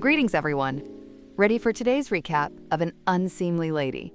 Greetings, everyone. Ready for today's recap of An Unseemly Lady?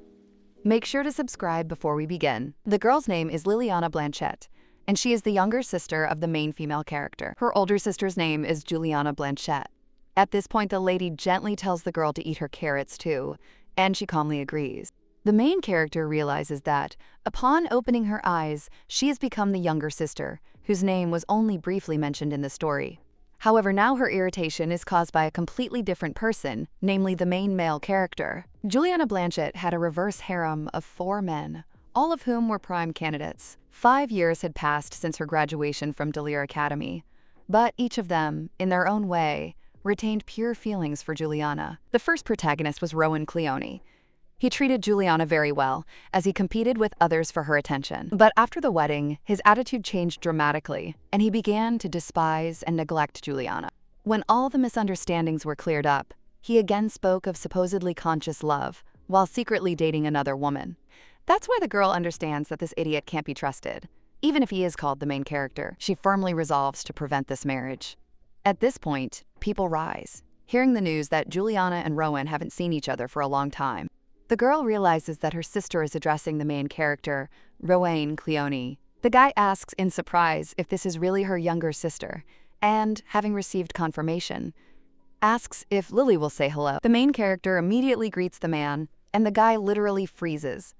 Make sure to subscribe before we begin. The girl's name is Liliana Blanchette, and she is the younger sister of the main female character. Her older sister's name is Juliana Blanchette. At this point, the lady gently tells the girl to eat her carrots too, and she calmly agrees. The main character realizes that, upon opening her eyes, she has become the younger sister, whose name was only briefly mentioned in the story. However, now her irritation is caused by a completely different person, namely the main male character. Juliana Blanchette had a reverse harem of 4 men, all of whom were prime candidates. 5 years had passed since her graduation from Delir Academy, but each of them, in their own way, retained pure feelings for Juliana. The first protagonist was Rowan Cleone. He treated Juliana very well, as he competed with others for her attention. But after the wedding, his attitude changed dramatically, and he began to despise and neglect Juliana. When all the misunderstandings were cleared up, he again spoke of supposedly conscious love, while secretly dating another woman. That's why the girl understands that this idiot can't be trusted. Even if he is called the main character, she firmly resolves to prevent this marriage. At this point, people rise, hearing the news that Juliana and Rowan haven't seen each other for a long time. The girl realizes that her sister is addressing the main character, Rowan Cleone. The guy asks in surprise if this is really her younger sister, and, having received confirmation, asks if Lily will say hello. The main character immediately greets the man, and the guy literally freezes.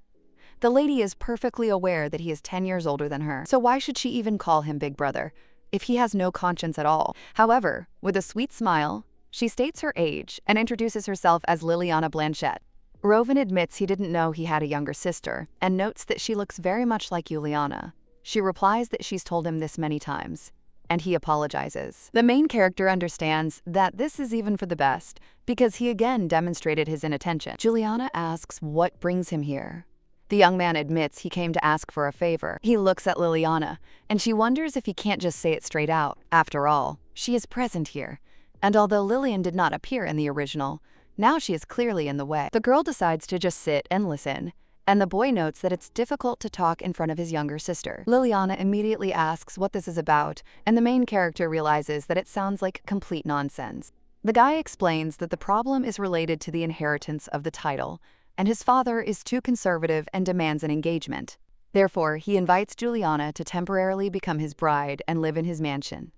The lady is perfectly aware that he is 10 years older than her, so why should she even call him Big Brother, if he has no conscience at all? However, with a sweet smile, she states her age and introduces herself as Liliana Blanchette. Rowan admits he didn't know he had a younger sister and notes that she looks very much like Juliana. She replies that she's told him this many times, and he apologizes. The main character understands that this is even for the best because he again demonstrated his inattention. Juliana asks what brings him here. The young man admits he came to ask for a favor. He looks at Liliana, and she wonders if he can't just say it straight out. After all, she is present here, and although Lillian did not appear in the original, now she is clearly in the way. The girl decides to just sit and listen, and the boy notes that it's difficult to talk in front of his younger sister. Liliana immediately asks what this is about, and the main character realizes that it sounds like complete nonsense. The guy explains that the problem is related to the inheritance of the title, and his father is too conservative and demands an engagement. Therefore, he invites Juliana to temporarily become his bride and live in his mansion.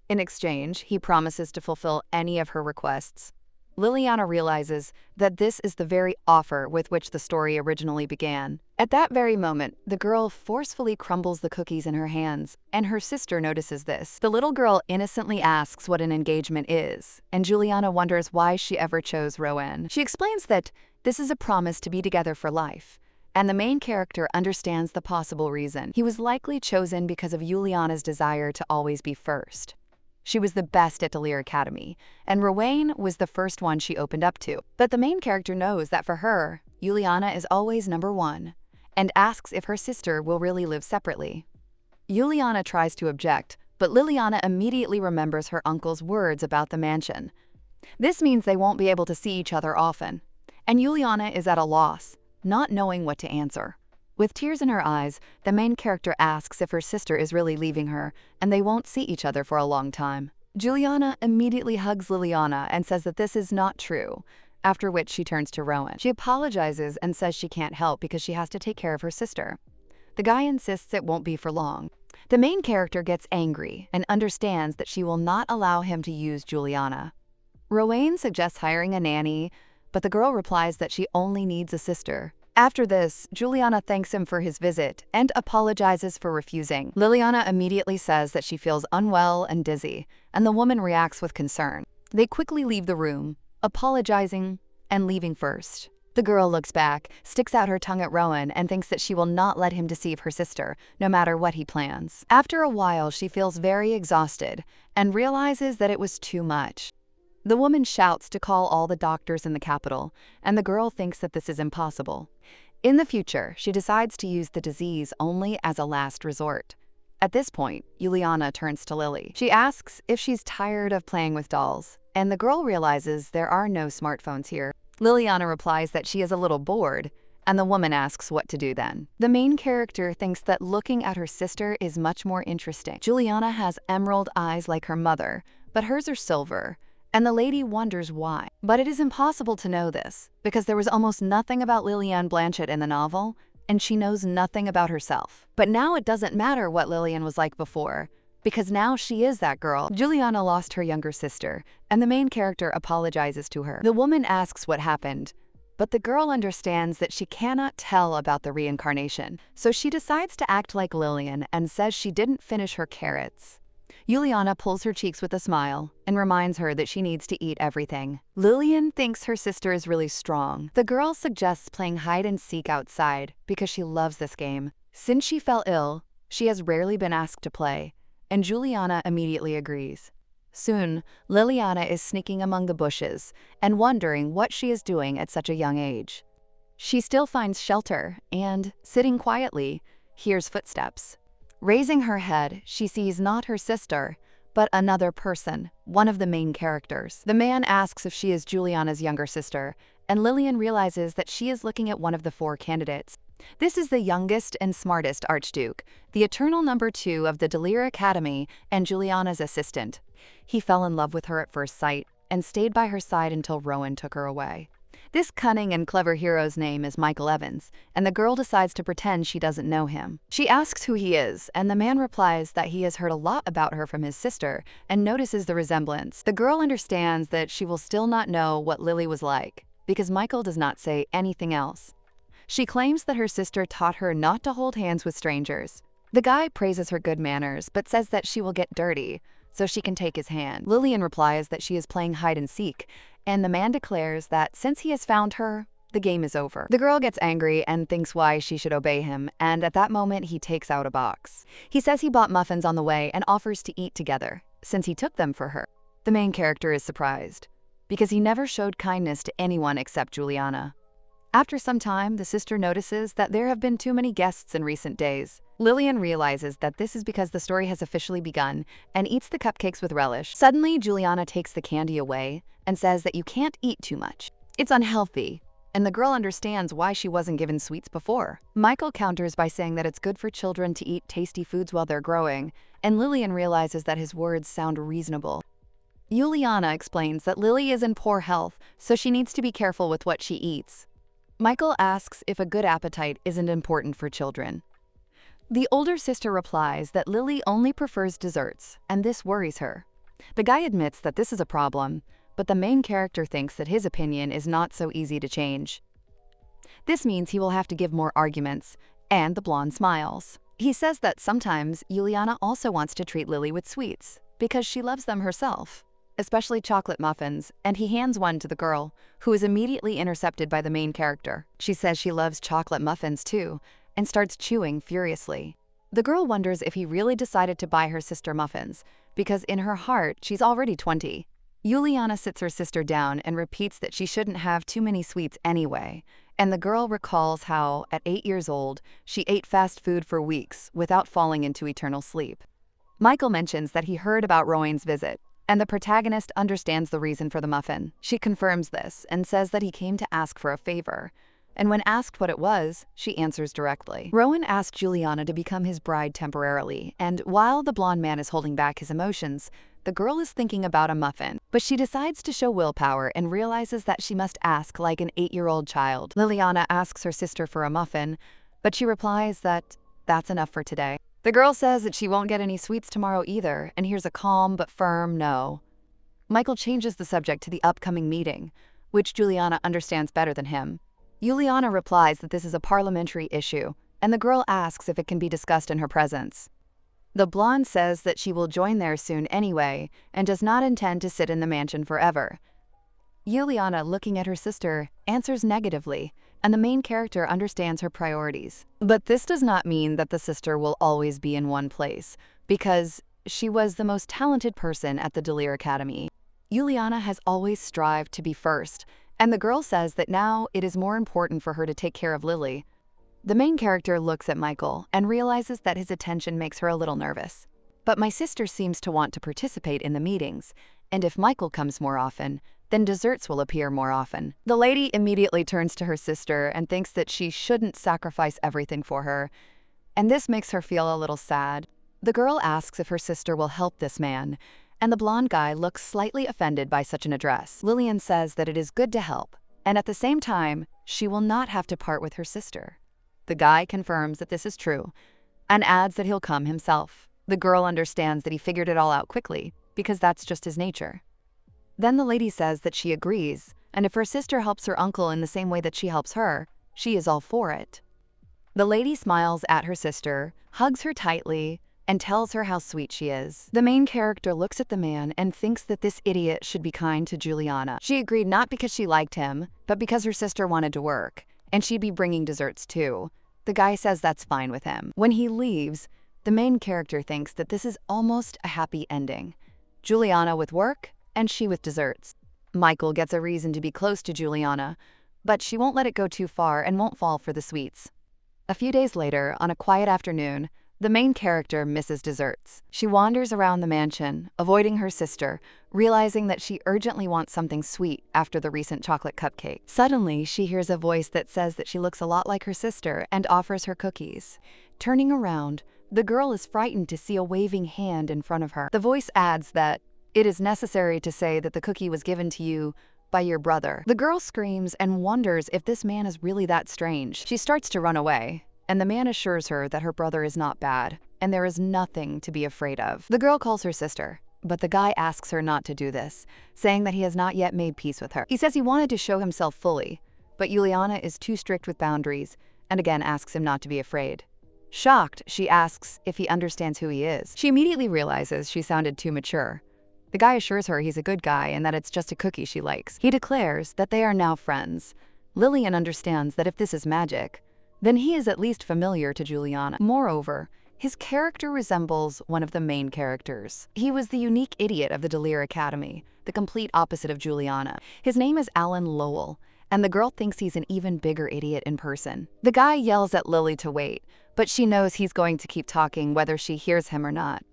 In exchange, he promises to fulfill any of her requests. Liliana realizes that this is the very offer with which the story originally began. At that very moment, the girl forcefully crumbles the cookies in her hands, and her sister notices this. The little girl innocently asks what an engagement is, and Juliana wonders why she ever chose Rowan. She explains that this is a promise to be together for life, and the main character understands the possible reason. He was likely chosen because of Juliana's desire to always be first. She was the best at Delir Academy, and Rowan was the first one she opened up to. But the main character knows that for her, Juliana is always number one, and asks if her sister will really live separately. Juliana tries to object, but Liliana immediately remembers her uncle's words about the mansion. This means they won't be able to see each other often, and Juliana is at a loss, not knowing what to answer. With tears in her eyes, the main character asks if her sister is really leaving her, and they won't see each other for a long time. Juliana immediately hugs Liliana and says that this is not true, after which she turns to Rowan. She apologizes and says she can't help because she has to take care of her sister. The guy insists it won't be for long. The main character gets angry and understands that she will not allow him to use Juliana. Rowan suggests hiring a nanny, but the girl replies that she only needs a sister. After this, Juliana thanks him for his visit and apologizes for refusing. Liliana immediately says that she feels unwell and dizzy, and the woman reacts with concern. They quickly leave the room, apologizing and leaving first. The girl looks back, sticks out her tongue at Rowan, and thinks that she will not let him deceive her sister, no matter what he plans. After a while, she feels very exhausted and realizes that it was too much. The woman shouts to call all the doctors in the capital, and the girl thinks that this is impossible. In the future, she decides to use the disease only as a last resort. At this point, Juliana turns to Lily. She asks if she's tired of playing with dolls, and the girl realizes there are no smartphones here. Liliana replies that she is a little bored, and the woman asks what to do then. The main character thinks that looking at her sister is much more interesting. Juliana has emerald eyes like her mother, but hers are silver, and the lady wonders why. But it is impossible to know this, because there was almost nothing about Liliane Blanchett in the novel, and she knows nothing about herself. But now it doesn't matter what Liliane was like before, because now she is that girl. Juliana lost her younger sister, and the main character apologizes to her. The woman asks what happened, but the girl understands that she cannot tell about the reincarnation, so she decides to act like Liliane and says she didn't finish her carrots. Juliana pulls her cheeks with a smile and reminds her that she needs to eat everything. Liliane thinks her sister is really strong. The girl suggests playing hide and seek outside because she loves this game. Since she fell ill, she has rarely been asked to play, and Juliana immediately agrees. Soon, Liliana is sneaking among the bushes and wondering what she is doing at such a young age. She still finds shelter and, sitting quietly, hears footsteps. Raising her head, she sees not her sister, but another person, one of the main characters. The man asks if she is Juliana's younger sister, and Liliane realizes that she is looking at one of the 4 candidates. This is the youngest and smartest Archduke, the eternal number 2 of the Delir Academy and Juliana's assistant. He fell in love with her at first sight and stayed by her side until Rowan took her away. This cunning and clever hero's name is Michael Evans, and the girl decides to pretend she doesn't know him. She asks who he is, and the man replies that he has heard a lot about her from his sister and notices the resemblance. The girl understands that she will still not know what Lily was like, because Michael does not say anything else. She claims that her sister taught her not to hold hands with strangers. The guy praises her good manners, but says that she will get dirty, so she can take his hand. Liliane replies that she is playing hide and seek, and the man declares that since he has found her, the game is over. The girl gets angry and thinks why she should obey him, and at that moment he takes out a box. He says he bought muffins on the way and offers to eat together, since he took them for her. The main character is surprised, because he never showed kindness to anyone except Juliana. After some time, the sister notices that there have been too many guests in recent days. Liliane realizes that this is because the story has officially begun and eats the cupcakes with relish. Suddenly, Juliana takes the candy away and says that you can't eat too much. It's unhealthy, and the girl understands why she wasn't given sweets before. Michael counters by saying that it's good for children to eat tasty foods while they're growing, and Liliane realizes that his words sound reasonable. Juliana explains that Lily is in poor health, so she needs to be careful with what she eats. Michael asks if a good appetite isn't important for children. The older sister replies that Lily only prefers desserts, and this worries her. The guy admits that this is a problem, but the main character thinks that his opinion is not so easy to change. This means he will have to give more arguments, and the blonde smiles. He says that sometimes Juliana also wants to treat Lily with sweets, because she loves them herself, especially chocolate muffins, and he hands one to the girl, who is immediately intercepted by the main character. She says she loves chocolate muffins too, and starts chewing furiously. The girl wonders if he really decided to buy her sister muffins, because in her heart, she's already 20. Juliana sits her sister down and repeats that she shouldn't have too many sweets anyway, and the girl recalls how, at 8 years old, she ate fast food for weeks without falling into eternal sleep. Michael mentions that he heard about Rowan's visit, and the protagonist understands the reason for the muffin. She confirms this and says that he came to ask for a favor, and when asked what it was, she answers directly. Rowan asked Juliana to become his bride temporarily, and while the blonde man is holding back his emotions, the girl is thinking about a muffin. But she decides to show willpower and realizes that she must ask like an 8-year-old child. Liliana asks her sister for a muffin, but she replies that that's enough for today. The girl says that she won't get any sweets tomorrow either, and hears a calm but firm no. Michael changes the subject to the upcoming meeting, which Juliana understands better than him. Juliana replies that this is a parliamentary issue, and the girl asks if it can be discussed in her presence. The blonde says that she will join there soon anyway, and does not intend to sit in the mansion forever. Juliana, looking at her sister, answers negatively, and the main character understands her priorities. But this does not mean that the sister will always be in one place, because she was the most talented person at the Delir Academy. Juliana has always strived to be first, and the girl says that now it is more important for her to take care of Lily. The main character looks at Michael and realizes that his attention makes her a little nervous. But my sister seems to want to participate in the meetings, and if Michael comes more often, then desserts will appear more often. The lady immediately turns to her sister and thinks that she shouldn't sacrifice everything for her, and this makes her feel a little sad. The girl asks if her sister will help this man, and the blonde guy looks slightly offended by such an address. Lillian says that it is good to help, and at the same time, she will not have to part with her sister. The guy confirms that this is true, and adds that he'll come himself. The girl understands that he figured it all out quickly, because that's just his nature. Then the lady says that she agrees, and if her sister helps her uncle in the same way that she helps her, she is all for it. The lady smiles at her sister, hugs her tightly, and tells her how sweet she is. The main character looks at the man and thinks that this idiot should be kind to Juliana. She agreed not because she liked him, but because her sister wanted to work, and she'd be bringing desserts too. The guy says that's fine with him. When he leaves, the main character thinks that this is almost a happy ending. Juliana with work, and she with desserts. Michael gets a reason to be close to Juliana, but she won't let it go too far and won't fall for the sweets. A few days later, on a quiet afternoon, the main character misses desserts. She wanders around the mansion, avoiding her sister, realizing that she urgently wants something sweet after the recent chocolate cupcake. Suddenly, she hears a voice that says that she looks a lot like her sister and offers her cookies. Turning around, the girl is frightened to see a waving hand in front of her. The voice adds that it is necessary to say that the cookie was given to you by your brother. The girl screams and wonders if this man is really that strange. She starts to run away, and the man assures her that her brother is not bad, and there is nothing to be afraid of. The girl calls her sister, but the guy asks her not to do this, saying that he has not yet made peace with her. He says he wanted to show himself fully, but Juliana is too strict with boundaries, and again asks him not to be afraid. Shocked, she asks if he understands who he is. She immediately realizes she sounded too mature. The guy assures her he's a good guy and that it's just a cookie she likes. He declares that they are now friends. Lillian understands that if this is magic, then he is at least familiar to Juliana. Moreover, his character resembles one of the main characters. He was the unique idiot of the Delir Academy, the complete opposite of Juliana. His name is Alan Lowell, and the girl thinks he's an even bigger idiot in person. The guy yells at Lily to wait, but she knows he's going to keep talking whether she hears him or not.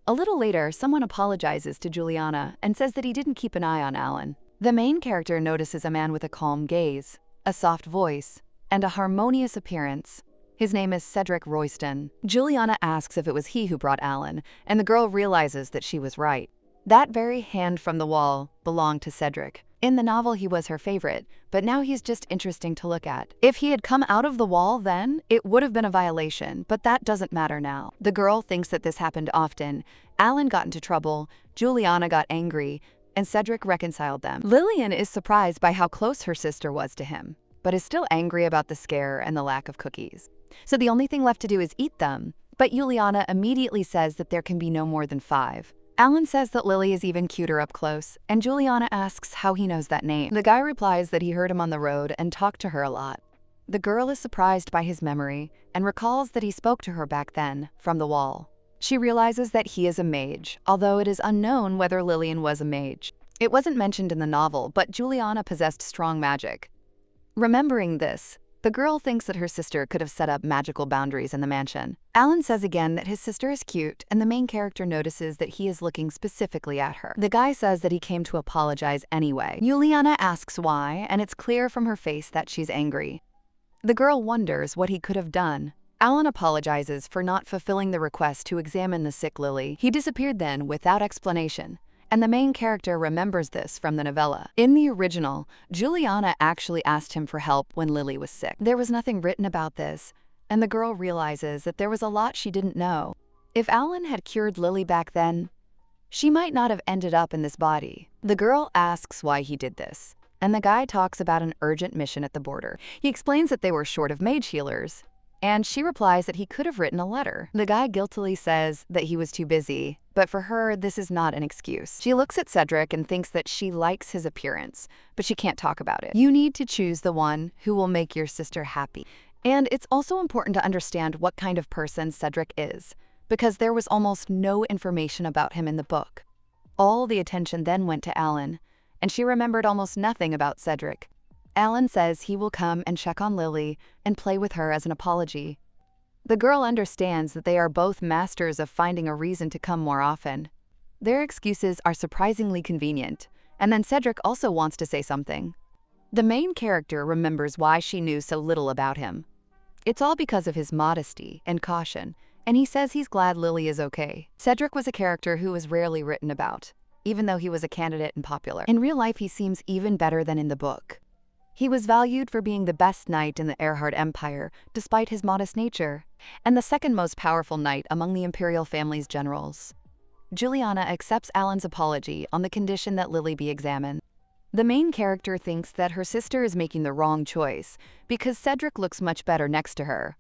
A little later, someone apologizes to Juliana and says that he didn't keep an eye on Alan. The main character notices a man with a calm gaze, a soft voice, and a harmonious appearance. His name is Cedric Royston. Juliana asks if it was he who brought Alan, and the girl realizes that she was right. That very hand from the wall belonged to Cedric. In the novel, he was her favorite, but now he's just interesting to look at. If he had come out of the wall then, it would have been a violation, but that doesn't matter now. The girl thinks that this happened often. Alan got into trouble, Juliana got angry, and Cedric reconciled them. Lillian is surprised by how close her sister was to him, but is still angry about the scare and the lack of cookies. So the only thing left to do is eat them, but Juliana immediately says that there can be no more than 5. Alan says that Lily is even cuter up close, and Juliana asks how he knows that name. The guy replies that he heard him on the road and talked to her a lot. The girl is surprised by his memory and recalls that he spoke to her back then, from the wall. She realizes that he is a mage, although it is unknown whether Lillian was a mage. It wasn't mentioned in the novel, but Juliana possessed strong magic. Remembering this, the girl thinks that her sister could have set up magical boundaries in the mansion. Alan says again that his sister is cute, and the main character notices that he is looking specifically at her. The guy says that he came to apologize anyway. Juliana asks why, and it's clear from her face that she's angry. The girl wonders what he could have done. Alan apologizes for not fulfilling the request to examine the sick Lily. He disappeared then without explanation, and the main character remembers this from the novella. In the original, Juliana actually asked him for help when Lily was sick. There was nothing written about this, and the girl realizes that there was a lot she didn't know. If Alan had cured Lily back then, she might not have ended up in this body. The girl asks why he did this, and the guy talks about an urgent mission at the border. He explains that they were short of mage healers, and she replies that he could have written a letter. The guy guiltily says that he was too busy, but for her, this is not an excuse. She looks at Cedric and thinks that she likes his appearance, but she can't talk about it. You need to choose the one who will make your sister happy. And it's also important to understand what kind of person Cedric is, because there was almost no information about him in the book. All the attention then went to Alan, and she remembered almost nothing about Cedric. Alan says he will come and check on Lily and play with her as an apology. The girl understands that they are both masters of finding a reason to come more often. Their excuses are surprisingly convenient, and then Cedric also wants to say something. The main character remembers why she knew so little about him. It's all because of his modesty and caution, and he says he's glad Lily is okay. Cedric was a character who was rarely written about, even though he was a candidate and popular. In real life, he seems even better than in the book. He was valued for being the best knight in the Erhard Empire, despite his modest nature, and the second most powerful knight among the imperial family's generals. Juliana accepts Alan's apology on the condition that Lily be examined. The main character thinks that her sister is making the wrong choice because Cedric looks much better next to her.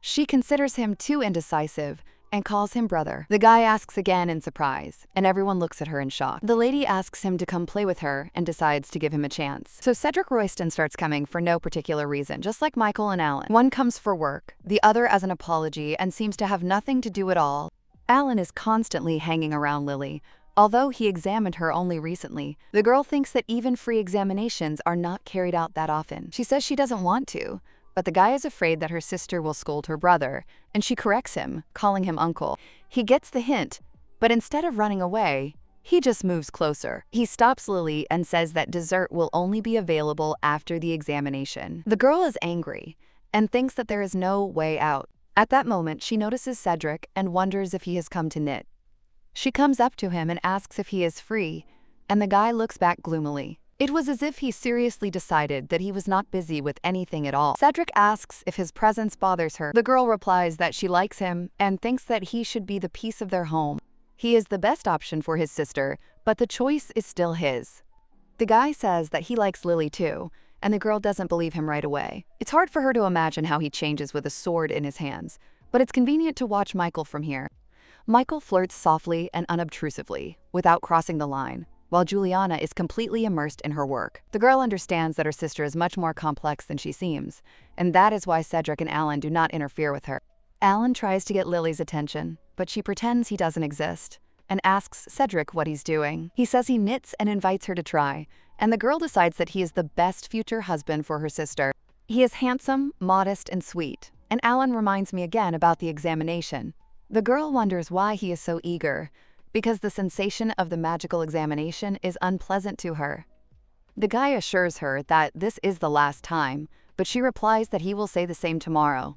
She considers him too indecisive and calls him brother. The guy asks again in surprise, and everyone looks at her in shock. The lady asks him to come play with her and decides to give him a chance. So Cedric Royston starts coming for no particular reason, just like Michael and Alan. One comes for work, the other as an apology, and seems to have nothing to do at all. Alan is constantly hanging around Lily. Although he examined her only recently, the girl thinks that even free examinations are not carried out that often. She says she doesn't want to, but the guy is afraid that her sister will scold her brother, and she corrects him, calling him uncle. He gets the hint, but instead of running away, he just moves closer. He stops Lily and says that dessert will only be available after the examination. The girl is angry and thinks that there is no way out. At that moment, she notices Cedric and wonders if he has come to knit. She comes up to him and asks if he is free, and the guy looks back gloomily. It was as if he seriously decided that he was not busy with anything at all. Cedric asks if his presence bothers her. The girl replies that she likes him and thinks that he should be the piece of their home. He is the best option for his sister, but the choice is still his. The guy says that he likes Lily too, and the girl doesn't believe him right away. It's hard for her to imagine how he changes with a sword in his hands, but it's convenient to watch Michael from here. Michael flirts softly and unobtrusively, without crossing the line, while Juliana is completely immersed in her work. The girl understands that her sister is much more complex than she seems, and that is why Cedric and Alan do not interfere with her. Alan tries to get Lily's attention, but she pretends he doesn't exist, and asks Cedric what he's doing. He says he knits and invites her to try, and the girl decides that he is the best future husband for her sister. He is handsome, modest, and sweet, and Alan reminds me again about the examination. The girl wonders why he is so eager, because the sensation of the magical examination is unpleasant to her. The guy assures her that this is the last time, but she replies that he will say the same tomorrow.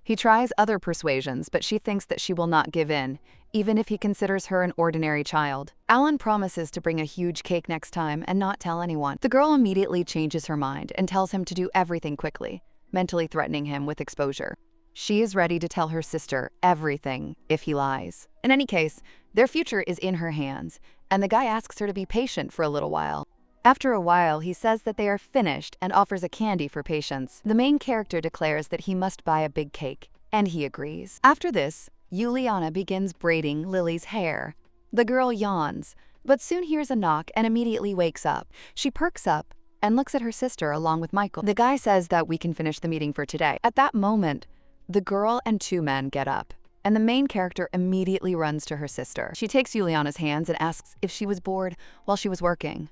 He tries other persuasions, but she thinks that she will not give in, even if he considers her an ordinary child. Alan promises to bring a huge cake next time and not tell anyone. The girl immediately changes her mind and tells him to do everything quickly, mentally threatening him with exposure. She is ready to tell her sister everything if he lies. In any case, their future is in her hands, and the guy asks her to be patient for a little while. After a while, he says that they are finished and offers a candy for patience. The main character declares that he must buy a big cake, and he agrees. After this, Juliana begins braiding Lily's hair. The girl yawns, but soon hears a knock and immediately wakes up. She perks up and looks at her sister along with Michael. The guy says that we can finish the meeting for today. At that moment, the girl and two men get up, and the main character immediately runs to her sister. She takes Juliana's hands and asks if she was bored while she was working.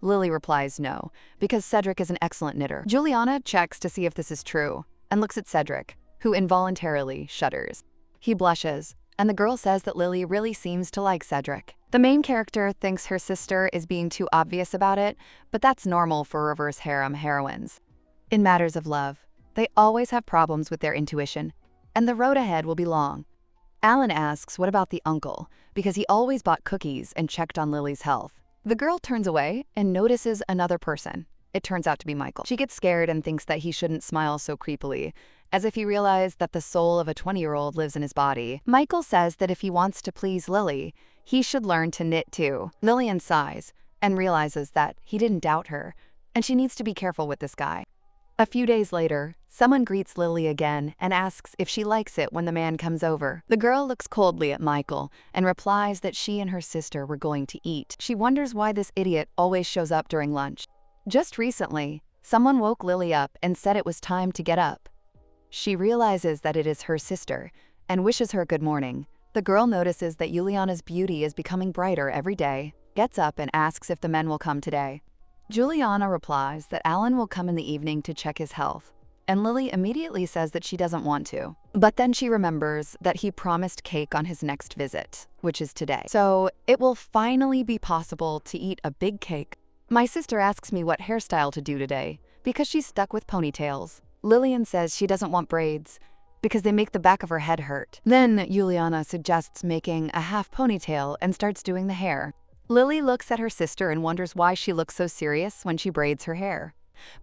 Lily replies no, because Cedric is an excellent knitter. Juliana checks to see if this is true, and looks at Cedric, who involuntarily shudders. He blushes, and the girl says that Lily really seems to like Cedric. The main character thinks her sister is being too obvious about it, but that's normal for reverse harem heroines. In matters of love, they always have problems with their intuition, and the road ahead will be long. Alan asks what about the uncle, because he always bought cookies and checked on Lily's health. The girl turns away and notices another person. It turns out to be Michael. She gets scared and thinks that he shouldn't smile so creepily, as if he realized that the soul of a 20-year-old lives in his body. Michael says that if he wants to please Lily, he should learn to knit too. Lillian sighs and realizes that he didn't doubt her, and she needs to be careful with this guy. A few days later, someone greets Lily again and asks if she likes it when the man comes over. The girl looks coldly at Michael and replies that she and her sister were going to eat. She wonders why this idiot always shows up during lunch. Just recently, someone woke Lily up and said it was time to get up. She realizes that it is her sister and wishes her good morning. The girl notices that Juliana's beauty is becoming brighter every day, gets up and asks if the men will come today. Juliana replies that Alan will come in the evening to check his health, and Lily immediately says that she doesn't want to. But then she remembers that he promised cake on his next visit, which is today. So it will finally be possible to eat a big cake. My sister asks me what hairstyle to do today, because she's stuck with ponytails. Lillian says she doesn't want braids, because they make the back of her head hurt. Then Juliana suggests making a half ponytail and starts doing the hair. Lily looks at her sister and wonders why she looks so serious when she braids her hair.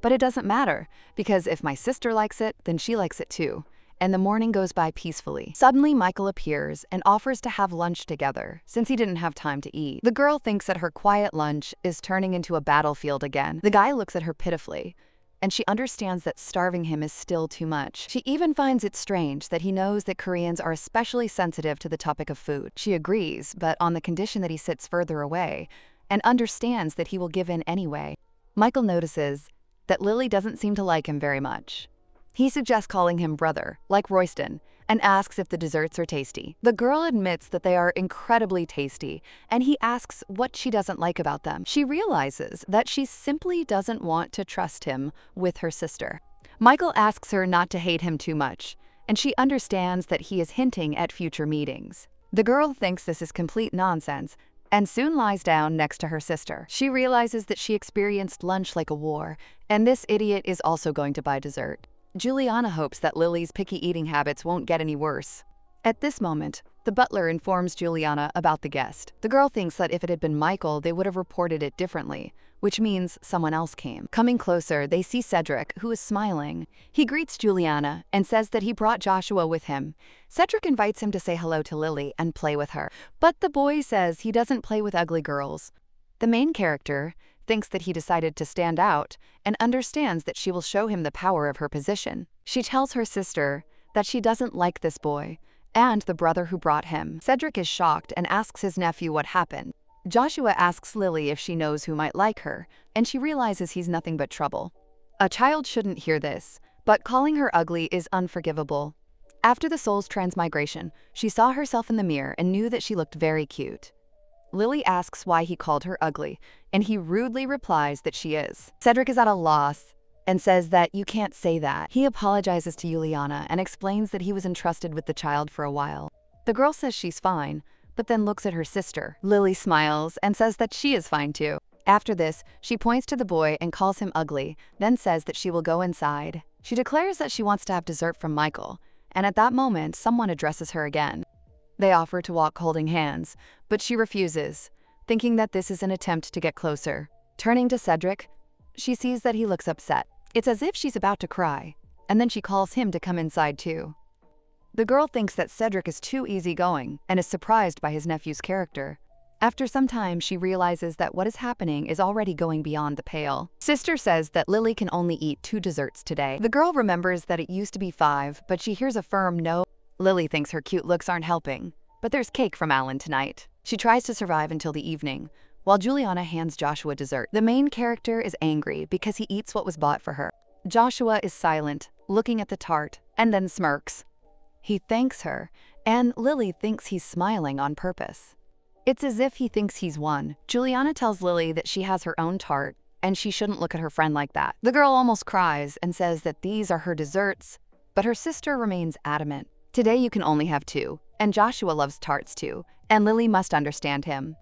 But it doesn't matter, because if my sister likes it, then she likes it too. And the morning goes by peacefully. Suddenly, Michael appears and offers to have lunch together, since he didn't have time to eat. The girl thinks that her quiet lunch is turning into a battlefield again. The guy looks at her pitifully, and she understands that starving him is still too much. She even finds it strange that he knows that Koreans are especially sensitive to the topic of food. She agrees, but on the condition that he sits further away, and understands that he will give in anyway. Michael notices that Lily doesn't seem to like him very much. He suggests calling him brother, like Royston, and asks if the desserts are tasty. The girl admits that they are incredibly tasty, and he asks what she doesn't like about them. She realizes that she simply doesn't want to trust him with her sister. Michael asks her not to hate him too much, and she understands that he is hinting at future meetings. The girl thinks this is complete nonsense, and soon lies down next to her sister. She realizes that she experienced lunch like a war, and this idiot is also going to buy dessert. Juliana hopes that Lily's picky eating habits won't get any worse. At this moment, the butler informs Juliana about the guest. The girl thinks that if it had been Michael, they would have reported it differently, which means someone else came. Coming closer, they see Cedric, who is smiling. He greets Juliana and says that he brought Joshua with him. Cedric invites him to say hello to Lily and play with her, but the boy says he doesn't play with ugly girls. The main character thinks that he decided to stand out and understands that she will show him the power of her position. She tells her sister that she doesn't like this boy and the brother who brought him. Cedric is shocked and asks his nephew what happened. Joshua asks Lily if she knows who might like her, and she realizes he's nothing but trouble. A child shouldn't hear this, but calling her ugly is unforgivable. After the soul's transmigration, she saw herself in the mirror and knew that she looked very cute. Lily asks why he called her ugly, and he rudely replies that she is. Cedric is at a loss and says that you can't say that. He apologizes to Juliana and explains that he was entrusted with the child for a while. The girl says she's fine, but then looks at her sister. Lily smiles and says that she is fine too. After this, she points to the boy and calls him ugly, then says that she will go inside. She declares that she wants to have dessert from Michael, and at that moment, someone addresses her again. They offer to walk holding hands, but she refuses, thinking that this is an attempt to get closer. Turning to Cedric, she sees that he looks upset. It's as if she's about to cry, and then she calls him to come inside too. The girl thinks that Cedric is too easygoing and is surprised by his nephew's character. After some time, she realizes that what is happening is already going beyond the pale. Sister says that Lily can only eat 2 desserts today. The girl remembers that it used to be 5, but she hears a firm no. Lily thinks her cute looks aren't helping, but there's cake from Alan tonight. She tries to survive until the evening, while Juliana hands Joshua dessert. The main character is angry because he eats what was bought for her. Joshua is silent, looking at the tart, and then smirks. He thanks her, and Lily thinks he's smiling on purpose. It's as if he thinks he's won. Juliana tells Lily that she has her own tart, and she shouldn't look at her friend like that. The girl almost cries and says that these are her desserts, but her sister remains adamant. Today you can only have 2, and Joshua loves tarts too, and Lily must understand him.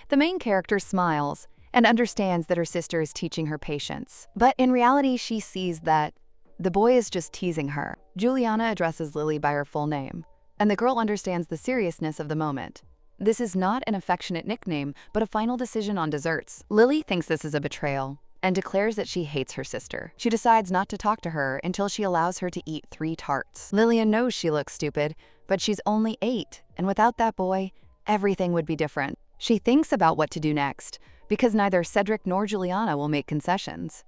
The main character smiles and understands that her sister is teaching her patience, but in reality she sees that the boy is just teasing her. Juliana addresses Lily by her full name, and the girl understands the seriousness of the moment. This is not an affectionate nickname, but a final decision on desserts. Lily thinks this is a betrayal and declares that she hates her sister. She decides not to talk to her until she allows her to eat 3 tarts. Lillian knows she looks stupid, but she's only 8, and without that boy, everything would be different. She thinks about what to do next, because neither Cedric nor Juliana will make concessions.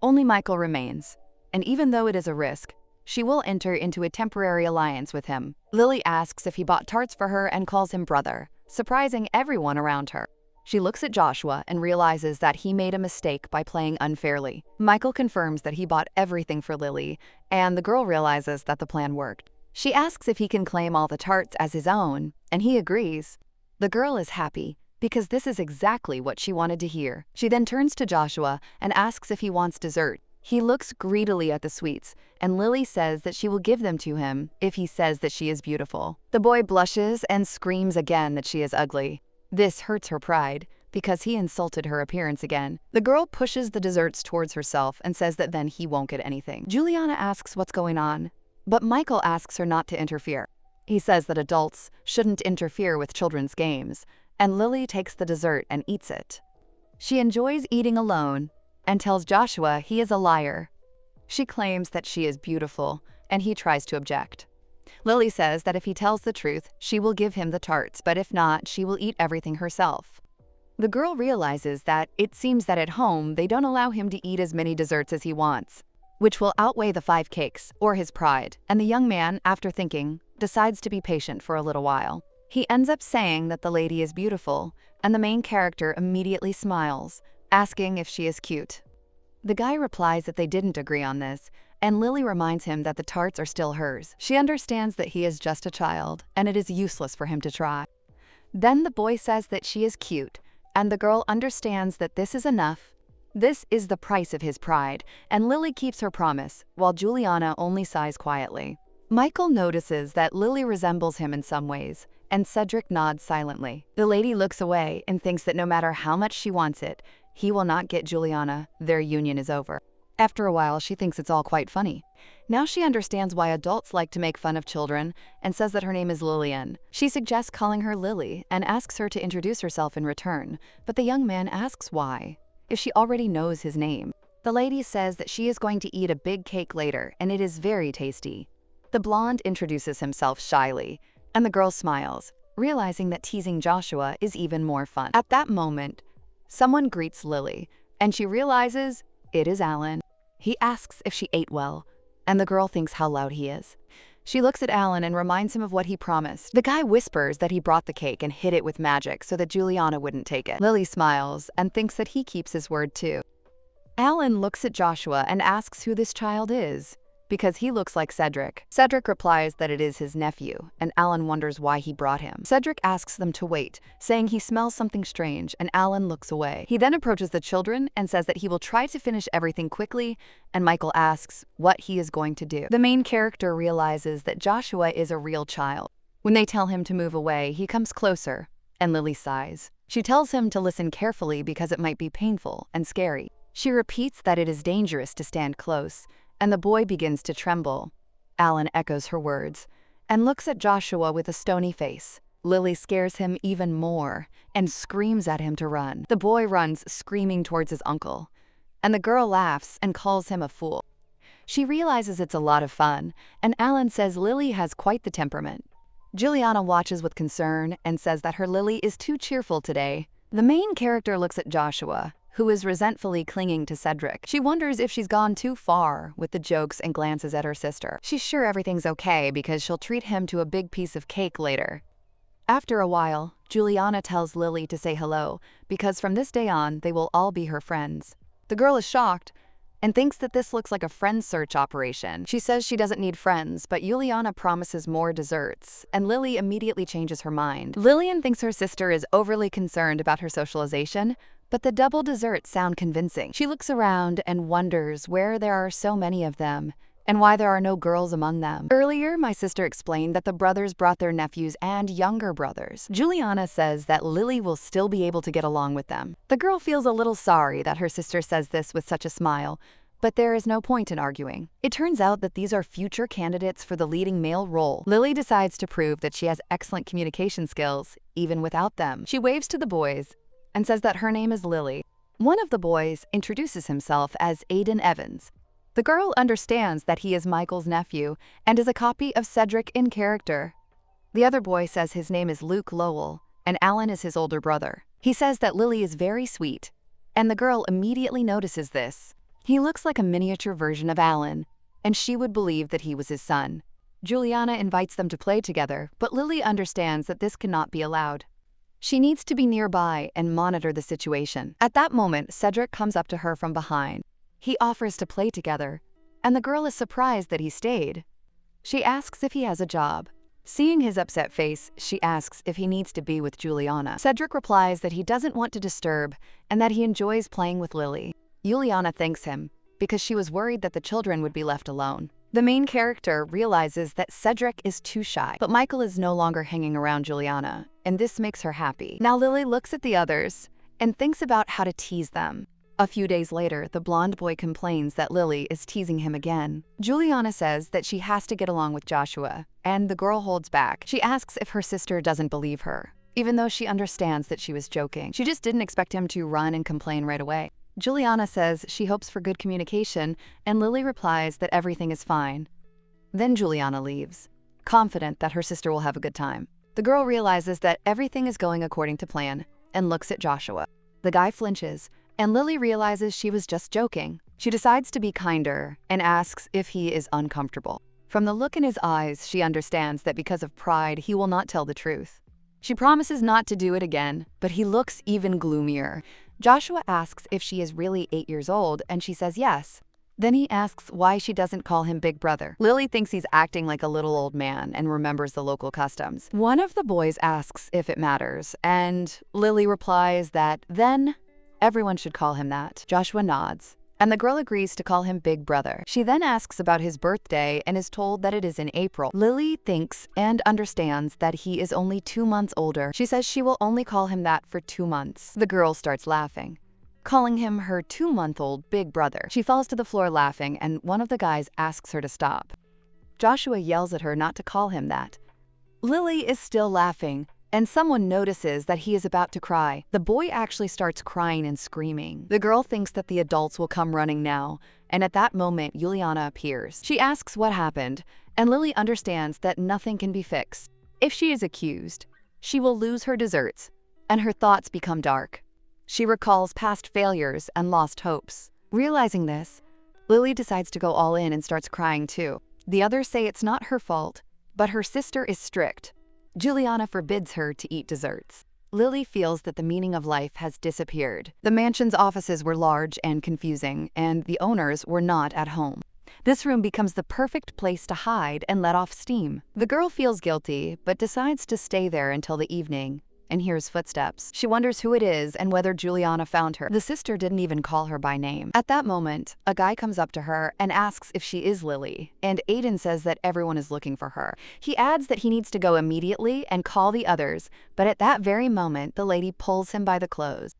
Only Michael remains, and even though it is a risk, she will enter into a temporary alliance with him. Lily asks if he bought tarts for her and calls him brother, surprising everyone around her. She looks at Joshua and realizes that he made a mistake by playing unfairly. Michael confirms that he bought everything for Lily, and the girl realizes that the plan worked. She asks if he can claim all the tarts as his own, and he agrees. The girl is happy, because this is exactly what she wanted to hear. She then turns to Joshua and asks if he wants dessert. He looks greedily at the sweets, and Lily says that she will give them to him if he says that she is beautiful. The boy blushes and screams again that she is ugly. This hurts her pride, because he insulted her appearance again. The girl pushes the desserts towards herself and says that then he won't get anything. Juliana asks what's going on, But Michael asks her not to interfere. He says that adults shouldn't interfere with children's games, and Lily takes the dessert and eats it. She enjoys eating alone and tells Joshua he is a liar. She claims that she is beautiful, and he tries to object. Lily says that if he tells the truth, she will give him the tarts, but if not, she will eat everything herself. The girl realizes that it seems that at home they don't allow him to eat as many desserts as he wants, which will outweigh the 5 cakes or his pride, and the young man, after thinking, decides to be patient for a little while. He ends up saying that the lady is beautiful, and the main character immediately smiles, asking if she is cute. The guy replies that they didn't agree on this, and Lily reminds him that the tarts are still hers. She understands that he is just a child, and it is useless for him to try. Then the boy says that she is cute, and the girl understands that this is enough. This is the price of his pride, and Lily keeps her promise, while Juliana only sighs quietly. Michael notices that Lily resembles him in some ways, and Cedric nods silently. The lady looks away and thinks that no matter how much she wants it, he will not get Juliana. Their union is over. After a while, she thinks it's all quite funny. Now she understands why adults like to make fun of children and says that her name is Lillian. She suggests calling her Lily and asks her to introduce herself in return, but the young man asks why, if she already knows his name. The lady says that she is going to eat a big cake later, and it is very tasty. The blonde introduces himself shyly, and the girl smiles, realizing that teasing Joshua is even more fun. At that moment, someone greets Lily, and she realizes it is Alan. He asks if she ate well, and the girl thinks how loud he is. She looks at Alan and reminds him of what he promised. The guy whispers that he brought the cake and hid it with magic so that Juliana wouldn't take it. Lily smiles and thinks that he keeps his word too. Alan looks at Joshua and asks who this child is, because he looks like Cedric. Cedric replies that it is his nephew, and Alan wonders why he brought him. Cedric asks them to wait, saying he smells something strange, and Alan looks away. He then approaches the children and says that he will try to finish everything quickly, and Michael asks what he is going to do. The main character realizes that Joshua is a real child. When they tell him to move away, he comes closer, and Lily sighs. She tells him to listen carefully because it might be painful and scary. She repeats that it is dangerous to stand close, and the boy begins to tremble. Alan echoes her words and looks at Joshua with a stony face. Lily scares him even more and screams at him to run. The boy runs screaming towards his uncle, and the girl laughs and calls him a fool. She realizes it's a lot of fun, and Alan says Lily has quite the temperament. Juliana watches with concern and says that her Lily is too cheerful today. The main character looks at Joshua, who is resentfully clinging to Cedric. She wonders if she's gone too far with the jokes and glances at her sister. She's sure everything's okay because she'll treat him to a big piece of cake later. After a while, Juliana tells Lily to say hello because from this day on, they will all be her friends. The girl is shocked and thinks that this looks like a friend search operation. She says she doesn't need friends, but Juliana promises more desserts, and Lily immediately changes her mind. Lillian thinks her sister is overly concerned about her socialization, but the double desserts sound convincing. She looks around and wonders where there are so many of them and why there are no girls among them. Earlier, my sister explained that the brothers brought their nephews and younger brothers. Juliana says that Lily will still be able to get along with them. The girl feels a little sorry that her sister says this with such a smile, but there is no point in arguing. It turns out that these are future candidates for the leading male role. Lily decides to prove that she has excellent communication skills, even without them. She waves to the boys and says that her name is Lily. One of the boys introduces himself as Aiden Evans. The girl understands that he is Michael's nephew and is a copy of Cedric in character. The other boy says his name is Luke Lowell, and Alan is his older brother. He says that Lily is very sweet, and the girl immediately notices this. He looks like a miniature version of Alan, and she would believe that he was his son. Juliana invites them to play together, but Lily understands that this cannot be allowed. She needs to be nearby and monitor the situation. At that moment, Cedric comes up to her from behind. He offers to play together, and the girl is surprised that he stayed. She asks if he has a job. Seeing his upset face, she asks if he needs to be with Juliana. Cedric replies that he doesn't want to disturb and that he enjoys playing with Lily. Juliana thanks him because she was worried that the children would be left alone. The main character realizes that Cedric is too shy, but Michael is no longer hanging around Juliana, and this makes her happy. Now Lily looks at the others and thinks about how to tease them. A few days later, the blonde boy complains that Lily is teasing him again. Juliana says that she has to get along with Joshua, and the girl holds back. She asks if her sister doesn't believe her, even though she understands that she was joking. She just didn't expect him to run and complain right away. Juliana says she hopes for good communication, and Lily replies that everything is fine. Then Juliana leaves, confident that her sister will have a good time. The girl realizes that everything is going according to plan and looks at Joshua. The guy flinches, and Lily realizes she was just joking. She decides to be kinder and asks if he is uncomfortable. From the look in his eyes, she understands that because of pride, he will not tell the truth. She promises not to do it again, but he looks even gloomier. Joshua asks if she is really 8 years old, and she says yes. Then he asks why she doesn't call him Big Brother. Lily thinks he's acting like a little old man and remembers the local customs. One of the boys asks if it matters, and Lily replies that then everyone should call him that. Joshua nods, and the girl agrees to call him Big Brother. She then asks about his birthday and is told that it is in April. Lily thinks and understands that he is only 2 months older. She says she will only call him that for 2 months. The girl starts laughing, calling him her 2-month-old big brother. She falls to the floor laughing, and one of the guys asks her to stop. Joshua yells at her not to call him that. Lily is still laughing, and someone notices that he is about to cry. The boy actually starts crying and screaming. The girl thinks that the adults will come running now, and at that moment, Juliana appears. She asks what happened, and Lily understands that nothing can be fixed. If she is accused, she will lose her desserts, and her thoughts become dark. She recalls past failures and lost hopes. Realizing this, Lily decides to go all in and starts crying too. The others say it's not her fault, but her sister is strict. Juliana forbids her to eat desserts. Lily feels that the meaning of life has disappeared. The mansion's offices were large and confusing, and the owners were not at home. This room becomes the perfect place to hide and let off steam. The girl feels guilty, but decides to stay there until the evening, and hears footsteps. She wonders who it is and whether Juliana found her. The sister didn't even call her by name. At that moment, a guy comes up to her and asks if she is Lily, and Aiden says that everyone is looking for her. He adds that he needs to go immediately and call the others, but at that very moment, the lady pulls him by the clothes.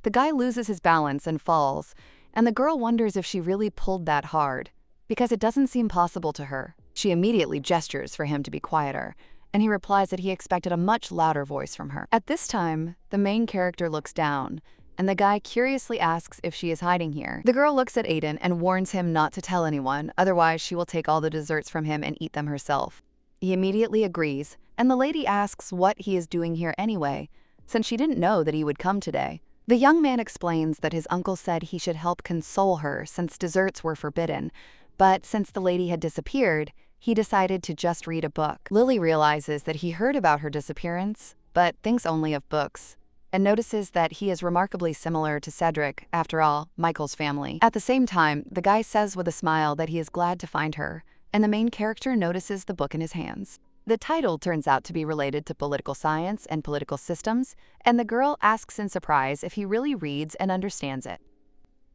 The guy loses his balance and falls, and the girl wonders if she really pulled that hard, because it doesn't seem possible to her. She immediately gestures for him to be quieter, and he replies that he expected a much louder voice from her. At this time, the main character looks down, and the guy curiously asks if she is hiding here. The girl looks at Aiden and warns him not to tell anyone, otherwise she will take all the desserts from him and eat them herself. He immediately agrees, and the lady asks what he is doing here anyway, since she didn't know that he would come today. The young man explains that his uncle said he should help console her since desserts were forbidden, but since the lady had disappeared, he decided to just read a book. Lily realizes that he heard about her disappearance, but thinks only of books, and notices that he is remarkably similar to Cedric, after all, Michael's family. At the same time, the guy says with a smile that he is glad to find her, and the main character notices the book in his hands. The title turns out to be related to political science and political systems, and the girl asks in surprise if he really reads and understands it.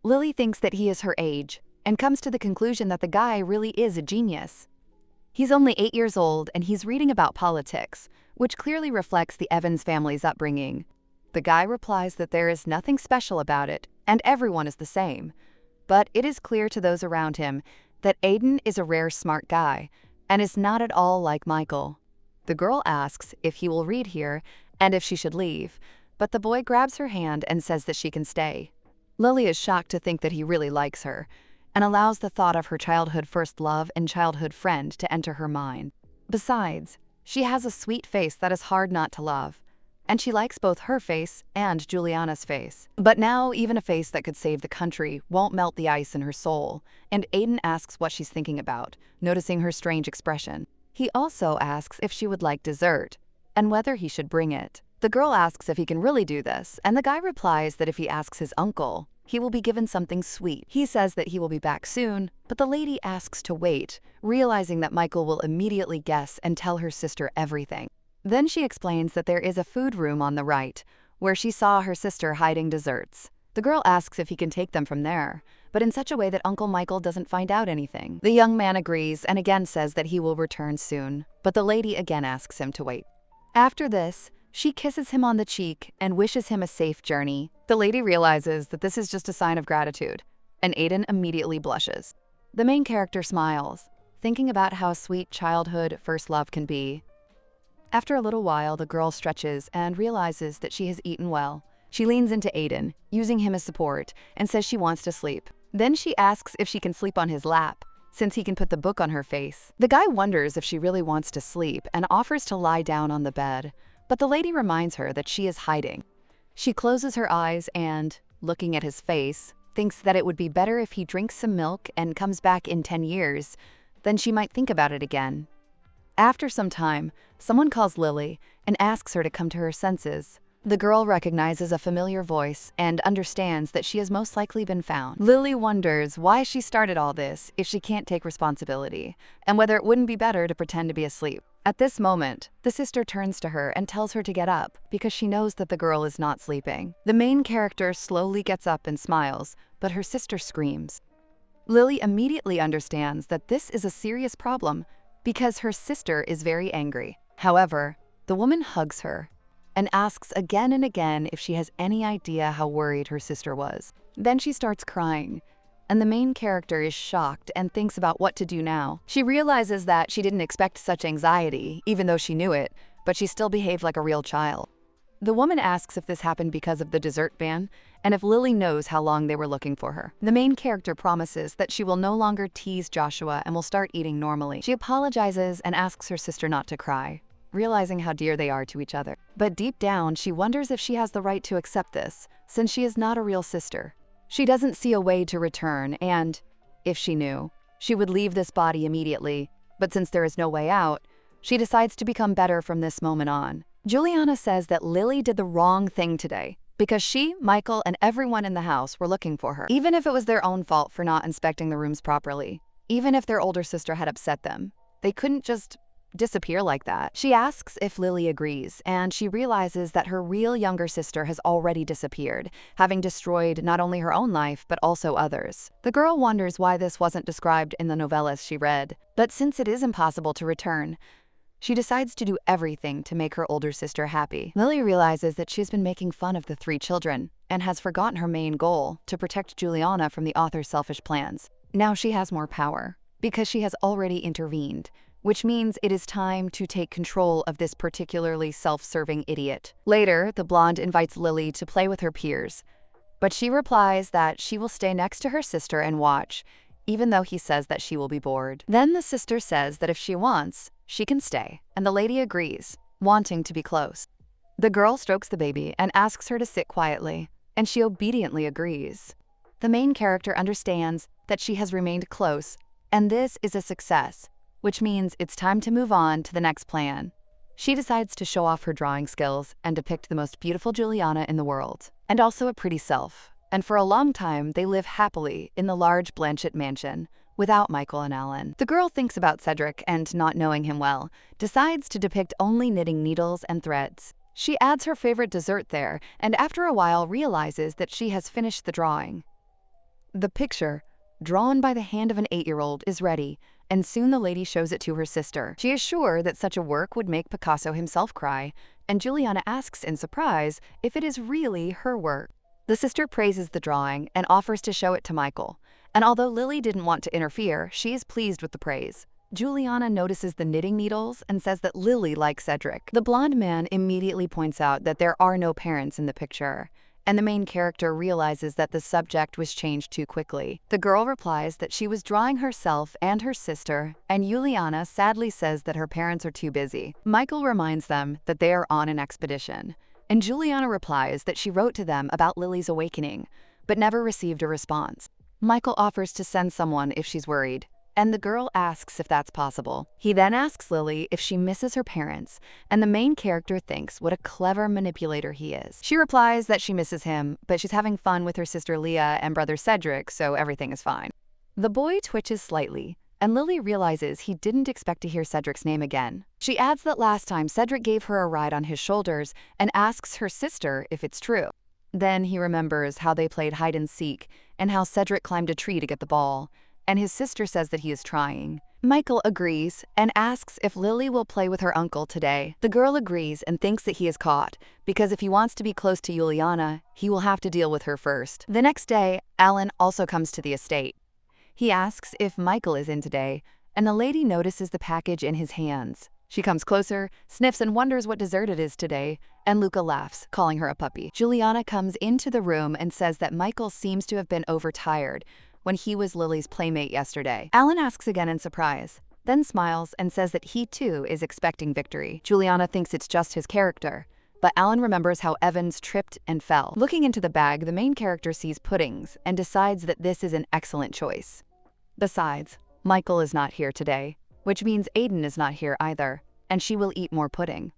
Lily thinks that he is her age, and comes to the conclusion that the guy really is a genius. He's only 8 years old, and he's reading about politics, which clearly reflects the Evans family's upbringing. The guy replies that there is nothing special about it, and everyone is the same. But it is clear to those around him that Aiden is a rare smart guy, and is not at all like Michael. The girl asks if he will read here, and if she should leave, but the boy grabs her hand and says that she can stay. Lily is shocked to think that he really likes her, and allows the thought of her childhood first love and childhood friend to enter her mind. Besides, she has a sweet face that is hard not to love, and she likes both her face and Juliana's face. But now, even a face that could save the country won't melt the ice in her soul, and Aiden asks what she's thinking about, noticing her strange expression. He also asks if she would like dessert, and whether he should bring it. The girl asks if he can really do this, and the guy replies that if he asks his uncle, he will be given something sweet. He says that he will be back soon, but the lady asks to wait, realizing that Michael will immediately guess and tell her sister everything. Then she explains that there is a food room on the right, where she saw her sister hiding desserts. The girl asks if he can take them from there, but in such a way that Uncle Michael doesn't find out anything. The young man agrees and again says that he will return soon, but the lady again asks him to wait. After this, she kisses him on the cheek and wishes him a safe journey. The lady realizes that this is just a sign of gratitude, and Aiden immediately blushes. The main character smiles, thinking about how sweet childhood first love can be. After a little while, the girl stretches and realizes that she has eaten well. She leans into Aiden, using him as support, and says she wants to sleep. Then she asks if she can sleep on his lap, since he can put the book on her face. The guy wonders if she really wants to sleep and offers to lie down on the bed, but the lady reminds her that she is hiding. She closes her eyes and, looking at his face, thinks that it would be better if he drinks some milk and comes back in 10 years. Then she might think about it again. After some time, someone calls Lily and asks her to come to her senses. The girl recognizes a familiar voice and understands that she has most likely been found. Lily wonders why she started all this if she can't take responsibility, and whether it wouldn't be better to pretend to be asleep. At this moment, the sister turns to her and tells her to get up because she knows that the girl is not sleeping. The main character slowly gets up and smiles, but her sister screams. Lily immediately understands that this is a serious problem because her sister is very angry. However, the woman hugs her and asks again and again if she has any idea how worried her sister was. Then she starts crying, and the main character is shocked and thinks about what to do now. She realizes that she didn't expect such anxiety, even though she knew it, but she still behaved like a real child. The woman asks if this happened because of the dessert ban, and if Lily knows how long they were looking for her. The main character promises that she will no longer tease Joshua and will start eating normally. She apologizes and asks her sister not to cry, realizing how dear they are to each other. But deep down, she wonders if she has the right to accept this, since she is not a real sister. She doesn't see a way to return, and, if she knew, she would leave this body immediately. But since there is no way out, she decides to become better from this moment on. Juliana says that Lily did the wrong thing today, because she, Michael, and everyone in the house were looking for her. Even if it was their own fault for not inspecting the rooms properly, even if their older sister had upset them, they couldn't just disappear like that. She asks if Lily agrees, and she realizes that her real younger sister has already disappeared, having destroyed not only her own life, but also others. The girl wonders why this wasn't described in the novellas she read, but since it is impossible to return, she decides to do everything to make her older sister happy. Lily realizes that she's been making fun of the 3 children, and has forgotten her main goal, to protect Juliana from the author's selfish plans. Now she has more power, because she has already intervened, which means it is time to take control of this particularly self-serving idiot. Later, the blonde invites Lily to play with her peers, but she replies that she will stay next to her sister and watch, even though he says that she will be bored. Then the sister says that if she wants, she can stay, and the lady agrees, wanting to be close. The girl strokes the baby and asks her to sit quietly, and she obediently agrees. The main character understands that she has remained close, and this is a success, which means it's time to move on to the next plan. She decides to show off her drawing skills and depict the most beautiful Juliana in the world, and also a pretty self. And for a long time, they live happily in the large Blanchett mansion, without Michael and Alan. The girl thinks about Cedric and, not knowing him well, decides to depict only knitting needles and threads. She adds her favorite dessert there, and after a while realizes that she has finished the drawing. The picture, drawn by the hand of an 8-year-old, is ready, and soon the lady shows it to her sister. She is sure that such a work would make Picasso himself cry, and Juliana asks in surprise if it is really her work. The sister praises the drawing and offers to show it to Michael, and although Lily didn't want to interfere, she is pleased with the praise. Juliana notices the knitting needles and says that Lily likes Cedric. The blonde man immediately points out that there are no parents in the picture, and the main character realizes that the subject was changed too quickly. The girl replies that she was drawing herself and her sister, and Juliana sadly says that her parents are too busy. Michael reminds them that they are on an expedition, and Juliana replies that she wrote to them about Lily's awakening, but never received a response. Michael offers to send someone if she's worried, and the girl asks if that's possible. He then asks Lily if she misses her parents, and the main character thinks what a clever manipulator he is. She replies that she misses him, but she's having fun with her sister Leah and brother Cedric, so everything is fine. The boy twitches slightly, and Lily realizes he didn't expect to hear Cedric's name again. She adds that last time Cedric gave her a ride on his shoulders and asks her sister if it's true. Then he remembers how they played hide and seek and how Cedric climbed a tree to get the ball, and his sister says that he is trying. Michael agrees and asks if Lily will play with her uncle today. The girl agrees and thinks that he is caught, because if he wants to be close to Juliana, he will have to deal with her first. The next day, Alan also comes to the estate. He asks if Michael is in today, and the lady notices the package in his hands. She comes closer, sniffs and wonders what dessert it is today, and Luca laughs, calling her a puppy. Juliana comes into the room and says that Michael seems to have been overtired when he was Lily's playmate yesterday. Alan asks again in surprise, then smiles and says that he too is expecting victory. Juliana thinks it's just his character, but Alan remembers how Evans tripped and fell. Looking into the bag, the main character sees puddings and decides that this is an excellent choice. Besides, Michael is not here today, which means Aiden is not here either, and she will eat more pudding.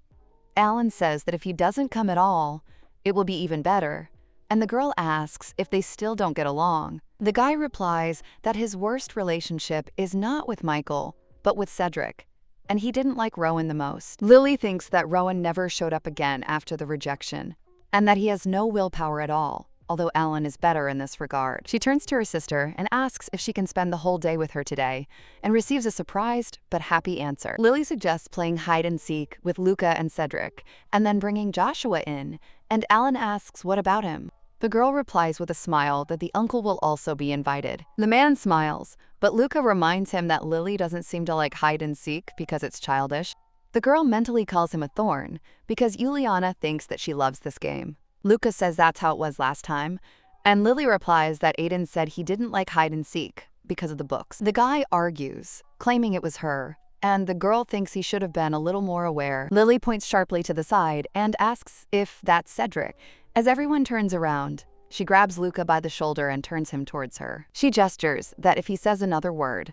Alan says that if he doesn't come at all, it will be even better, and the girl asks if they still don't get along. The guy replies that his worst relationship is not with Michael, but with Cedric, and he didn't like Rowan the most. Lily thinks that Rowan never showed up again after the rejection, and that he has no willpower at all, although Alan is better in this regard. She turns to her sister and asks if she can spend the whole day with her today, and receives a surprised but happy answer. Lily suggests playing hide and seek with Luca and Cedric, and then bringing Joshua in, and Alan asks what about him. The girl replies with a smile that the uncle will also be invited. The man smiles, but Luca reminds him that Lily doesn't seem to like hide and seek because it's childish. The girl mentally calls him a thorn because Juliana thinks that she loves this game. Luca says that's how it was last time, and Lily replies that Aiden said he didn't like hide and seek because of the books. The guy argues, claiming it was her, and the girl thinks he should have been a little more aware. Lily points sharply to the side and asks if that's Cedric. As everyone turns around, she grabs Luca by the shoulder and turns him towards her. She gestures that if he says another word,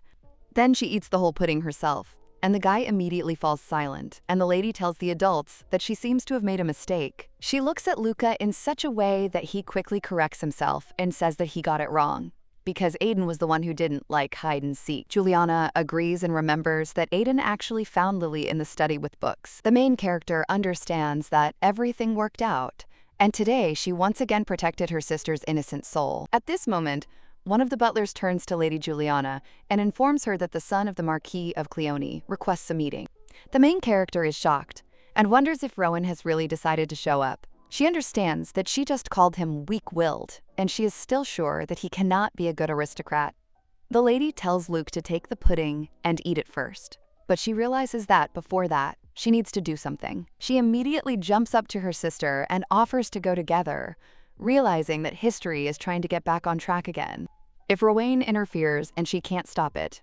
then she eats the whole pudding herself, and the guy immediately falls silent, and the lady tells the adults that she seems to have made a mistake. She looks at Luca in such a way that he quickly corrects himself and says that he got it wrong, because Aiden was the one who didn't like hide and seek. Juliana agrees and remembers that Aiden actually found Lily in the study with books. The main character understands that everything worked out, and today she once again protected her sister's innocent soul. At this moment, one of the butlers turns to Lady Juliana and informs her that the son of the Marquis of Cleone requests a meeting. The main character is shocked and wonders if Rowan has really decided to show up. She understands that she just called him weak-willed, and she is still sure that he cannot be a good aristocrat. The lady tells Luke to take the pudding and eat it first, but she realizes that before that, she needs to do something. She immediately jumps up to her sister and offers to go together, realizing that history is trying to get back on track again. If Rowan interferes and she can't stop it,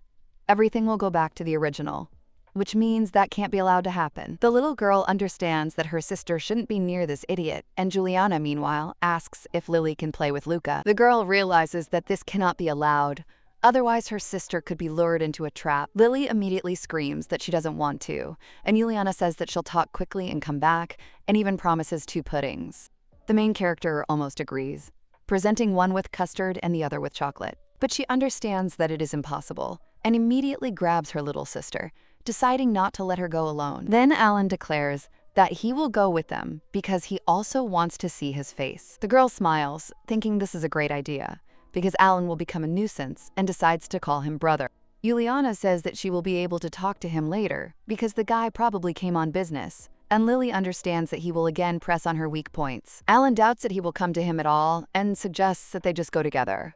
everything will go back to the original, which means that can't be allowed to happen. The little girl understands that her sister shouldn't be near this idiot, and Juliana, meanwhile, asks if Lily can play with Luca. The girl realizes that this cannot be allowed, otherwise her sister could be lured into a trap. Lily immediately screams that she doesn't want to, and Juliana says that she'll talk quickly and come back, and even promises 2 puddings. The main character almost agrees, presenting one with custard and the other with chocolate. But she understands that it is impossible, and immediately grabs her little sister, deciding not to let her go alone. Then Alan declares that he will go with them because he also wants to see his face. The girl smiles, thinking this is a great idea, because Alan will become a nuisance, and decides to call him brother. Juliana says that she will be able to talk to him later, because the guy probably came on business, and Lily understands that he will again press on her weak points. Alan doubts that he will come to him at all, and suggests that they just go together.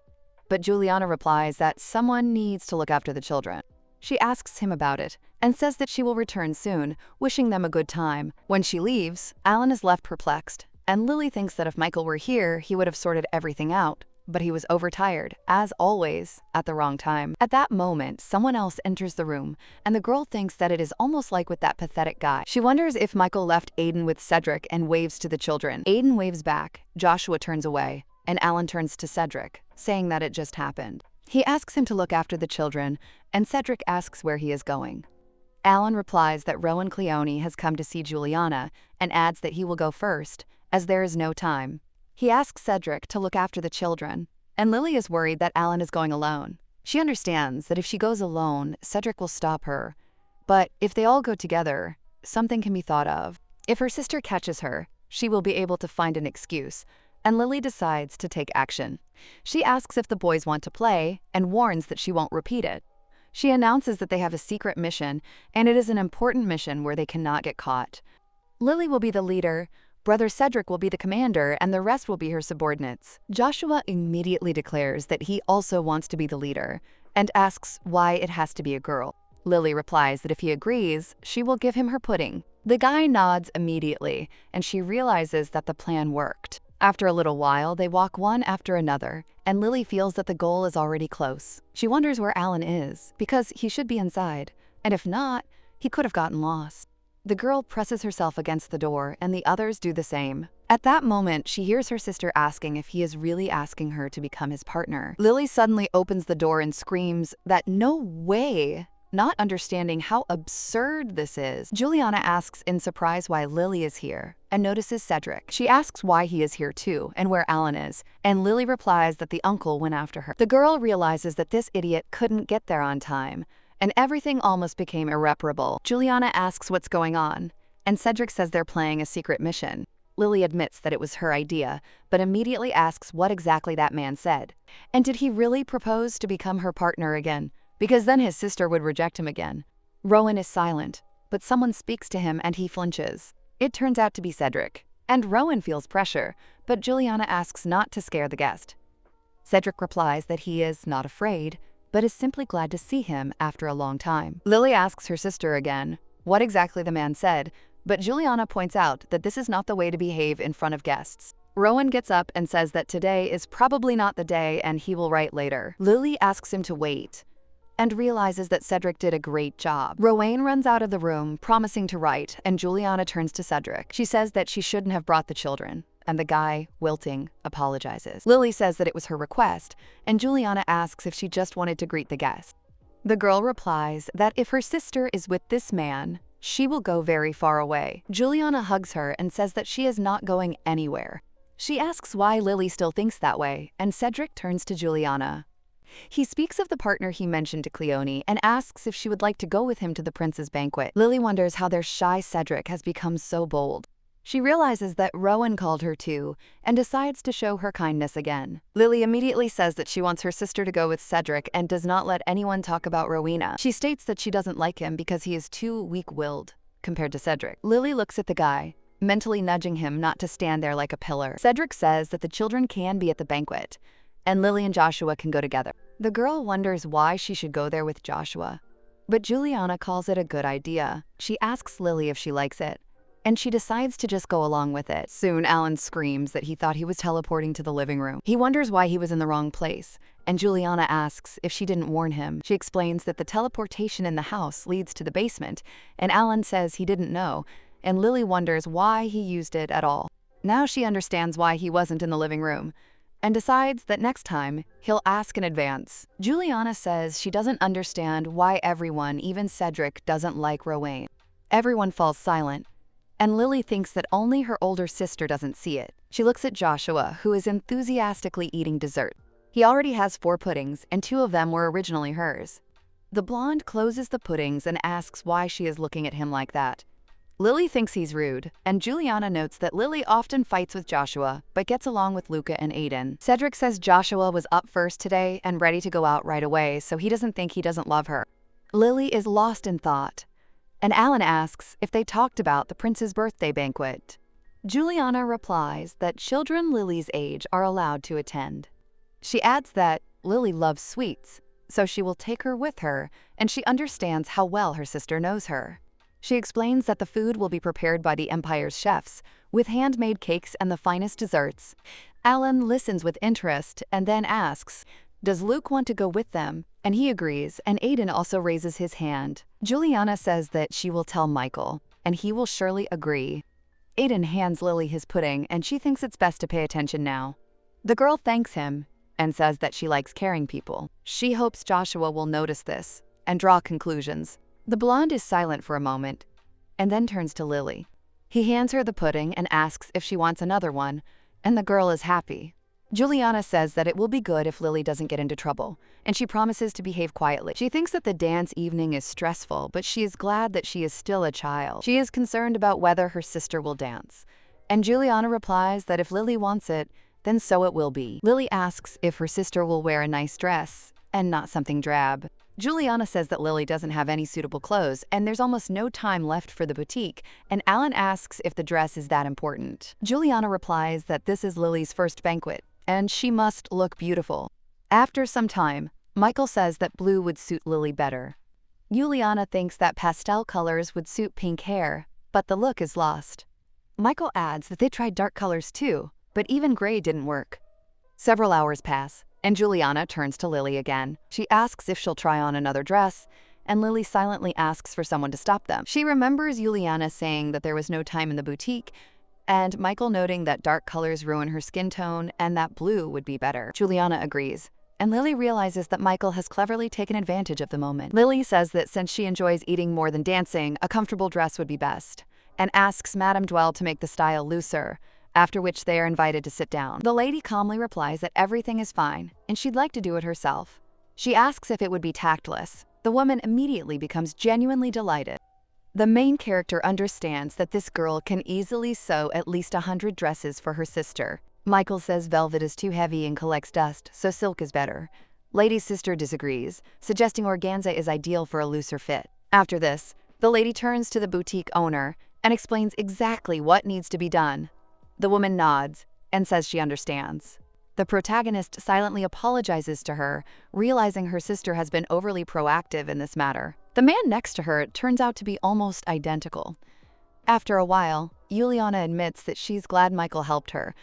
But Juliana replies that someone needs to look after the children. She asks him about it, and says that she will return soon, wishing them a good time. When she leaves, Alan is left perplexed, and Lily thinks that if Michael were here, he would have sorted everything out. But he was overtired, as always, at the wrong time. At that moment, someone else enters the room, and the girl thinks that it is almost like with that pathetic guy. She wonders if Michael left Aiden with Cedric and waves to the children. Aiden waves back, Joshua turns away, and Alan turns to Cedric, saying that it just happened. He asks him to look after the children, and Cedric asks where he is going. Alan replies that Rowan Cleone has come to see Juliana, and adds that he will go first, as there is no time. He asks Cedric to look after the children, and Lily is worried that Alan is going alone. She understands that if she goes alone, Cedric will stop her. But if they all go together, something can be thought of. If her sister catches her, she will be able to find an excuse, and Lily decides to take action. She asks if the boys want to play, and warns that she won't repeat it. She announces that they have a secret mission, and it is an important mission where they cannot get caught. Lily will be the leader, Brother Cedric will be the commander, and the rest will be her subordinates. Joshua immediately declares that he also wants to be the leader, and asks why it has to be a girl. Lily replies that if he agrees, she will give him her pudding. The guy nods immediately, and she realizes that the plan worked. After a little while, they walk one after another, and Lily feels that the goal is already close. She wonders where Alan is, because he should be inside, and if not, he could have gotten lost. The girl presses herself against the door, and the others do the same. At that moment, she hears her sister asking if he is really asking her to become his partner. Lily suddenly opens the door and screams that no way, not understanding how absurd this is. Juliana asks in surprise why Lily is here, and notices Cedric. She asks why he is here too, and where Alan is, and Lily replies that the uncle went after her. The girl realizes that this idiot couldn't get there on time, and everything almost became irreparable. Juliana asks what's going on, and Cedric says they're playing a secret mission. Lily admits that it was her idea, but immediately asks what exactly that man said. And did he really propose to become her partner again? Because then his sister would reject him again. Rowan is silent, but someone speaks to him and he flinches. It turns out to be Cedric, and Rowan feels pressure, but Juliana asks not to scare the guest. Cedric replies that he is not afraid, but is simply glad to see him after a long time. Lily asks her sister again what exactly the man said, but Juliana points out that this is not the way to behave in front of guests. Rowan gets up and says that today is probably not the day and he will write later. Lily asks him to wait, and realizes that Cedric did a great job. Rowan runs out of the room, promising to write, and Juliana turns to Cedric. She says that she shouldn't have brought the children, and the guy, wilting, apologizes. Lily says that it was her request, and Juliana asks if she just wanted to greet the guest. The girl replies that if her sister is with this man, she will go very far away. Juliana hugs her and says that she is not going anywhere. She asks why Lily still thinks that way, and Cedric turns to Juliana. He speaks of the partner he mentioned to Cleone and asks if she would like to go with him to the prince's banquet. Lily wonders how their shy Cedric has become so bold. She realizes that Rowan called her too and decides to show her kindness again. Lily immediately says that she wants her sister to go with Cedric and does not let anyone talk about Rowena. She states that she doesn't like him because he is too weak-willed compared to Cedric. Lily looks at the guy, mentally nudging him not to stand there like a pillar. Cedric says that the children can be at the banquet, and Lily and Joshua can go together. The girl wonders why she should go there with Joshua, but Juliana calls it a good idea. She asks Lily if she likes it, and she decides to just go along with it. Soon, Alan screams that he thought he was teleporting to the living room. He wonders why he was in the wrong place, and Juliana asks if she didn't warn him. She explains that the teleportation in the house leads to the basement, and Alan says he didn't know, and Lily wonders why he used it at all. Now she understands why he wasn't in the living room, and decides that next time, he'll ask in advance. Juliana says she doesn't understand why everyone, even Cedric, doesn't like Rowan. Everyone falls silent, and Lily thinks that only her older sister doesn't see it. She looks at Joshua, who is enthusiastically eating dessert. He already has 4 puddings, and 2 of them were originally hers. The blonde closes the puddings and asks why she is looking at him like that. Lily thinks he's rude, and Juliana notes that Lily often fights with Joshua, but gets along with Luca and Aiden. Cedric says Joshua was up first today and ready to go out right away, so he doesn't think he doesn't love her. Lily is lost in thought, and Alan asks if they talked about the prince's birthday banquet. Juliana replies that children Lily's age are allowed to attend. She adds that Lily loves sweets, so she will take her with her, and she understands how well her sister knows her. She explains that the food will be prepared by the Empire's chefs, with handmade cakes and the finest desserts. Alan listens with interest and then asks, does Luke want to go with them? And he agrees, and Aiden also raises his hand. Juliana says that she will tell Michael, and he will surely agree. Aiden hands Lily his pudding, and she thinks it's best to pay attention now. The girl thanks him and says that she likes caring people. She hopes Joshua will notice this and draw conclusions. The blonde is silent for a moment, and then turns to Lily. He hands her the pudding and asks if she wants another one, and the girl is happy. Juliana says that it will be good if Lily doesn't get into trouble, and she promises to behave quietly. She thinks that the dance evening is stressful, but she is glad that she is still a child. She is concerned about whether her sister will dance, and Juliana replies that if Lily wants it, then so it will be. Lily asks if her sister will wear a nice dress, and not something drab. Juliana says that Lily doesn't have any suitable clothes and there's almost no time left for the boutique, and Alan asks if the dress is that important. Juliana replies that this is Lily's first banquet, and she must look beautiful. After some time, Michael says that blue would suit Lily better. Juliana thinks that pastel colors would suit pink hair, but the look is lost. Michael adds that they tried dark colors too, but even gray didn't work. Several hours pass, and Juliana turns to Lily again. She asks if she'll try on another dress, and Lily silently asks for someone to stop them. She remembers Juliana saying that there was no time in the boutique, and Michael noting that dark colors ruin her skin tone and that blue would be better. Juliana agrees, and Lily realizes that Michael has cleverly taken advantage of the moment. Lily says that since she enjoys eating more than dancing, a comfortable dress would be best, and asks Madame Dwell to make the style looser, after which they are invited to sit down. The lady calmly replies that everything is fine, and she'd like to do it herself. She asks if it would be tactless. The woman immediately becomes genuinely delighted. The main character understands that this girl can easily sew at least 100 dresses for her sister. Michael says velvet is too heavy and collects dust, so silk is better. Lady's sister disagrees, suggesting organza is ideal for a looser fit. After this, the lady turns to the boutique owner and explains exactly what needs to be done. The woman nods and says she understands. The protagonist silently apologizes to her, realizing her sister has been overly proactive in this matter. The man next to her turns out to be almost identical. After a while, Juliana admits that she's glad Michael helped her.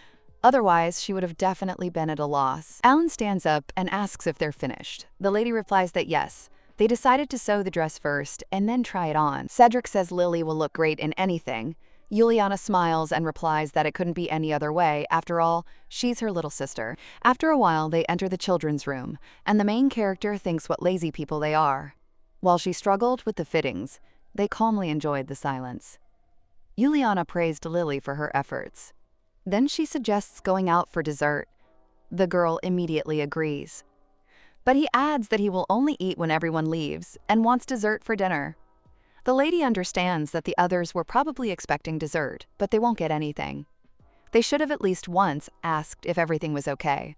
Otherwise, she would have definitely been at a loss. Alan stands up and asks if they're finished. The lady replies that yes. They decided to sew the dress first and then try it on. Cedric says Lily will look great in anything. Juliana smiles and replies that it couldn't be any other way. After all, she's her little sister. After a while, they enter the children's room, and the main character thinks what lazy people they are. While she struggled with the fittings, they calmly enjoyed the silence. Juliana praised Lily for her efforts. Then she suggests going out for dessert. The girl immediately agrees. But he adds that he will only eat when everyone leaves and wants dessert for dinner. The lady understands that the others were probably expecting dessert, but they won't get anything. They should have at least once asked if everything was okay.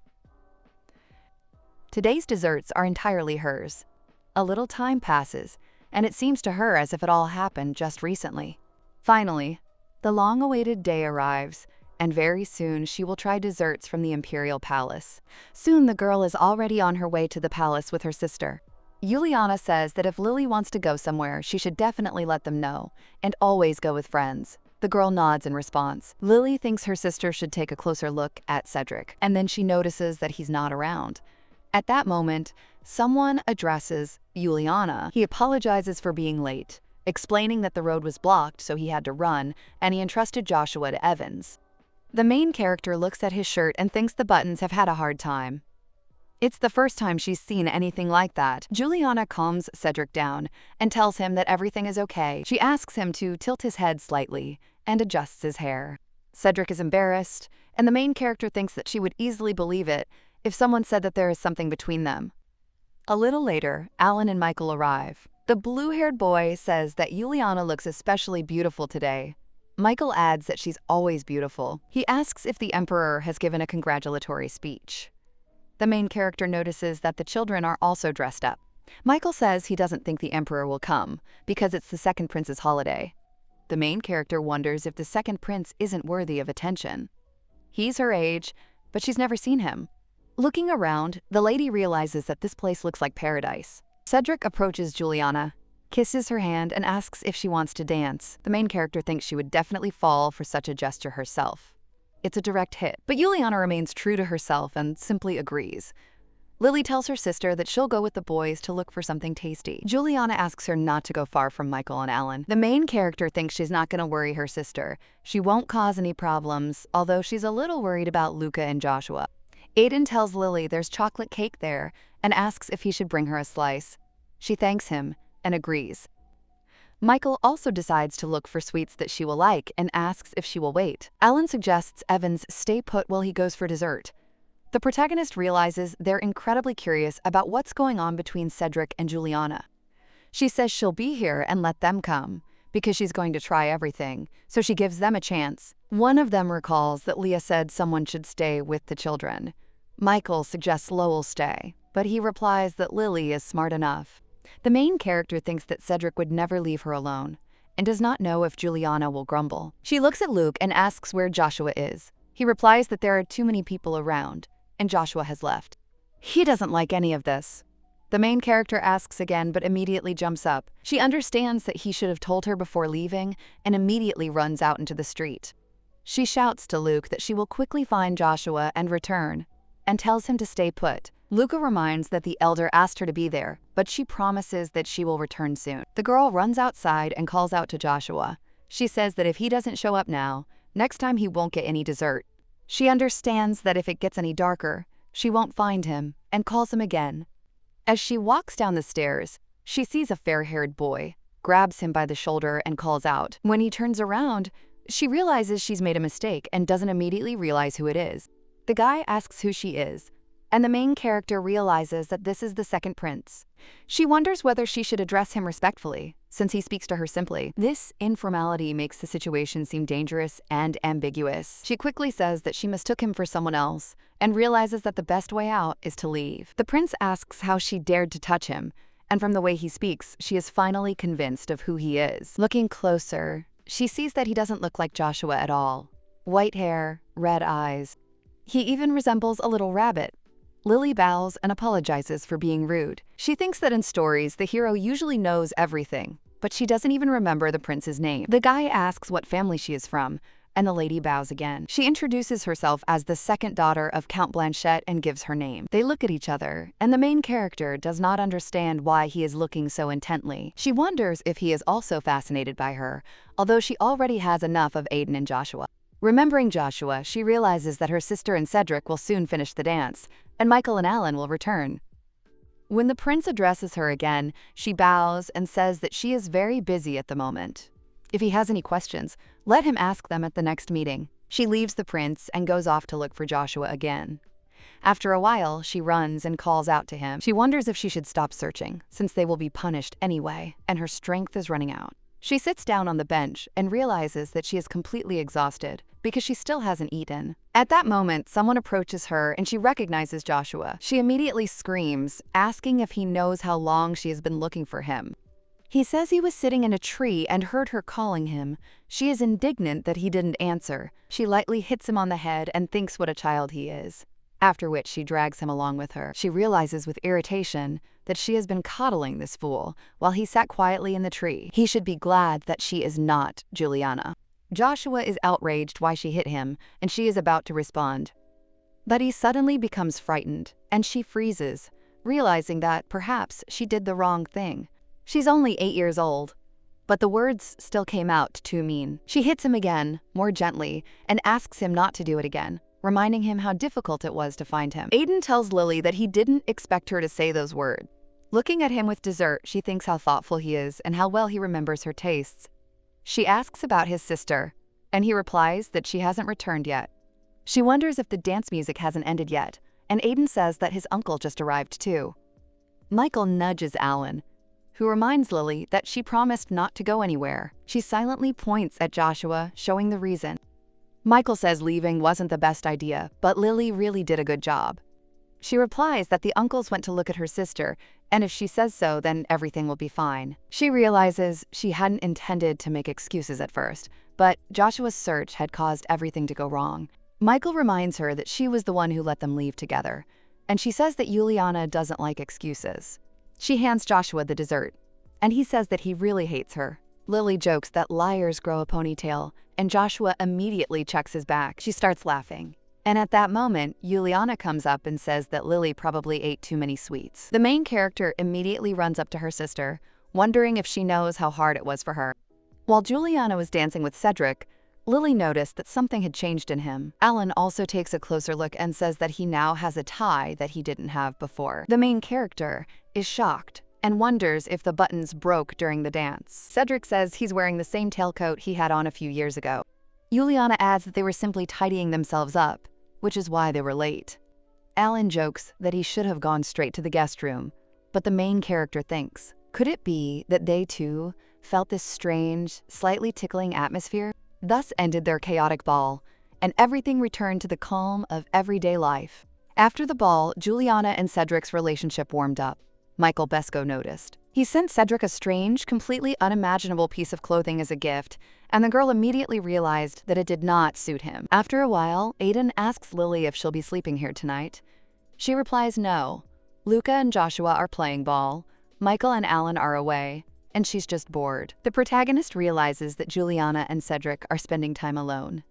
Today's desserts are entirely hers. A little time passes, and it seems to her as if it all happened just recently. Finally, the long-awaited day arrives, and very soon she will try desserts from the Imperial Palace. Soon the girl is already on her way to the palace with her sister. Juliana says that if Lily wants to go somewhere, she should definitely let them know, and always go with friends. The girl nods in response. Lily thinks her sister should take a closer look at Cedric, and then she notices that he's not around. At that moment, someone addresses Juliana. He apologizes for being late, explaining that the road was blocked so he had to run, and he entrusted Joshua to Evans. The main character looks at his shirt and thinks the buttons have had a hard time. It's the first time she's seen anything like that. Juliana calms Cedric down and tells him that everything is okay. She asks him to tilt his head slightly and adjusts his hair. Cedric is embarrassed, and the main character thinks that she would easily believe it if someone said that there is something between them. A little later, Alan and Michael arrive. The blue-haired boy says that Juliana looks especially beautiful today. Michael adds that she's always beautiful. He asks if the Emperor has given a congratulatory speech. The main character notices that the children are also dressed up. Michael says he doesn't think the Emperor will come because it's the second prince's holiday. The main character wonders if the second prince isn't worthy of attention. He's her age, but she's never seen him. Looking around, the lady realizes that this place looks like paradise. Cedric approaches Juliana, kisses her hand, and asks if she wants to dance. The main character thinks she would definitely fall for such a gesture herself. It's a direct hit, but Juliana remains true to herself and simply agrees. Lily tells her sister that she'll go with the boys to look for something tasty. Juliana asks her not to go far from Michael and Alan. The main character thinks she's not going to worry her sister. She won't cause any problems, although she's a little worried about Luca and Joshua. Aiden tells Lily there's chocolate cake there and asks if he should bring her a slice. She thanks him and agrees. Michael also decides to look for sweets that she will like and asks if she will wait. Alan suggests Evans stay put while he goes for dessert. The protagonist realizes they're incredibly curious about what's going on between Cedric and Juliana. She says she'll be here and let them come, because she's going to try everything, so she gives them a chance. One of them recalls that Leah said someone should stay with the children. Michael suggests Lowell stay. but he replies that Lily is smart enough. The main character thinks that Cedric would never leave her alone, and does not know if Juliana will grumble. She looks at Luke and asks where Joshua is. He replies that there are too many people around, and Joshua has left. He doesn't like any of this. The main character asks again but immediately jumps up. She understands that he should have told her before leaving and immediately runs out into the street. She shouts to Luke that she will quickly find Joshua and return, and tells him to stay put. Luca reminds that the elder asked her to be there, but she promises that she will return soon. The girl runs outside and calls out to Joshua. She says that if he doesn't show up now, next time he won't get any dessert. She understands that if it gets any darker, she won't find him, and calls him again. As she walks down the stairs, she sees a fair-haired boy, grabs him by the shoulder and calls out. When he turns around, she realizes she's made a mistake and doesn't immediately realize who it is. The guy asks who she is, and the main character realizes that this is the second prince. She wonders whether she should address him respectfully, since he speaks to her simply. This informality makes the situation seem dangerous and ambiguous. She quickly says that she mistook him for someone else, and realizes that the best way out is to leave. The prince asks how she dared to touch him, and from the way he speaks, she is finally convinced of who he is. Looking closer, she sees that he doesn't look like Joshua at all. White hair, red eyes. He even resembles a little rabbit. Lily bows and apologizes for being rude. She thinks that in stories, the hero usually knows everything, but she doesn't even remember the prince's name. The guy asks what family she is from, and the lady bows again. She introduces herself as the second daughter of Count Blanchette and gives her name. They look at each other, and the main character does not understand why he is looking so intently. She wonders if he is also fascinated by her, although she already has enough of Aiden and Joshua. Remembering Joshua, she realizes that her sister and Cedric will soon finish the dance, and Michael and Alan will return. When the prince addresses her again, she bows and says that she is very busy at the moment. If he has any questions, let him ask them at the next meeting. She leaves the prince and goes off to look for Joshua again. After a while, she runs and calls out to him. She wonders if she should stop searching, since they will be punished anyway, and her strength is running out. She sits down on the bench and realizes that she is completely exhausted because she still hasn't eaten. At that moment, someone approaches her and she recognizes Joshua. She immediately screams, asking if he knows how long she has been looking for him. He says he was sitting in a tree and heard her calling him. She is indignant that he didn't answer. She lightly hits him on the head and thinks what a child he is. After which she drags him along with her. She realizes with irritation that she has been coddling this fool while he sat quietly in the tree. He should be glad that she is not Juliana. Joshua is outraged why she hit him, and she is about to respond. But he suddenly becomes frightened, and she freezes, realizing that perhaps she did the wrong thing. She's only 8 years old, but the words still came out too mean. She hits him again, more gently, and asks him not to do it again, reminding him how difficult it was to find him. Aiden tells Lily that he didn't expect her to say those words. Looking at him with dessert, she thinks how thoughtful he is and how well he remembers her tastes. She asks about his sister, and he replies that she hasn't returned yet. She wonders if the dance music hasn't ended yet, and Aiden says that his uncle just arrived too. Michael nudges Alan, who reminds Lily that she promised not to go anywhere. She silently points at Joshua, showing the reason. Michael says leaving wasn't the best idea, but Lily really did a good job. She replies that the uncles went to look at her sister, and if she says so, then everything will be fine. She realizes she hadn't intended to make excuses at first, but Joshua's search had caused everything to go wrong. Michael reminds her that she was the one who let them leave together, and she says that Juliana doesn't like excuses. She hands Joshua the dessert, and he says that he really hates her. Lily jokes that liars grow a ponytail, and Joshua immediately checks his back. She starts laughing. And at that moment, Juliana comes up and says that Lily probably ate too many sweets. The main character immediately runs up to her sister, wondering if she knows how hard it was for her. While Juliana was dancing with Cedric, Lily noticed that something had changed in him. Alan also takes a closer look and says that he now has a tie that he didn't have before. The main character is shocked and wonders if the buttons broke during the dance. Cedric says he's wearing the same tailcoat he had on a few years ago. Juliana adds that they were simply tidying themselves up, which is why they were late. Alan jokes that he should have gone straight to the guest room, but the main character thinks, could it be that they too felt this strange, slightly tickling atmosphere? Thus ended their chaotic ball, and everything returned to the calm of everyday life. After the ball, Juliana and Cedric's relationship warmed up. Michael Besco noticed. He sent Cedric a strange, completely unimaginable piece of clothing as a gift, and the girl immediately realized that it did not suit him. After a while, Aiden asks Lily if she'll be sleeping here tonight. She replies no. Luca and Joshua are playing ball, Michael and Alan are away, and she's just bored. The protagonist realizes that Juliana and Cedric are spending time alone.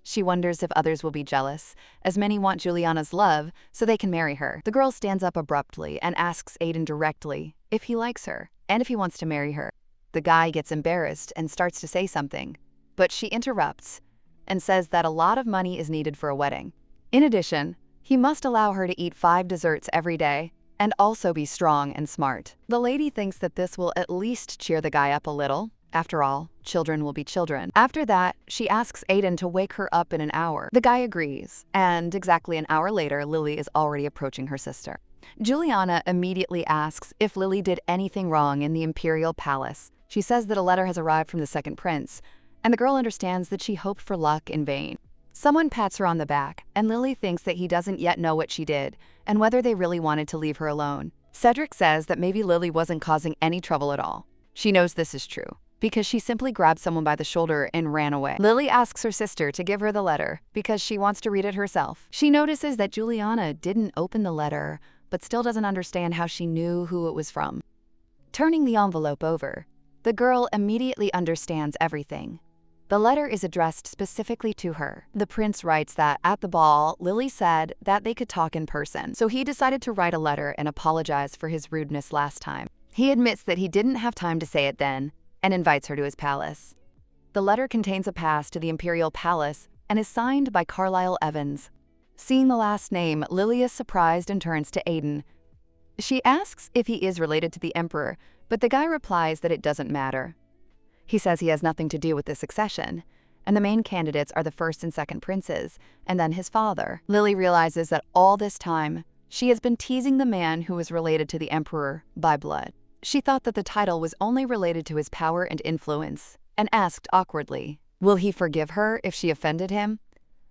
She wonders if others will be jealous, as many want Juliana's love so they can marry her. The girl stands up abruptly and asks Aiden directly if he likes her and if he wants to marry her. The guy gets embarrassed and starts to say something, but she interrupts and says that a lot of money is needed for a wedding. In addition, he must allow her to eat 5 desserts every day and also be strong and smart. The lady thinks that this will at least cheer the guy up a little. After all, children will be children. After that, she asks Aiden to wake her up in an hour. The guy agrees, and exactly an hour later, Lily is already approaching her sister. Juliana immediately asks if Lily did anything wrong in the Imperial Palace. She says that a letter has arrived from the second prince, and the girl understands that she hoped for luck in vain. Someone pats her on the back, and Lily thinks that he doesn't yet know what she did, and whether they really wanted to leave her alone. Cedric says that maybe Lily wasn't causing any trouble at all. She knows this is true, because she simply grabbed someone by the shoulder and ran away. Lily asks her sister to give her the letter because she wants to read it herself. She notices that Juliana didn't open the letter, but still doesn't understand how she knew who it was from. Turning the envelope over, the girl immediately understands everything. The letter is addressed specifically to her. The prince writes that at the ball, Lily said that they could talk in person, so he decided to write a letter and apologize for his rudeness last time. He admits that he didn't have time to say it then, and invites her to his palace. The letter contains a pass to the Imperial Palace and is signed by Carlisle Evans. Seeing the last name, Lily is surprised and turns to Aiden. She asks if he is related to the Emperor, but the guy replies that it doesn't matter. He says he has nothing to do with the succession, and the main candidates are the first and second princes, and then his father. Lily realizes that all this time, she has been teasing the man who is related to the Emperor by blood. She thought that the title was only related to his power and influence, and asked awkwardly, will he forgive her if she offended him?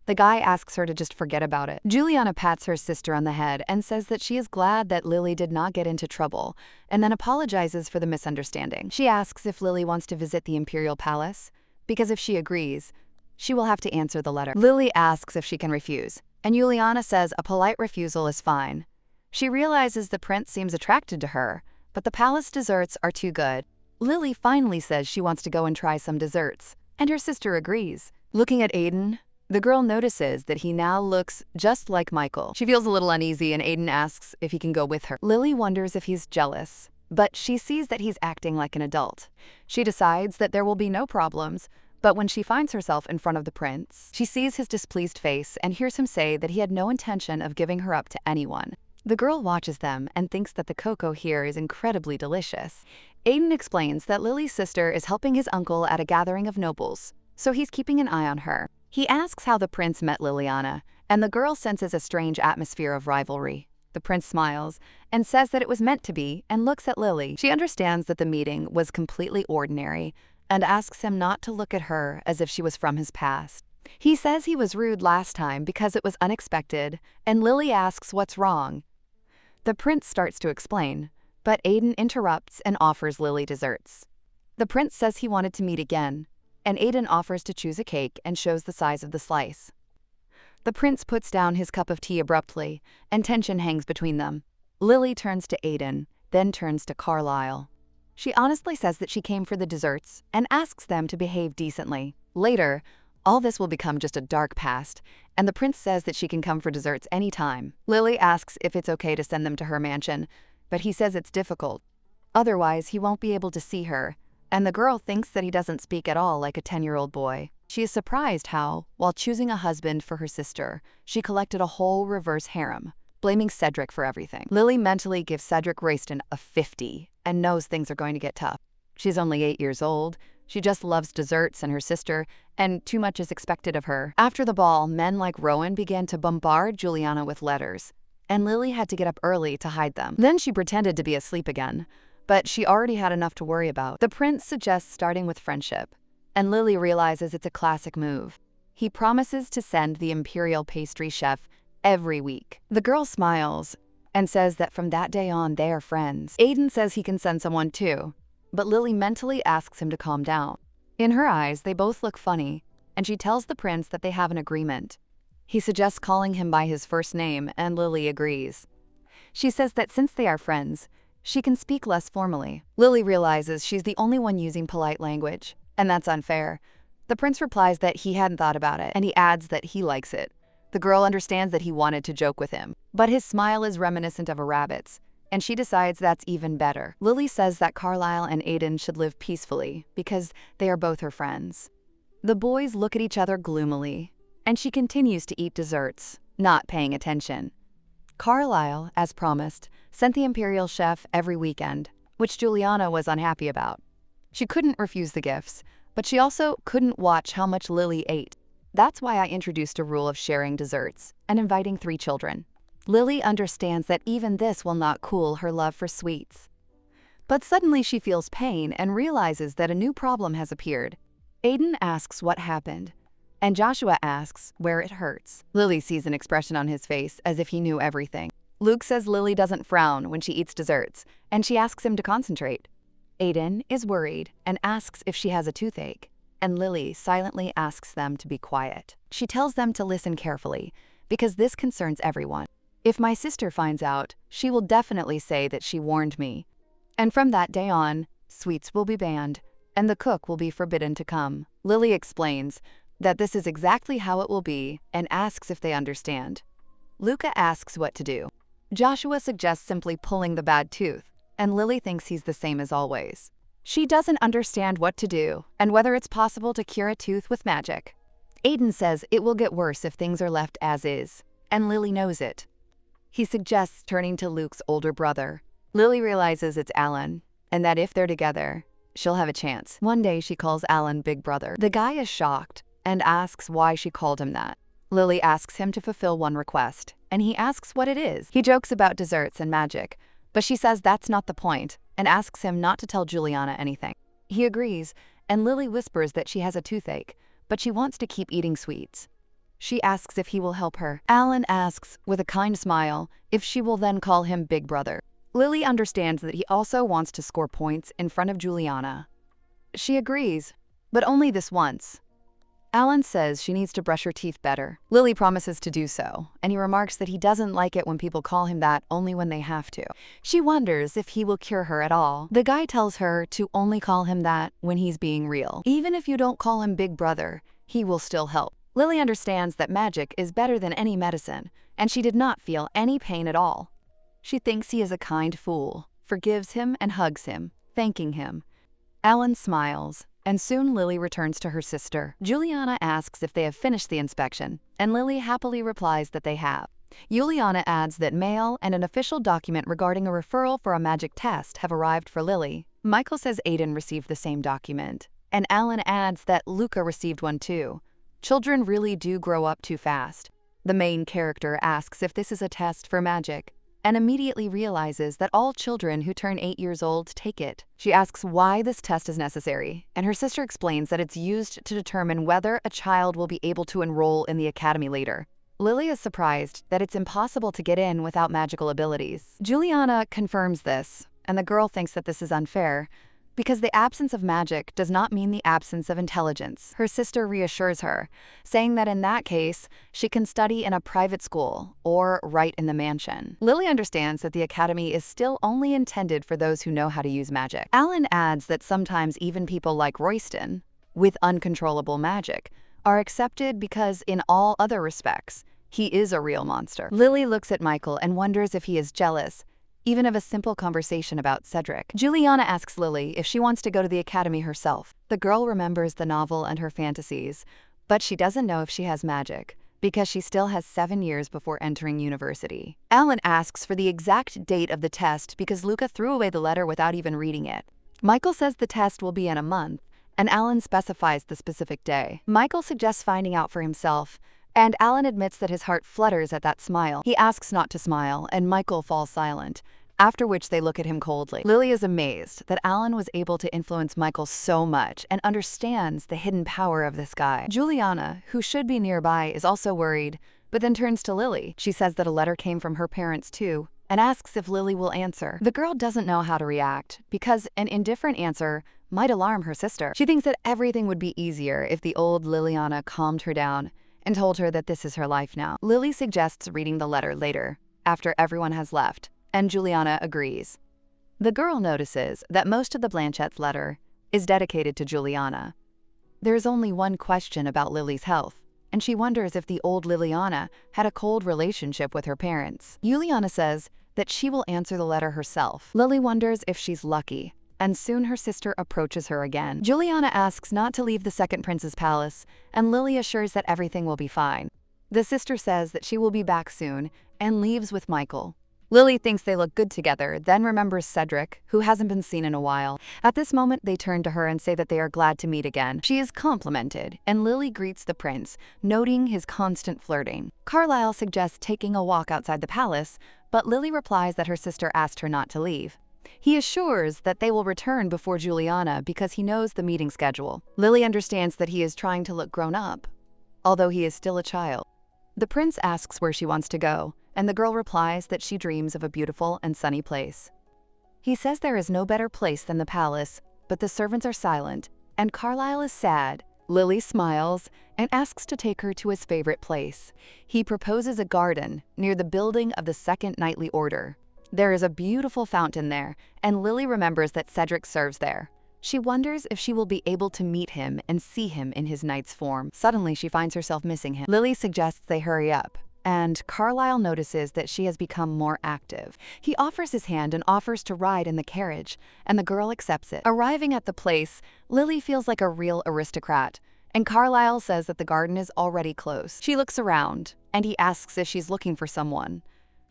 The guy asks her to just forget about it. Juliana pats her sister on the head and says that she is glad that Lily did not get into trouble, and then apologizes for the misunderstanding. She asks if Lily wants to visit the Imperial Palace, because if she agrees, she will have to answer the letter. Lily asks if she can refuse, and Juliana says a polite refusal is fine. She realizes the prince seems attracted to her, but the palace desserts are too good. Lily finally says she wants to go and try some desserts, and her sister agrees. Looking at Aiden, the girl notices that he now looks just like Michael. She feels a little uneasy, and Aiden asks if he can go with her. Lily wonders if he's jealous, but she sees that he's acting like an adult. She decides that there will be no problems, but when she finds herself in front of the prince, she sees his displeased face and hears him say that he had no intention of giving her up to anyone. The girl watches them and thinks that the cocoa here is incredibly delicious. Aiden explains that Lily's sister is helping his uncle at a gathering of nobles, so he's keeping an eye on her. He asks how the prince met Liliana, and the girl senses a strange atmosphere of rivalry. The prince smiles and says that it was meant to be and looks at Lily. She understands that the meeting was completely ordinary and asks him not to look at her as if she was from his past. He says he was rude last time because it was unexpected, and Lily asks what's wrong. The prince starts to explain, but Aiden interrupts and offers Lily desserts. The prince says he wanted to meet again, and Aiden offers to choose a cake and shows the size of the slice. The prince puts down his cup of tea abruptly, and tension hangs between them. Lily turns to Aiden, then turns to Carlisle. She honestly says that she came for the desserts and asks them to behave decently. Later, all this will become just a dark past, and the prince says that she can come for desserts anytime. Lily asks if it's okay to send them to her mansion, but he says it's difficult. Otherwise, he won't be able to see her, and the girl thinks that he doesn't speak at all like a 10-year-old boy. She is surprised how, while choosing a husband for her sister, she collected a whole reverse harem, blaming Cedric for everything. Lily mentally gives Cedric Rayston a 50 and knows things are going to get tough. She's only 8 years old. She just loves desserts and her sister, and too much is expected of her. After the ball, men like Rowan began to bombard Juliana with letters, and Lily had to get up early to hide them. Then she pretended to be asleep again, but she already had enough to worry about. The prince suggests starting with friendship, and Lily realizes it's a classic move. He promises to send the imperial pastry chef every week. The girl smiles and says that from that day on they are friends. Aiden says he can send someone too, but Lily mentally asks him to calm down. In her eyes, they both look funny, and she tells the prince that they have an agreement. He suggests calling him by his first name, and Lily agrees. She says that since they are friends, she can speak less formally. Lily realizes she's the only one using polite language, and that's unfair. The prince replies that he hadn't thought about it, and he adds that he likes it. The girl understands that he wanted to joke with him, but his smile is reminiscent of a rabbit's, and she decides that's even better. Lily says that Carlisle and Aiden should live peacefully because they are both her friends. The boys look at each other gloomily, and she continues to eat desserts, not paying attention. Carlisle, as promised, sent the imperial chef every weekend, which Juliana was unhappy about. She couldn't refuse the gifts, but she also couldn't watch how much Lily ate. That's why I introduced a rule of sharing desserts and inviting 3 children. Lily understands that even this will not cool her love for sweets. But suddenly she feels pain and realizes that a new problem has appeared. Aiden asks what happened, and Joshua asks where it hurts. Lily sees an expression on his face as if he knew everything. Luke says Lily doesn't frown when she eats desserts, and she asks him to concentrate. Aiden is worried and asks if she has a toothache, and Lily silently asks them to be quiet. She tells them to listen carefully, because this concerns everyone. If my sister finds out, she will definitely say that she warned me. And from that day on, sweets will be banned, and the cook will be forbidden to come. Lily explains that this is exactly how it will be and asks if they understand. Luca asks what to do. Joshua suggests simply pulling the bad tooth, and Lily thinks he's the same as always. She doesn't understand what to do and whether it's possible to cure a tooth with magic. Aiden says it will get worse if things are left as is, and Lily knows it. He suggests turning to Luke's older brother. Lily realizes it's Alan, and that if they're together, she'll have a chance. One day she calls Alan Big Brother. The guy is shocked and asks why she called him that. Lily asks him to fulfill one request, and he asks what it is. He jokes about desserts and magic, but she says that's not the point and asks him not to tell Juliana anything. He agrees, and Lily whispers that she has a toothache, but she wants to keep eating sweets. She asks if he will help her. Alan asks, with a kind smile, if she will then call him Big Brother. Lily understands that he also wants to score points in front of Juliana. She agrees, but only this once. Alan says she needs to brush her teeth better. Lily promises to do so, and he remarks that he doesn't like it when people call him that only when they have to. She wonders if he will cure her at all. The guy tells her to only call him that when he's being real. Even if you don't call him Big Brother, he will still help. Lily understands that magic is better than any medicine, and she did not feel any pain at all. She thinks he is a kind fool, forgives him and hugs him, thanking him. Alan smiles, and soon Lily returns to her sister. Juliana asks if they have finished the inspection, and Lily happily replies that they have. Juliana adds that mail and an official document regarding a referral for a magic test have arrived for Lily. Michael says Aiden received the same document, and Alan adds that Luca received one too. Children really do grow up too fast. The main character asks if this is a test for magic, and immediately realizes that all children who turn 8 years old take it. She asks why this test is necessary, and her sister explains that it's used to determine whether a child will be able to enroll in the academy later. Lily is surprised that it's impossible to get in without magical abilities. Juliana confirms this, and the girl thinks that this is unfair, because the absence of magic does not mean the absence of intelligence. Her sister reassures her, saying that in that case, she can study in a private school or right in the mansion. Lily understands that the academy is still only intended for those who know how to use magic. Alan adds that sometimes even people like Royston, with uncontrollable magic, are accepted because in all other respects, he is a real monster. Lily looks at Michael and wonders if he is jealous, even of a simple conversation about Cedric. Juliana asks Lily if she wants to go to the academy herself. The girl remembers the novel and her fantasies, but she doesn't know if she has magic, because she still has 7 years before entering university. Alan asks for the exact date of the test because Luca threw away the letter without even reading it. Michael says the test will be in a month, and Alan specifies the specific day. Michael suggests finding out for himself, and Alan admits that his heart flutters at that smile. He asks not to smile, and Michael falls silent, after which they look at him coldly. Lily is amazed that Alan was able to influence Michael so much and understands the hidden power of this guy. Juliana, who should be nearby, is also worried, but then turns to Lily. She says that a letter came from her parents too, and asks if Lily will answer. The girl doesn't know how to react, because an indifferent answer might alarm her sister. She thinks that everything would be easier if the old Liliana calmed her down and told her that this is her life now. Lily suggests reading the letter later, after everyone has left, and Juliana agrees. The girl notices that most of the Blanchette's letter is dedicated to Juliana. There's only one question about Lily's health, and she wonders if the old Liliana had a cold relationship with her parents. Juliana says that she will answer the letter herself. Lily wonders if she's lucky, and soon her sister approaches her again. Juliana asks not to leave the second prince's palace, and Lily assures that everything will be fine. The sister says that she will be back soon and leaves with Michael. Lily thinks they look good together, then remembers Cedric, who hasn't been seen in a while. At this moment, they turn to her and say that they are glad to meet again. She is complimented, and Lily greets the prince, noting his constant flirting. Carlisle suggests taking a walk outside the palace, but Lily replies that her sister asked her not to leave. He assures that they will return before Juliana because he knows the meeting schedule. Lily understands that he is trying to look grown up, although he is still a child. The prince asks where she wants to go, and the girl replies that she dreams of a beautiful and sunny place. He says there is no better place than the palace, but the servants are silent, and Carlisle is sad. Lily smiles and asks to take her to his favorite place. He proposes a garden near the building of the Second Knightly Order. There is a beautiful fountain there, and Lily remembers that Cedric serves there. She wonders if she will be able to meet him and see him in his knight's form. Suddenly, she finds herself missing him. Lily suggests they hurry up, and Carlisle notices that she has become more active. He offers his hand and offers to ride in the carriage, and the girl accepts it. Arriving at the place, Lily feels like a real aristocrat, and Carlisle says that the garden is already closed. She looks around, and he asks if she's looking for someone.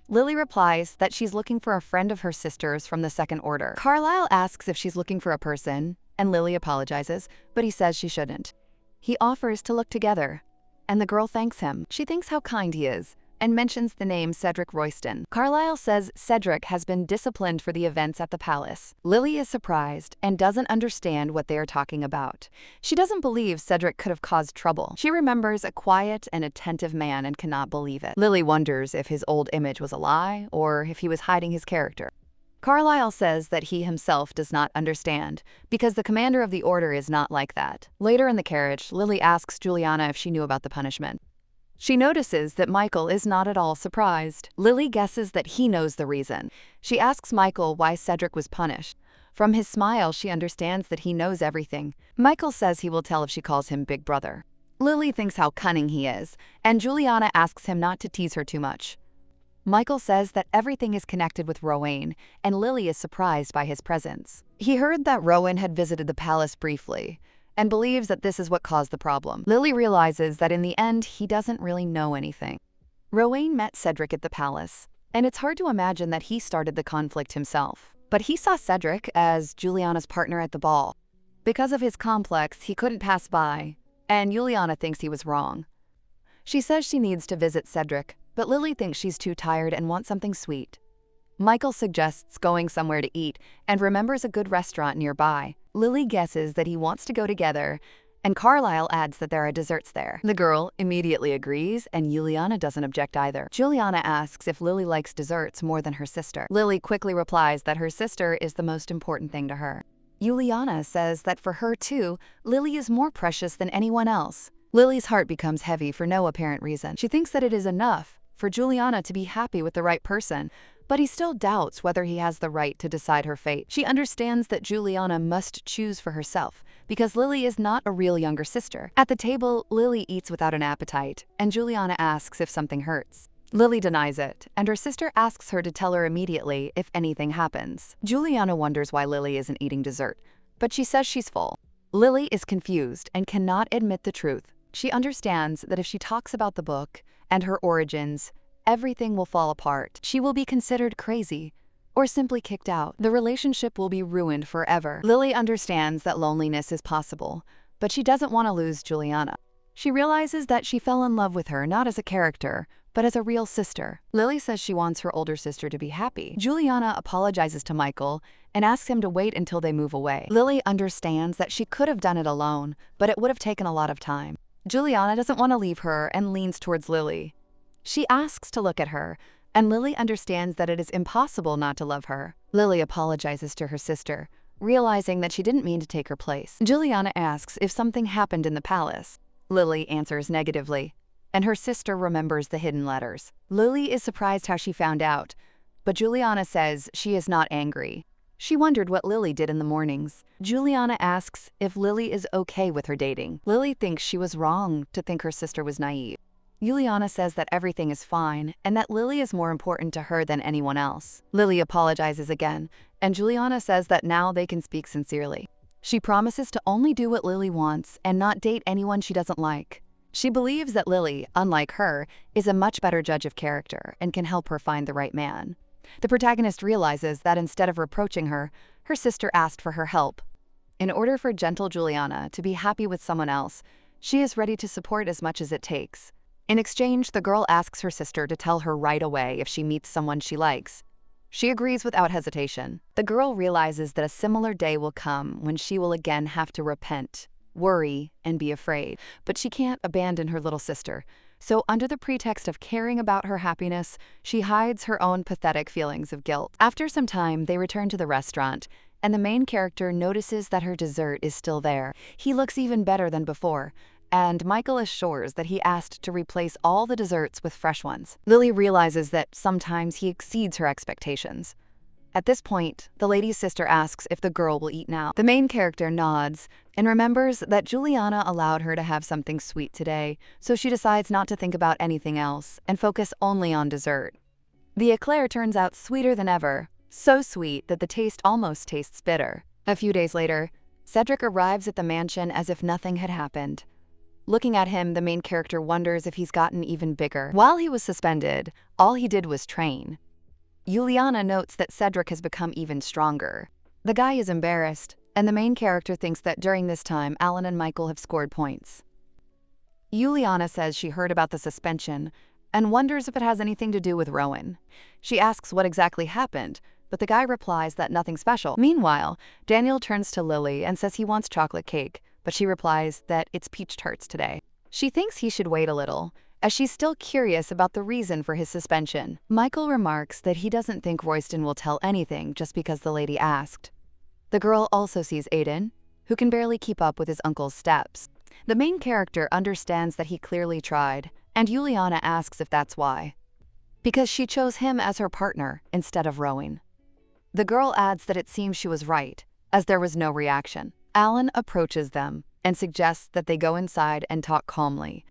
Lily replies that she's looking for a friend of her sister's from the Second Order. Carlisle asks if she's looking for a person, and Lily apologizes, but he says she shouldn't. He offers to look together, and the girl thanks him. She thinks how kind he is, and mentions the name Cedric Royston. Carlisle says Cedric has been disciplined for the events at the palace. Lily is surprised and doesn't understand what they are talking about. She doesn't believe Cedric could have caused trouble. She remembers a quiet and attentive man and cannot believe it. Lily wonders if his old image was a lie or if he was hiding his character. Carlisle says that he himself does not understand, because the commander of the order is not like that. Later in the carriage, Lily asks Juliana if she knew about the punishment. She notices that Michael is not at all surprised. Lily guesses that he knows the reason. She asks Michael why Cedric was punished. From his smile, she understands that he knows everything. Michael says he will tell if she calls him Big Brother. Lily thinks how cunning he is, and Juliana asks him not to tease her too much. Michael says that everything is connected with Rowan, and Lily is surprised by his presence. He heard that Rowan had visited the palace briefly, and believes that this is what caused the problem. Lily realizes that in the end, he doesn't really know anything. Rowan met Cedric at the palace, and it's hard to imagine that he started the conflict himself. But he saw Cedric as Juliana's partner at the ball. Because of his complex, he couldn't pass by, and Juliana thinks he was wrong. She says she needs to visit Cedric, but Lily thinks she's too tired and wants something sweet. Michael suggests going somewhere to eat and remembers a good restaurant nearby. Lily guesses that he wants to go together, and Carlisle adds that there are desserts there. The girl immediately agrees, and Juliana doesn't object either. Juliana asks if Lily likes desserts more than her sister. Lily quickly replies that her sister is the most important thing to her. Juliana says that for her too, Lily is more precious than anyone else. Lily's heart becomes heavy for no apparent reason. She thinks that it is enough for Juliana to be happy with the right person, but he still doubts whether he has the right to decide her fate. She understands that Juliana must choose for herself, because Lily is not a real younger sister. At the table, Lily eats without an appetite, and Juliana asks if something hurts. Lily denies it, and her sister asks her to tell her immediately if anything happens. Juliana wonders why Lily isn't eating dessert, but she says she's full. Lily is confused and cannot admit the truth. She understands that if she talks about the book and her origins, everything will fall apart. She will be considered crazy or simply kicked out. The relationship will be ruined forever. Lily understands that loneliness is possible, but she doesn't want to lose Juliana. She realizes that she fell in love with her not as a character, but as a real sister. Lily says she wants her older sister to be happy. Juliana apologizes to Michael and asks him to wait until they move away. Lily understands that she could have done it alone, but it would have taken a lot of time. Juliana doesn't want to leave her and leans towards Lily. She asks to look at her, and Lily understands that it is impossible not to love her. Lily apologizes to her sister, realizing that she didn't mean to take her place. Juliana asks if something happened in the palace. Lily answers negatively, and her sister remembers the hidden letters. Lily is surprised how she found out, but Juliana says she is not angry. She wondered what Lily did in the mornings. Juliana asks if Lily is okay with her dating. Lily thinks she was wrong to think her sister was naive. Juliana says that everything is fine and that Lily is more important to her than anyone else. Lily apologizes again, and Juliana says that now they can speak sincerely. She promises to only do what Lily wants and not date anyone she doesn't like. She believes that Lily, unlike her, is a much better judge of character and can help her find the right man. The protagonist realizes that instead of reproaching her, her sister asked for her help. In order for gentle Juliana to be happy with someone else, she is ready to support as much as it takes. In exchange, the girl asks her sister to tell her right away if she meets someone she likes. She agrees without hesitation. The girl realizes that a similar day will come when she will again have to repent, worry, and be afraid. But she can't abandon her little sister. So under the pretext of caring about her happiness, she hides her own pathetic feelings of guilt. After some time, they return to the restaurant, and the main character notices that her dessert is still there. He looks even better than before, and Michael assures that he asked to replace all the desserts with fresh ones. Lily realizes that sometimes he exceeds her expectations. At this point, the lady's sister asks if the girl will eat now. The main character nods and remembers that Juliana allowed her to have something sweet today, so she decides not to think about anything else and focus only on dessert. The eclair turns out sweeter than ever, so sweet that the taste almost tastes bitter. A few days later, Cedric arrives at the mansion as if nothing had happened. Looking at him, the main character wonders if he's gotten even bigger. While he was suspended, all he did was train. Juliana notes that Cedric has become even stronger. The guy is embarrassed, and the main character thinks that during this time, Alan and Michael have scored points. Juliana says she heard about the suspension and wonders if it has anything to do with Rowan. She asks what exactly happened, but the guy replies that nothing special. Meanwhile, Daniel turns to Lily and says he wants chocolate cake, but she replies that it's peach tarts today. She thinks he should wait a little, as she's still curious about the reason for his suspension. Michael remarks that he doesn't think Royston will tell anything just because the lady asked. The girl also sees Aiden, who can barely keep up with his uncle's steps. The main character understands that he clearly tried, and Juliana asks if that's why. Because she chose him as her partner instead of Rowan. The girl adds that it seems she was right, as there was no reaction. Alan approaches them and suggests that they go inside and talk calmly.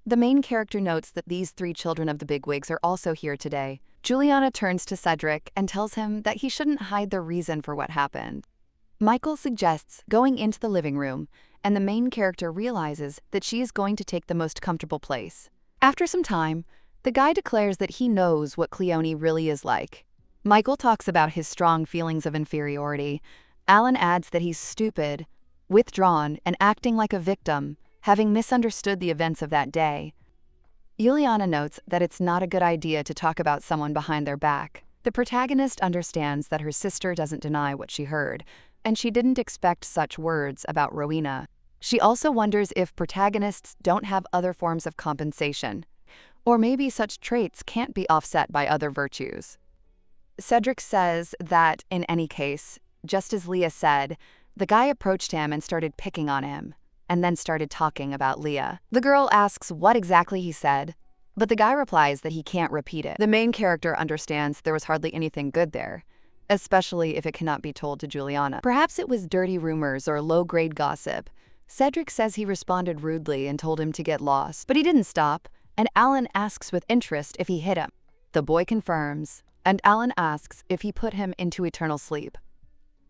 The main character notes that these three children of the bigwigs are also here today. Juliana turns to Cedric and tells him that he shouldn't hide the reason for what happened. Michael suggests going into the living room, and the main character realizes that she is going to take the most comfortable place. After some time, the guy declares that he knows what Cleone really is like. Michael talks about his strong feelings of inferiority. Alan adds that he's stupid, withdrawn, and acting like a victim, having misunderstood the events of that day. Juliana notes that it's not a good idea to talk about someone behind their back. The protagonist understands that her sister doesn't deny what she heard, and she didn't expect such words about Rowena. She also wonders if protagonists don't have other forms of compensation, or maybe such traits can't be offset by other virtues. Cedric says that, in any case, just as Leah said, the guy approached him and started picking on him, and then started talking about Leah. The girl asks what exactly he said, but the guy replies that he can't repeat it. The main character understands there was hardly anything good there, especially if it cannot be told to Juliana. Perhaps it was dirty rumors or low-grade gossip. Cedric says he responded rudely and told him to get lost, but he didn't stop, and Alan asks with interest if he hit him. The boy confirms, and Alan asks if he put him into eternal sleep.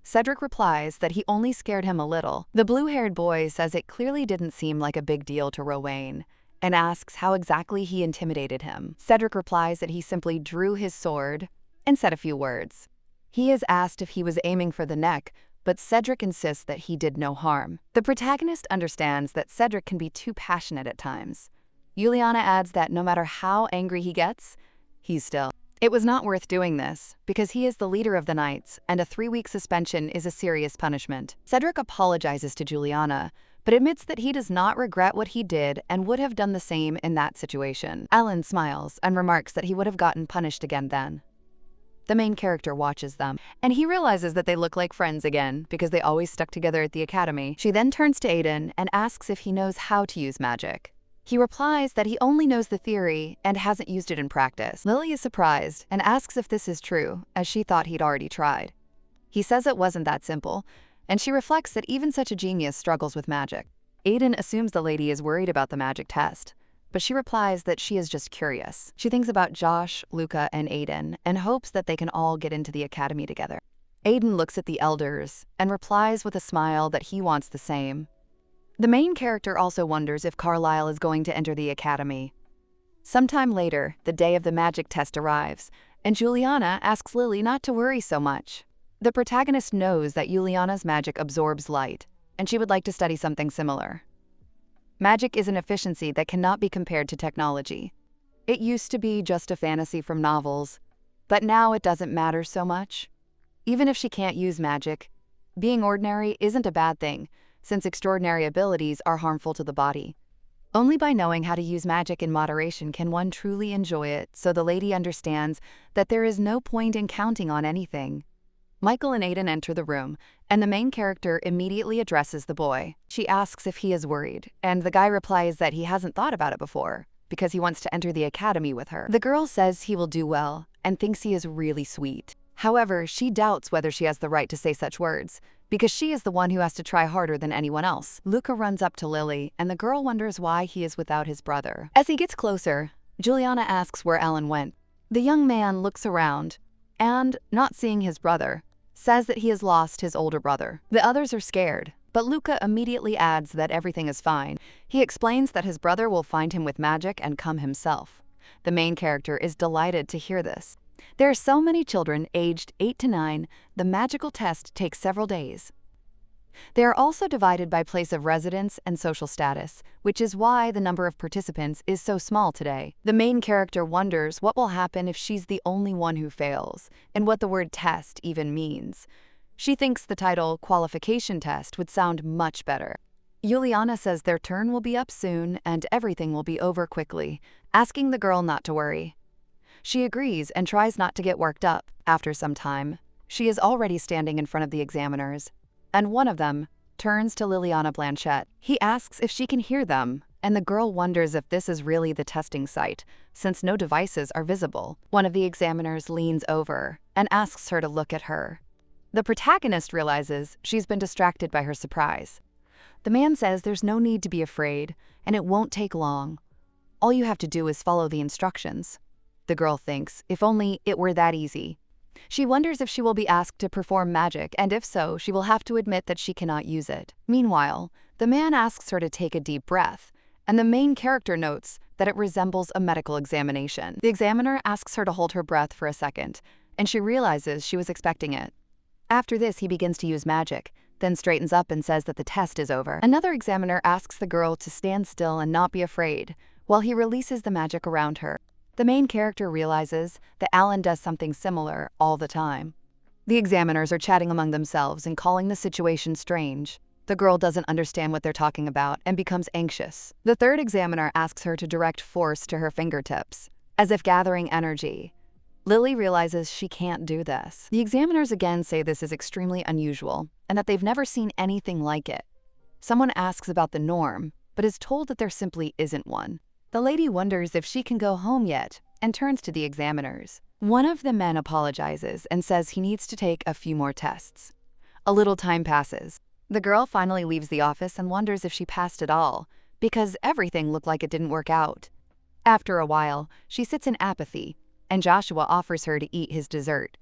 Cedric replies that he only scared him a little. The blue-haired boy says it clearly didn't seem like a big deal to Rowan, and asks how exactly he intimidated him. Cedric replies that he simply drew his sword and said a few words. He is asked if he was aiming for the neck, but Cedric insists that he did no harm. The protagonist understands that Cedric can be too passionate at times. Juliana adds that no matter how angry he gets, he's still. It was not worth doing this, because he is the leader of the Knights, and a 3-week suspension is a serious punishment. Cedric apologizes to Juliana, but admits that he does not regret what he did and would have done the same in that situation. Alan smiles and remarks that he would have gotten punished again then. The main character watches them, and he realizes that they look like friends again because they always stuck together at the academy. She then turns to Aiden and asks if he knows how to use magic. He replies that he only knows the theory and hasn't used it in practice. Lily is surprised and asks if this is true, as she thought he'd already tried. He says it wasn't that simple, and she reflects that even such a genius struggles with magic. Aiden assumes the lady is worried about the magic test, but she replies that she is just curious. She thinks about Josh, Luca, and Aiden and hopes that they can all get into the academy together. Aiden looks at the elders and replies with a smile that he wants the same. The main character also wonders if Carlisle is going to enter the academy. Sometime later, the day of the magic test arrives, and Juliana asks Lily not to worry so much. The protagonist knows that Juliana's magic absorbs light, and she would like to study something similar. Magic is an efficiency that cannot be compared to technology. It used to be just a fantasy from novels, but now it doesn't matter so much. Even if she can't use magic, being ordinary isn't a bad thing, since extraordinary abilities are harmful to the body. Only by knowing how to use magic in moderation can one truly enjoy it, so the lady understands that there is no point in counting on anything. Michael and Aiden enter the room, and the main character immediately addresses the boy. She asks if he is worried, and the guy replies that he hasn't thought about it before, because he wants to enter the academy with her. The girl says he will do well, and thinks he is really sweet. However, she doubts whether she has the right to say such words, because she is the one who has to try harder than anyone else. Luca runs up to Lily, and the girl wonders why he is without his brother. As he gets closer, Juliana asks where Alan went. The young man looks around, and, not seeing his brother, says that he has lost his older brother. The others are scared, but Luca immediately adds that everything is fine. He explains that his brother will find him with magic and come himself. The main character is delighted to hear this. There are so many children aged 8 to 9, the magical test takes several days. They are also divided by place of residence and social status, which is why the number of participants is so small today. The main character wonders what will happen if she's the only one who fails, and what the word test even means. She thinks the title qualification test would sound much better. Juliana says their turn will be up soon and everything will be over quickly, asking the girl not to worry. She agrees and tries not to get worked up. After some time, she is already standing in front of the examiners, and one of them turns to Liliana Blanchette. He asks if she can hear them, and the girl wonders if this is really the testing site, since no devices are visible. One of the examiners leans over and asks her to look at her. The protagonist realizes she's been distracted by her surprise. The man says there's no need to be afraid, and it won't take long. All you have to do is follow the instructions. The girl thinks, if only it were that easy. She wonders if she will be asked to perform magic, and if so, she will have to admit that she cannot use it. Meanwhile, the man asks her to take a deep breath, and the main character notes that it resembles a medical examination. The examiner asks her to hold her breath for a second, and she realizes she was expecting it. After this, he begins to use magic, then straightens up and says that the test is over. Another examiner asks the girl to stand still and not be afraid, while he releases the magic around her. The main character realizes that Alan does something similar all the time. The examiners are chatting among themselves and calling the situation strange. The girl doesn't understand what they're talking about and becomes anxious. The third examiner asks her to direct force to her fingertips, as if gathering energy. Lily realizes she can't do this. The examiners again say this is extremely unusual and that they've never seen anything like it. Someone asks about the norm, but is told that there simply isn't one. The lady wonders if she can go home yet and turns to the examiners. One of the men apologizes and says he needs to take a few more tests. A little time passes. The girl finally leaves the office and wonders if she passed at all, because everything looked like it didn't work out. After a while, she sits in apathy, and Joshua offers her to eat his dessert.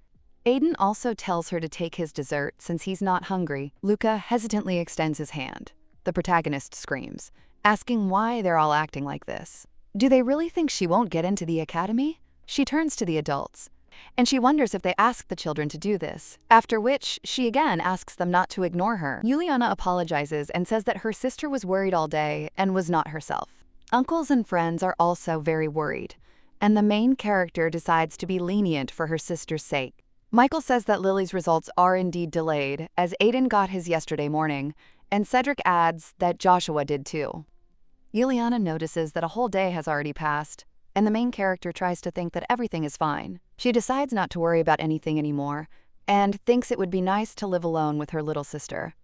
Aiden also tells her to take his dessert since he's not hungry. Luca hesitantly extends his hand. The protagonist screams, asking why they're all acting like this. Do they really think she won't get into the academy? She turns to the adults, and she wonders if they ask the children to do this, after which she again asks them not to ignore her. Juliana apologizes and says that her sister was worried all day and was not herself. Uncles and friends are also very worried, and the main character decides to be lenient for her sister's sake. Michael says that Lily's results are indeed delayed, as Aiden got his yesterday morning, and Cedric adds that Joshua did too. Yuliana notices that a whole day has already passed, and the main character tries to think that everything is fine. She decides not to worry about anything anymore, and thinks it would be nice to live alone with her little sister.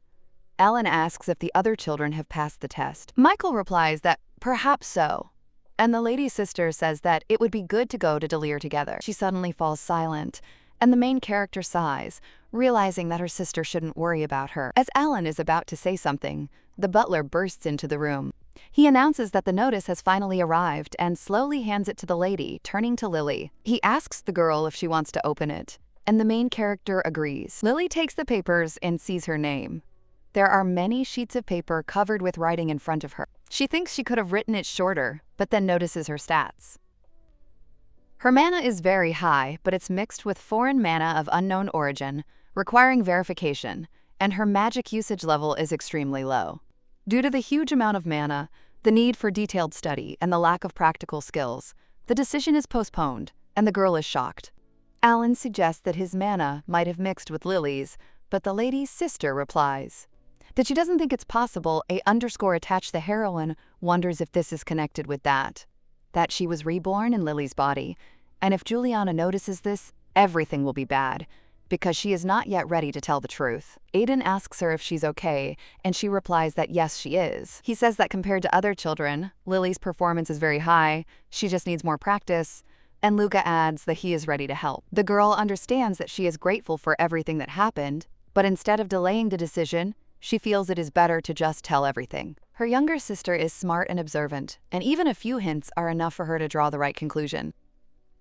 Alan asks if the other children have passed the test. Michael replies that perhaps so, and the lady's sister says that it would be good to go to Delir together. She suddenly falls silent, and the main character sighs, realizing that her sister shouldn't worry about her. As Alan is about to say something, the butler bursts into the room. He announces that the notice has finally arrived and slowly hands it to the lady, turning to Lily. He asks the girl if she wants to open it, and the main character agrees. Lily takes the papers and sees her name. There are many sheets of paper covered with writing in front of her. She thinks she could have written it shorter, but then notices her stats. Her mana is very high, but it's mixed with foreign mana of unknown origin, requiring verification, and her magic usage level is extremely low. Due to the huge amount of mana, the need for detailed study, and the lack of practical skills, the decision is postponed, and the girl is shocked. Alan suggests that his mana might have mixed with Lily's, but the lady's sister replies that she doesn't think it's possible. A underscore attached to the heroine wonders if this is connected with that she was reborn in Lily's body, and if Juliana notices this, everything will be bad, because she is not yet ready to tell the truth. Aiden asks her if she's okay, and she replies that yes, she is. He says that compared to other children, Lily's performance is very high, she just needs more practice, and Luca adds that he is ready to help. The girl understands that she is grateful for everything that happened, but instead of delaying the decision, she feels it is better to just tell everything. Her younger sister is smart and observant, and even a few hints are enough for her to draw the right conclusion.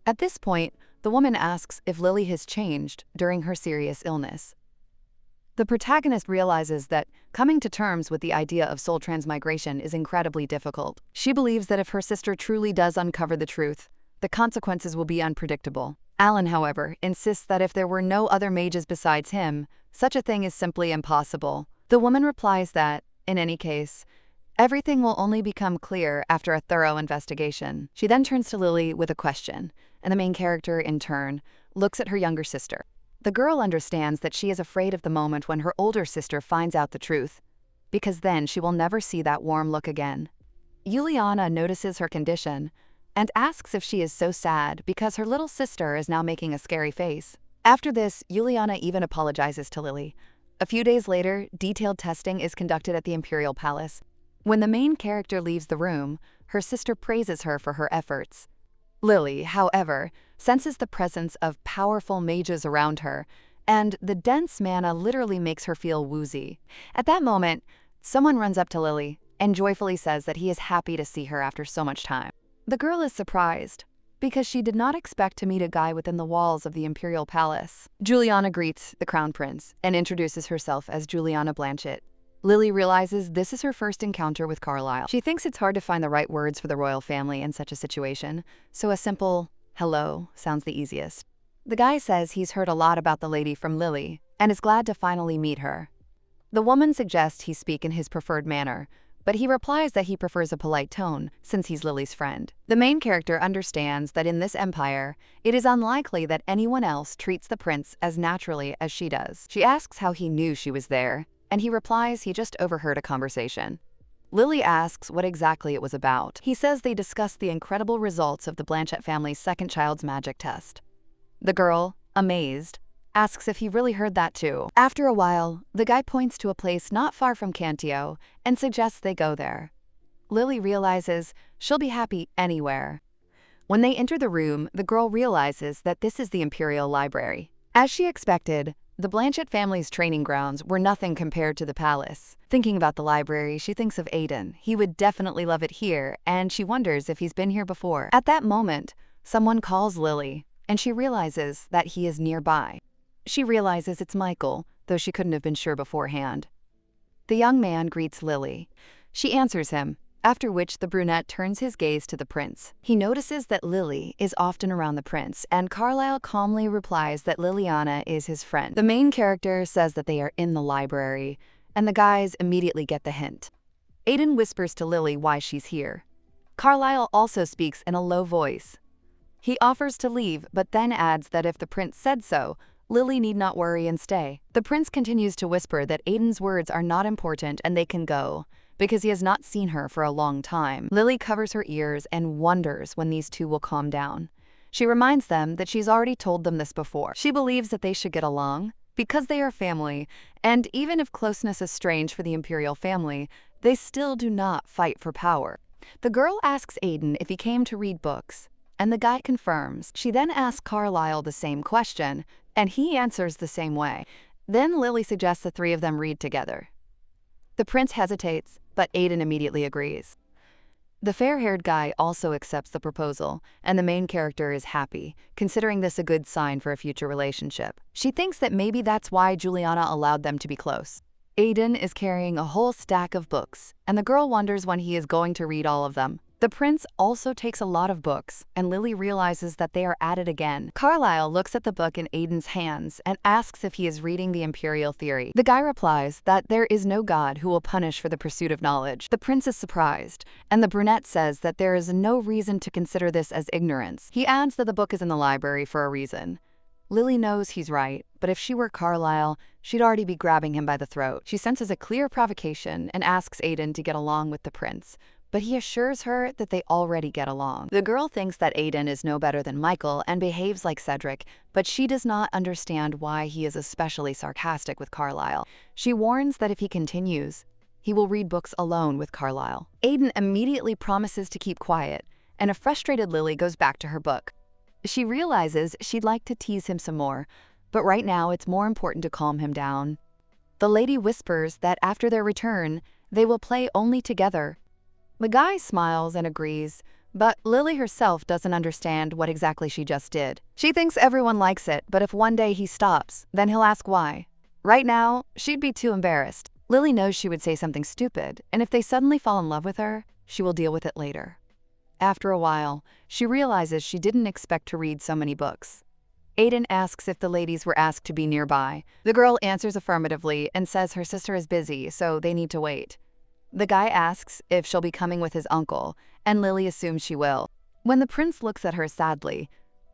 At this point, the woman asks if Lily has changed during her serious illness. The protagonist realizes that coming to terms with the idea of soul transmigration is incredibly difficult. She believes that if her sister truly does uncover the truth, the consequences will be unpredictable. Alan, however, insists that if there were no other mages besides him, such a thing is simply impossible. The woman replies that, in any case, everything will only become clear after a thorough investigation. She then turns to Lily with a question, and the main character, in turn, looks at her younger sister. The girl understands that she is afraid of the moment when her older sister finds out the truth, because then she will never see that warm look again. Juliana notices her condition and asks if she is so sad because her little sister is now making a scary face. After this, Juliana even apologizes to Lily. A few days later, detailed testing is conducted at the Imperial Palace. When the main character leaves the room, her sister praises her for her efforts. Lily, however, senses the presence of powerful mages around her, and the dense mana literally makes her feel woozy. At that moment, someone runs up to Lily and joyfully says that he is happy to see her after so much time. The girl is surprised, because she did not expect to meet a guy within the walls of the Imperial Palace. Juliana greets the Crown Prince and introduces herself as Juliana Blanchett. Lily realizes this is her first encounter with Carlisle. She thinks it's hard to find the right words for the royal family in such a situation, so a simple hello sounds the easiest. The guy says he's heard a lot about the lady from Lily and is glad to finally meet her. The woman suggests he speak in his preferred manner, but he replies that he prefers a polite tone since he's Lily's friend. The main character understands that in this empire, it is unlikely that anyone else treats the prince as naturally as she does. She asks how he knew she was there, and he replies he just overheard a conversation. Lily asks what exactly it was about. He says they discussed the incredible results of the Blanchett family's second child's magic test. The girl, amazed, asks if he really heard that too. After a while, the guy points to a place not far from Cantio and suggests they go there. Lily realizes she'll be happy anywhere. When they enter the room, the girl realizes that this is the Imperial Library. As she expected, the Blanchett family's training grounds were nothing compared to the palace. Thinking about the library, she thinks of Aiden. He would definitely love it here, and she wonders if he's been here before. At that moment, someone calls Lily, and she realizes that he is nearby. She realizes it's Michael, though she couldn't have been sure beforehand. The young man greets Lily. She answers him, after which the brunette turns his gaze to the prince. He notices that Lily is often around the prince, and Carlisle calmly replies that Liliana is his friend. The main character says that they are in the library, and the guys immediately get the hint. Aiden whispers to Lily why she's here. Carlisle also speaks in a low voice. He offers to leave, but then adds that if the prince said so, Lily need not worry and stay. The prince continues to whisper that Aiden's words are not important and they can go, because he has not seen her for a long time. Lily covers her ears and wonders when these two will calm down. She reminds them that she's already told them this before. She believes that they should get along, because they are family, and even if closeness is strange for the imperial family, they still do not fight for power. The girl asks Aiden if he came to read books, and the guy confirms. She then asks Carlisle the same question, and he answers the same way. Then Lily suggests the three of them read together. The prince hesitates, but Aiden immediately agrees. The fair-haired guy also accepts the proposal, and the main character is happy, considering this a good sign for a future relationship. She thinks that maybe that's why Juliana allowed them to be close. Aiden is carrying a whole stack of books, and the girl wonders when he is going to read all of them. The prince also takes a lot of books, and Lily realizes that they are at it again. Carlisle looks at the book in Aiden's hands and asks if he is reading the imperial theory. The guy replies that there is no god who will punish for the pursuit of knowledge. The prince is surprised, and the brunette says that there is no reason to consider this as ignorance. He adds that the book is in the library for a reason. Lily knows he's right, but if she were Carlisle, she'd already be grabbing him by the throat. She senses a clear provocation and asks Aiden to get along with the prince, but he assures her that they already get along. The girl thinks that Aiden is no better than Michael and behaves like Cedric, but she does not understand why he is especially sarcastic with Carlisle. She warns that if he continues, he will read books alone with Carlisle. Aiden immediately promises to keep quiet, and a frustrated Lily goes back to her book. She realizes she'd like to tease him some more, but right now it's more important to calm him down. The lady whispers that after their return, they will play only together. The guy smiles and agrees, but Lily herself doesn't understand what exactly she just did. She thinks everyone likes it, but if one day he stops, then he'll ask why. Right now, she'd be too embarrassed. Lily knows she would say something stupid, and if they suddenly fall in love with her, she will deal with it later. After a while, she realizes she didn't expect to read so many books. Aiden asks if the ladies were asked to be nearby. The girl answers affirmatively and says her sister is busy, so they need to wait. The guy asks if she'll be coming with his uncle, and Lily assumes she will. When the prince looks at her sadly,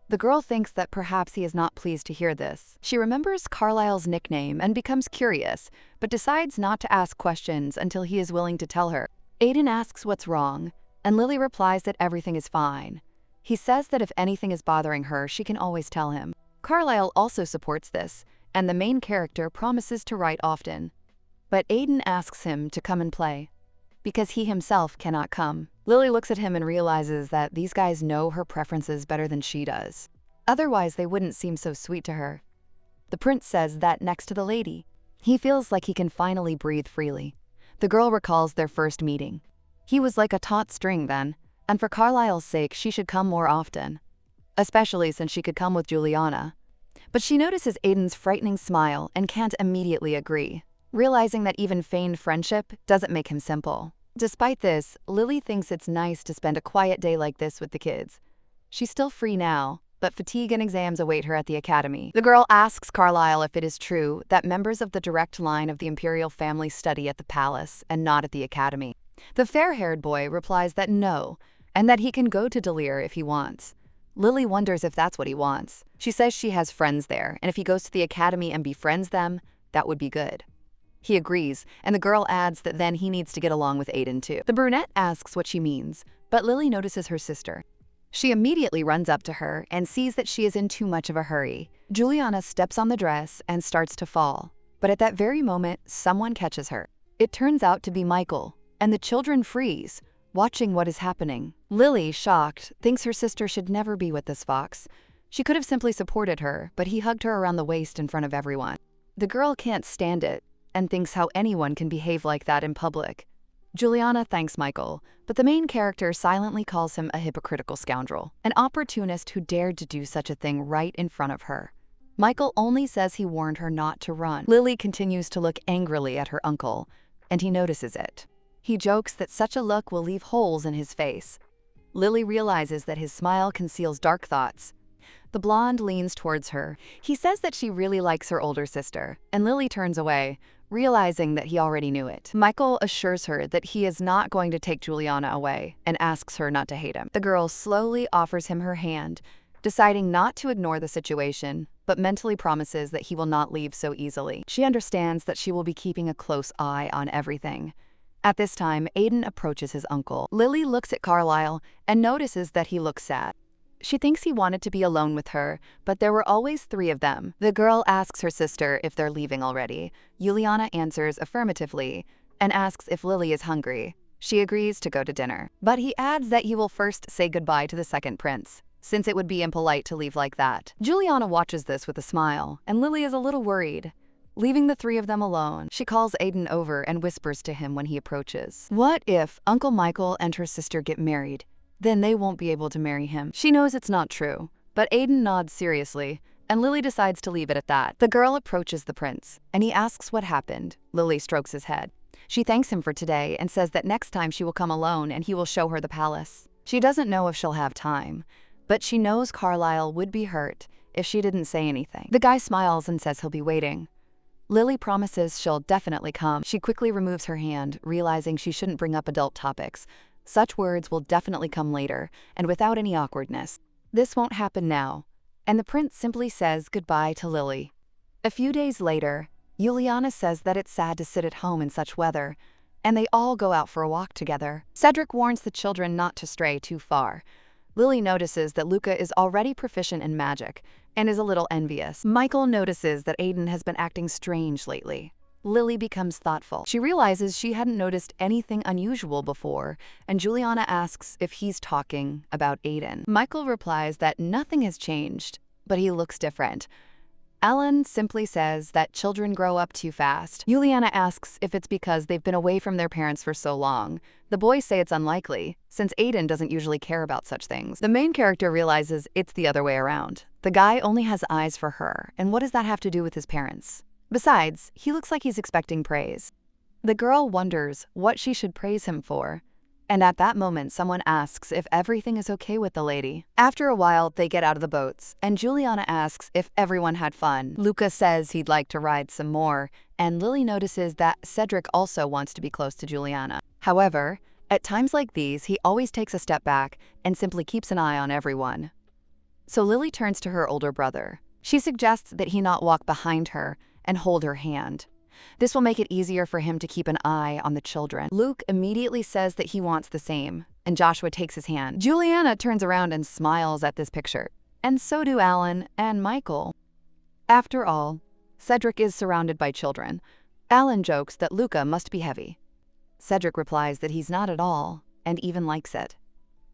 the girl thinks that perhaps he is not pleased to hear this. She remembers Carlisle's nickname and becomes curious, but decides not to ask questions until he is willing to tell her. Aiden asks what's wrong, and Lily replies that everything is fine. He says that if anything is bothering her, she can always tell him. Carlisle also supports this, and the main character promises to write often. But Aiden asks him to come and play, because he himself cannot come. Lily looks at him and realizes that these guys know her preferences better than she does. Otherwise, they wouldn't seem so sweet to her. The prince says that next to the lady, he feels like he can finally breathe freely. The girl recalls their first meeting. He was like a taut string then, and for Carlisle's sake, she should come more often, especially since she could come with Juliana. But she notices Aiden's frightening smile and can't immediately agree, realizing that even feigned friendship doesn't make him simple. Despite this, Lily thinks it's nice to spend a quiet day like this with the kids. She's still free now, but fatigue and exams await her at the academy. The girl asks Carlisle if it is true that members of the direct line of the imperial family study at the palace and not at the academy. The fair-haired boy replies that no, and that he can go to Delir if he wants. Lily wonders if that's what he wants. She says she has friends there, and if he goes to the academy and befriends them, that would be good. He agrees, and the girl adds that then he needs to get along with Aiden too. The brunette asks what she means, but Lily notices her sister. She immediately runs up to her and sees that she is in too much of a hurry. Juliana steps on the dress and starts to fall, but at that very moment, someone catches her. It turns out to be Michael, and the children freeze, watching what is happening. Lily, shocked, thinks her sister should never be with this fox. She could have simply supported her, but he hugged her around the waist in front of everyone. The girl can't stand it, and thinks how anyone can behave like that in public. Juliana thanks Michael, but the main character silently calls him a hypocritical scoundrel, an opportunist who dared to do such a thing right in front of her. Michael only says he warned her not to run. Lily continues to look angrily at her uncle, and he notices it. He jokes that such a look will leave holes in his face. Lily realizes that his smile conceals dark thoughts. The blonde leans towards her. He says that she really likes her older sister, and Lily turns away, realizing that he already knew it. Michael assures her that he is not going to take Juliana away and asks her not to hate him. The girl slowly offers him her hand, deciding not to ignore the situation, but mentally promises that he will not leave so easily. She understands that she will be keeping a close eye on everything. At this time, Aiden approaches his uncle. Lily looks at Carlisle and notices that he looks sad. She thinks he wanted to be alone with her, but there were always 3 of them. The girl asks her sister if they're leaving already. Juliana answers affirmatively and asks if Lily is hungry. She agrees to go to dinner, but he adds that he will first say goodbye to the second prince, since it would be impolite to leave like that. Juliana watches this with a smile, and Lily is a little worried. Leaving the 3 of them alone, she calls Aiden over and whispers to him when he approaches. What if Uncle Michael and her sister get married? Then they won't be able to marry him. She knows it's not true, but Aiden nods seriously, and Lily decides to leave it at that. The girl approaches the prince, and he asks what happened. Lily strokes his head. She thanks him for today and says that next time she will come alone and he will show her the palace. She doesn't know if she'll have time, but she knows Carlisle would be hurt if she didn't say anything. The guy smiles and says he'll be waiting. Lily promises she'll definitely come. She quickly removes her hand, realizing she shouldn't bring up adult topics. Such words will definitely come later, and without any awkwardness. This won't happen now, and the prince simply says goodbye to Lily. A few days later, Juliana says that it's sad to sit at home in such weather, and they all go out for a walk together. Cedric warns the children not to stray too far. Lily notices that Luca is already proficient in magic and is a little envious. Michael notices that Aiden has been acting strange lately. Lily becomes thoughtful. She realizes she hadn't noticed anything unusual before, and Juliana asks if he's talking about Aiden. Michael replies that nothing has changed, but he looks different. Alan simply says that children grow up too fast. Juliana asks if it's because they've been away from their parents for so long. The boys say it's unlikely, since Aiden doesn't usually care about such things. The main character realizes it's the other way around. The guy only has eyes for her, and what does that have to do with his parents? Besides, he looks like he's expecting praise. The girl wonders what she should praise him for, and at that moment someone asks if everything is okay with the lady. After a while, they get out of the boats, and Juliana asks if everyone had fun. Luca says he'd like to ride some more, and Lily notices that Cedric also wants to be close to Juliana. However, at times like these, he always takes a step back and simply keeps an eye on everyone. So Lily turns to her older brother. She suggests that he not walk behind her and hold her hand. This will make it easier for him to keep an eye on the children. Luke immediately says that he wants the same, and Joshua takes his hand. Juliana turns around and smiles at this picture, and so do Alan and Michael. After all, Cedric is surrounded by children. Alan jokes that Luca must be heavy. Cedric replies that he's not at all, and even likes it.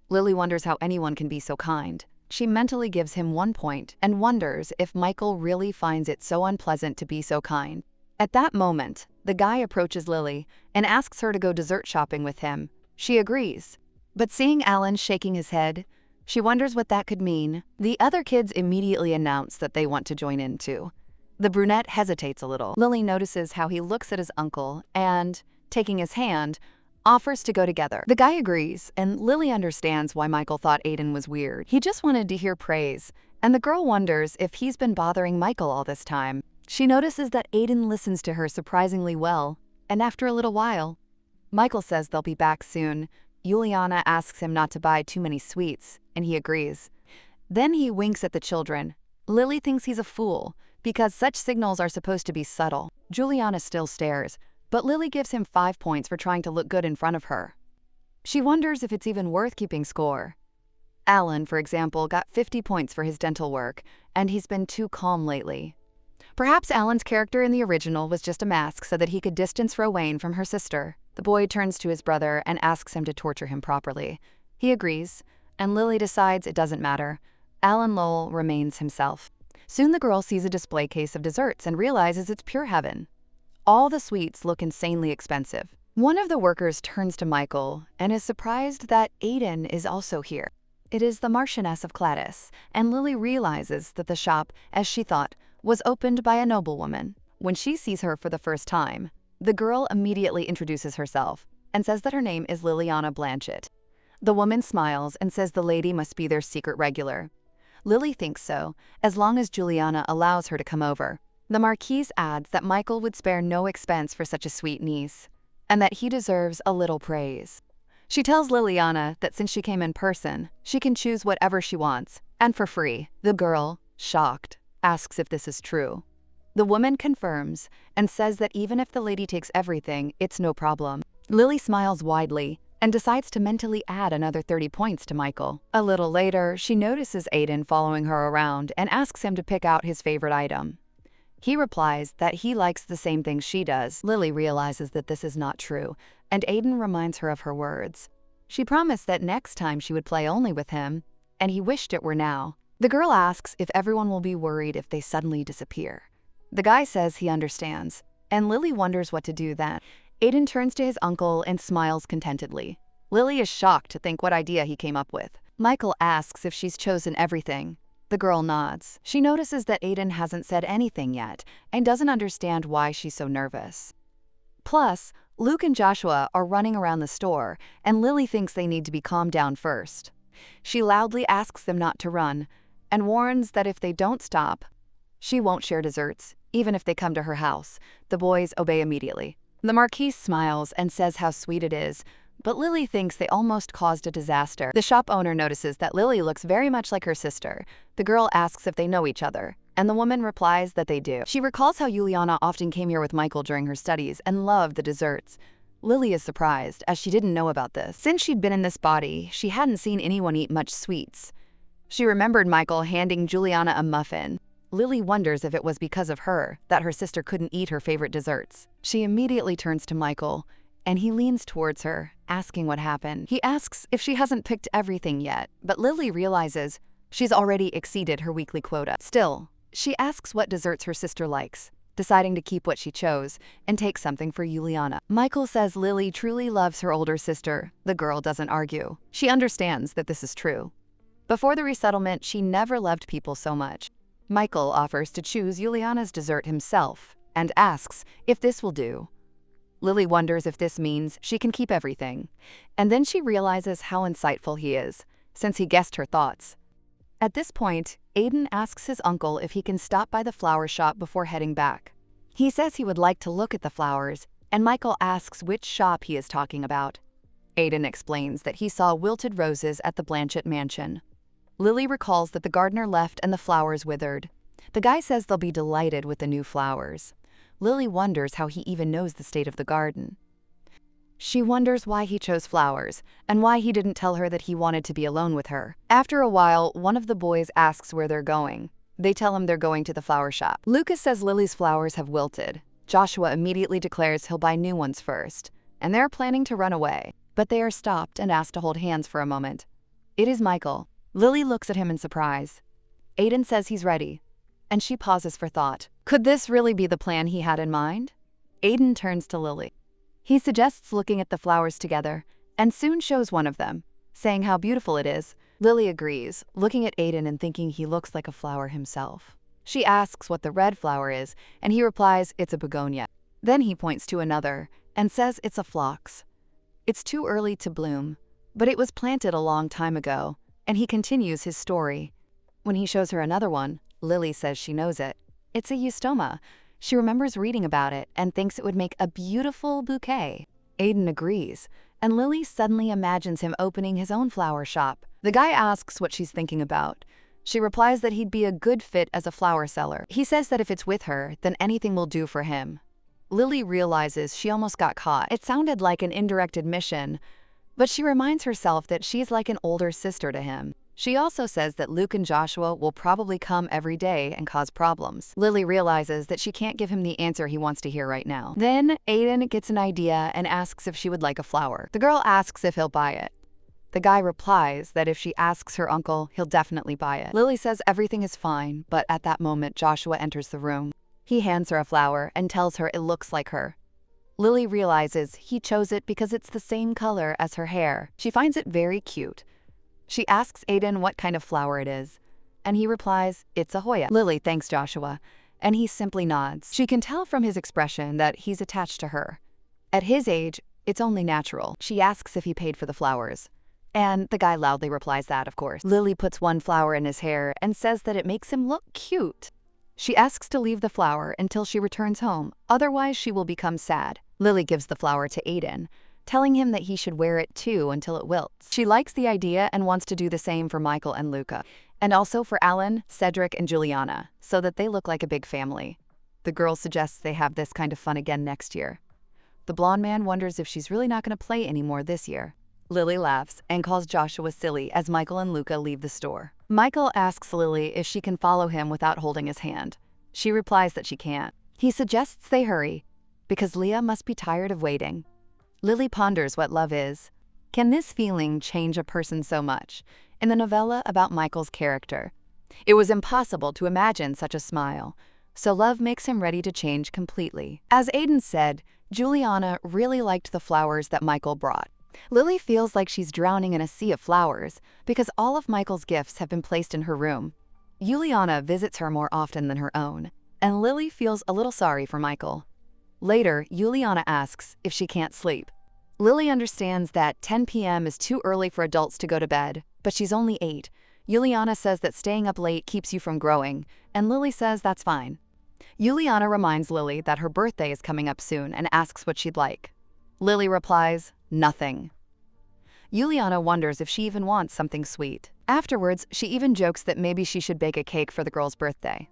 Lily wonders how anyone can be so kind. She mentally gives him 1 point and wonders if Michael really finds it so unpleasant to be so kind. At that moment, the guy approaches Lily and asks her to go dessert shopping with him. She agrees. But seeing Alan shaking his head, she wonders what that could mean. The other kids immediately announce that they want to join in too. The brunette hesitates a little. Lily notices how he looks at his uncle and, taking his hand, offers to go together. The guy agrees, and Lily understands why Michael thought Aiden was weird. He just wanted to hear praise, and the girl wonders if he's been bothering Michael all this time. She notices that Aiden listens to her surprisingly well, and after a little while, Michael says they'll be back soon. Juliana asks him not to buy too many sweets, and he agrees. Then he winks at the children. Lily thinks he's a fool, because such signals are supposed to be subtle. Juliana still stares, but Lily gives him 5 points for trying to look good in front of her. She wonders if it's even worth keeping score. Alan, for example, got 50 points for his dental work, and he's been too calm lately. Perhaps Alan's character in the original was just a mask so that he could distance Rowan from her sister. The boy turns to his brother and asks him to torture him properly. He agrees, and Lily decides it doesn't matter. Alan Lowell remains himself. Soon the girl sees a display case of desserts and realizes it's pure heaven. All the sweets look insanely expensive. One of the workers turns to Michael and is surprised that Aiden is also here. It is the Marchioness of Cladis, and Lily realizes that the shop, as she thought, was opened by a noblewoman. When she sees her for the first time, the girl immediately introduces herself and says that her name is Liliana Blanchett. The woman smiles and says the lady must be their secret regular. Lily thinks so, as long as Juliana allows her to come over. The Marquise adds that Michael would spare no expense for such a sweet niece, and that he deserves a little praise. She tells Liliana that since she came in person, she can choose whatever she wants, and for free. The girl, shocked, asks if this is true. The woman confirms and says that even if the lady takes everything, it's no problem. Lily smiles widely and decides to mentally add another 30 points to Michael. A little later, she notices Aiden following her around and asks him to pick out his favorite item. He replies that he likes the same thing she does. Lily realizes that this is not true, and Aiden reminds her of her words. She promised that next time she would play only with him, and he wished it were now. The girl asks if everyone will be worried if they suddenly disappear. The guy says he understands, and Lily wonders what to do then. Aiden turns to his uncle and smiles contentedly. Lily is shocked to think what idea he came up with. Michael asks if she's chosen everything. The girl nods. She notices that Aiden hasn't said anything yet and doesn't understand why she's so nervous. Plus, Luke and Joshua are running around the store, and Lily thinks they need to be calmed down first. She loudly asks them not to run and warns that if they don't stop, she won't share desserts, even if they come to her house. The boys obey immediately. The Marquise smiles and says how sweet it is, but Lily thinks they almost caused a disaster. The shop owner notices that Lily looks very much like her sister. The girl asks if they know each other, and the woman replies that they do. She recalls how Juliana often came here with Michael during her studies and loved the desserts. Lily is surprised, as she didn't know about this. Since she'd been in this body, she hadn't seen anyone eat much sweets. She remembered Michael handing Juliana a muffin. Lily wonders if it was because of her that her sister couldn't eat her favorite desserts. She immediately turns to Michael, and he leans towards her, asking what happened. He asks if she hasn't picked everything yet, but Lily realizes she's already exceeded her weekly quota. Still, she asks what desserts her sister likes, deciding to keep what she chose and take something for Juliana. Michael says Lily truly loves her older sister. The girl doesn't argue. She understands that this is true. Before the resettlement, she never loved people so much. Michael offers to choose Juliana's dessert himself and asks if this will do. Lily wonders if this means she can keep everything, and then she realizes how insightful he is, since he guessed her thoughts. At this point, Aiden asks his uncle if he can stop by the flower shop before heading back. He says he would like to look at the flowers, and Michael asks which shop he is talking about. Aiden explains that he saw wilted roses at the Blanchett mansion. Lily recalls that the gardener left and the flowers withered. The guy says they'll be delighted with the new flowers. Lily wonders how he even knows the state of the garden. She wonders why he chose flowers, and why he didn't tell her that he wanted to be alone with her. After a while, one of the boys asks where they're going. They tell him they're going to the flower shop. Lucas says Lily's flowers have wilted. Joshua immediately declares he'll buy new ones first, and they're planning to run away. But they are stopped and asked to hold hands for a moment. It is Michael. Lily looks at him in surprise. Aiden says he's ready, and she pauses for thought. Could this really be the plan he had in mind? Aiden turns to Lily. He suggests looking at the flowers together, and soon shows one of them, saying how beautiful it is. Lily agrees, looking at Aiden and thinking he looks like a flower himself. She asks what the red flower is, and he replies it's a begonia. Then he points to another, and says it's a phlox. It's too early to bloom, but it was planted a long time ago, and he continues his story. When he shows her another one, Lily says she knows it. It's a eustoma. She remembers reading about it and thinks it would make a beautiful bouquet. Aiden agrees, and Lily suddenly imagines him opening his own flower shop. The guy asks what she's thinking about. She replies that he'd be a good fit as a flower seller. He says that if it's with her, then anything will do for him. Lily realizes she almost got caught. It sounded like an indirect admission, but she reminds herself that she's like an older sister to him. She also says that Luke and Joshua will probably come every day and cause problems. Lily realizes that she can't give him the answer he wants to hear right now. Then Aiden gets an idea and asks if she would like a flower. The girl asks if he'll buy it. The guy replies that if she asks her uncle, he'll definitely buy it. Lily says everything is fine, but at that moment Joshua enters the room. He hands her a flower and tells her it looks like her. Lily realizes he chose it because it's the same color as her hair. She finds it very cute. She asks Aiden what kind of flower it is, and he replies, it's a Hoya. Lily thanks Joshua, and he simply nods. She can tell from his expression that he's attached to her. At his age, it's only natural. She asks if he paid for the flowers, and the guy loudly replies that, of course. Lily puts one flower in his hair and says that it makes him look cute. She asks to leave the flower until she returns home, otherwise she will become sad. Lily gives the flower to Aiden, telling him that he should wear it too until it wilts. She likes the idea and wants to do the same for Michael and Luca, and also for Alan, Cedric, and Juliana, so that they look like a big family. The girl suggests they have this kind of fun again next year. The blonde man wonders if she's really not going to play anymore this year. Lily laughs and calls Joshua silly as Michael and Luca leave the store. Michael asks Lily if she can follow him without holding his hand. She replies that she can't. He suggests they hurry, because Leah must be tired of waiting. Lily ponders what love is. Can this feeling change a person so much? In the novella about Michael's character, it was impossible to imagine such a smile, so love makes him ready to change completely. As Aiden said, Juliana really liked the flowers that Michael brought. Lily feels like she's drowning in a sea of flowers because all of Michael's gifts have been placed in her room. Juliana visits her more often than her own, and Lily feels a little sorry for Michael. Later, Juliana asks if she can't sleep. Lily understands that 10 p.m. is too early for adults to go to bed, but she's only 8. Juliana says that staying up late keeps you from growing, and Lily says that's fine. Juliana reminds Lily that her birthday is coming up soon and asks what she'd like. Lily replies, nothing. Juliana wonders if she even wants something sweet. Afterwards, she even jokes that maybe she should bake a cake for the girl's birthday.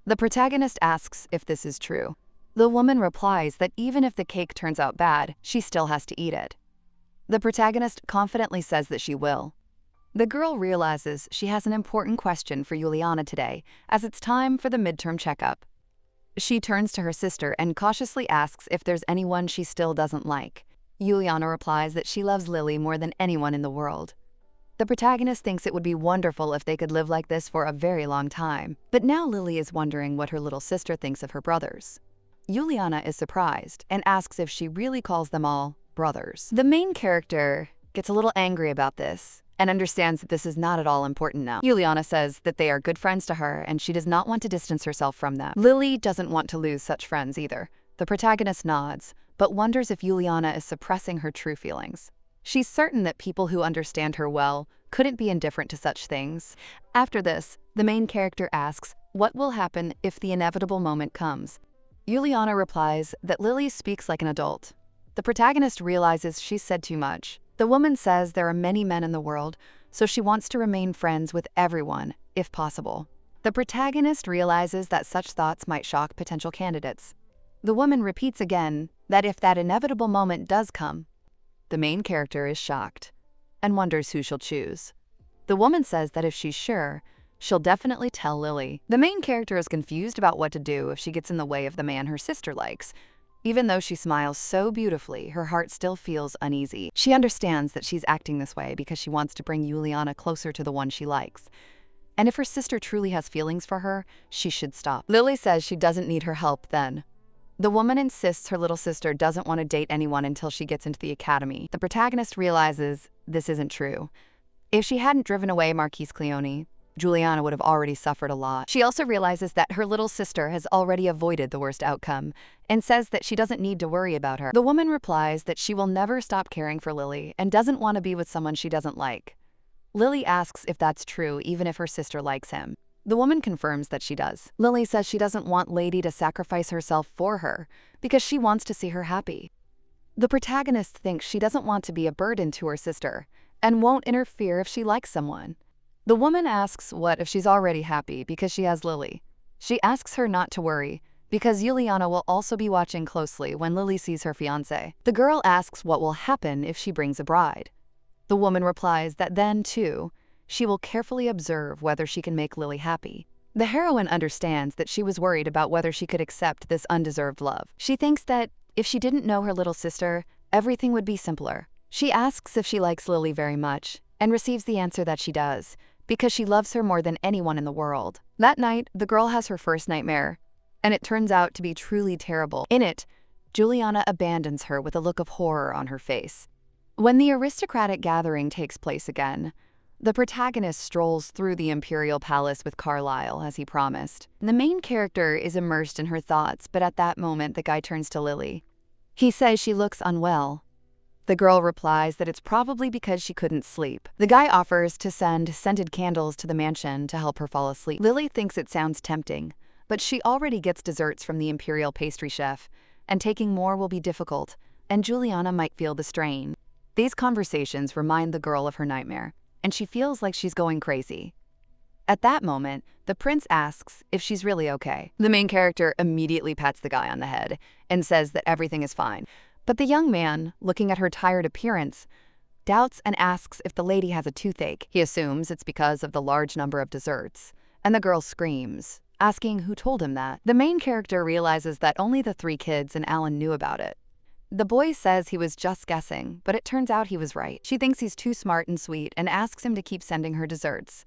The protagonist asks if this is true. The woman replies that even if the cake turns out bad, she still has to eat it. The protagonist confidently says that she will. The girl realizes she has an important question for Juliana today, as it's time for the midterm checkup. She turns to her sister and cautiously asks if there's anyone she still doesn't like. Juliana replies that she loves Lily more than anyone in the world. The protagonist thinks it would be wonderful if they could live like this for a very long time. But now Lily is wondering what her little sister thinks of her brothers. Juliana is surprised and asks if she really calls them all brothers. The main character gets a little angry about this and understands that this is not at all important now. Juliana says that they are good friends to her and she does not want to distance herself from them. Lily doesn't want to lose such friends either. The protagonist nods, but wonders if Juliana is suppressing her true feelings. She's certain that people who understand her well couldn't be indifferent to such things. After this, the main character asks what will happen if the inevitable moment comes. Juliana replies that Lily speaks like an adult. The protagonist realizes she's said too much. The woman says there are many men in the world, so she wants to remain friends with everyone, if possible. The protagonist realizes that such thoughts might shock potential candidates. The woman repeats again that if that inevitable moment does come, the main character is shocked and wonders who she'll choose. The woman says that if she's sure, she'll definitely tell Lily. The main character is confused about what to do if she gets in the way of the man her sister likes. Even though she smiles so beautifully, her heart still feels uneasy. She understands that she's acting this way because she wants to bring Juliana closer to the one she likes. And if her sister truly has feelings for her, she should stop. Lily says she doesn't need her help then. The woman insists her little sister doesn't want to date anyone until she gets into the academy. The protagonist realizes this isn't true. If she hadn't driven away Marquise Cleone, Juliana would have already suffered a lot. She also realizes that her little sister has already avoided the worst outcome and says that she doesn't need to worry about her. The woman replies that she will never stop caring for Lily and doesn't want to be with someone she doesn't like. Lily asks if that's true even if her sister likes him. The woman confirms that she does. Lily says she doesn't want Lady to sacrifice herself for her because she wants to see her happy. The protagonist thinks she doesn't want to be a burden to her sister and won't interfere if she likes someone. The woman asks what if she's already happy because she has Lily. She asks her not to worry because Juliana will also be watching closely when Lily sees her fiancé. The girl asks what will happen if she brings a bride. The woman replies that then, too, she will carefully observe whether she can make Lily happy. The heroine understands that she was worried about whether she could accept this undeserved love. She thinks that if she didn't know her little sister, everything would be simpler. She asks if she likes Lily very much and receives the answer that she does, because she loves her more than anyone in the world. That night, the girl has her first nightmare, and it turns out to be truly terrible. In it, Juliana abandons her with a look of horror on her face. When the aristocratic gathering takes place again, the protagonist strolls through the imperial palace with Carlisle, as he promised. The main character is immersed in her thoughts, but at that moment, the guy turns to Lily. He says she looks unwell. The girl replies that it's probably because she couldn't sleep. The guy offers to send scented candles to the mansion to help her fall asleep. Lily thinks it sounds tempting, but she already gets desserts from the imperial pastry chef, and taking more will be difficult, and Juliana might feel the strain. These conversations remind the girl of her nightmare, and she feels like she's going crazy. At that moment, the prince asks if she's really okay. The main character immediately pats the guy on the head and says that everything is fine. But the young man, looking at her tired appearance, doubts and asks if the lady has a toothache. He assumes it's because of the large number of desserts, and the girl screams, asking who told him that. The main character realizes that only the 3 kids and Alan knew about it. The boy says he was just guessing, but it turns out he was right. She thinks he's too smart and sweet and asks him to keep sending her desserts.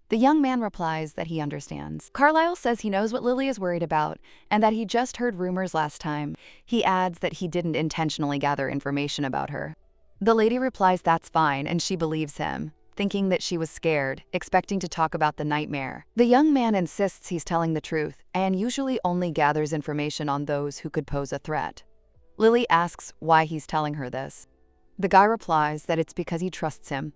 The young man replies that he understands. Carlisle says he knows what Lily is worried about and that he just heard rumors last time. He adds that he didn't intentionally gather information about her. The lady replies that's fine, and she believes him, thinking that she was scared, expecting to talk about the nightmare. The young man insists he's telling the truth and usually only gathers information on those who could pose a threat. Lily asks why he's telling her this. The guy replies that it's because he trusts him.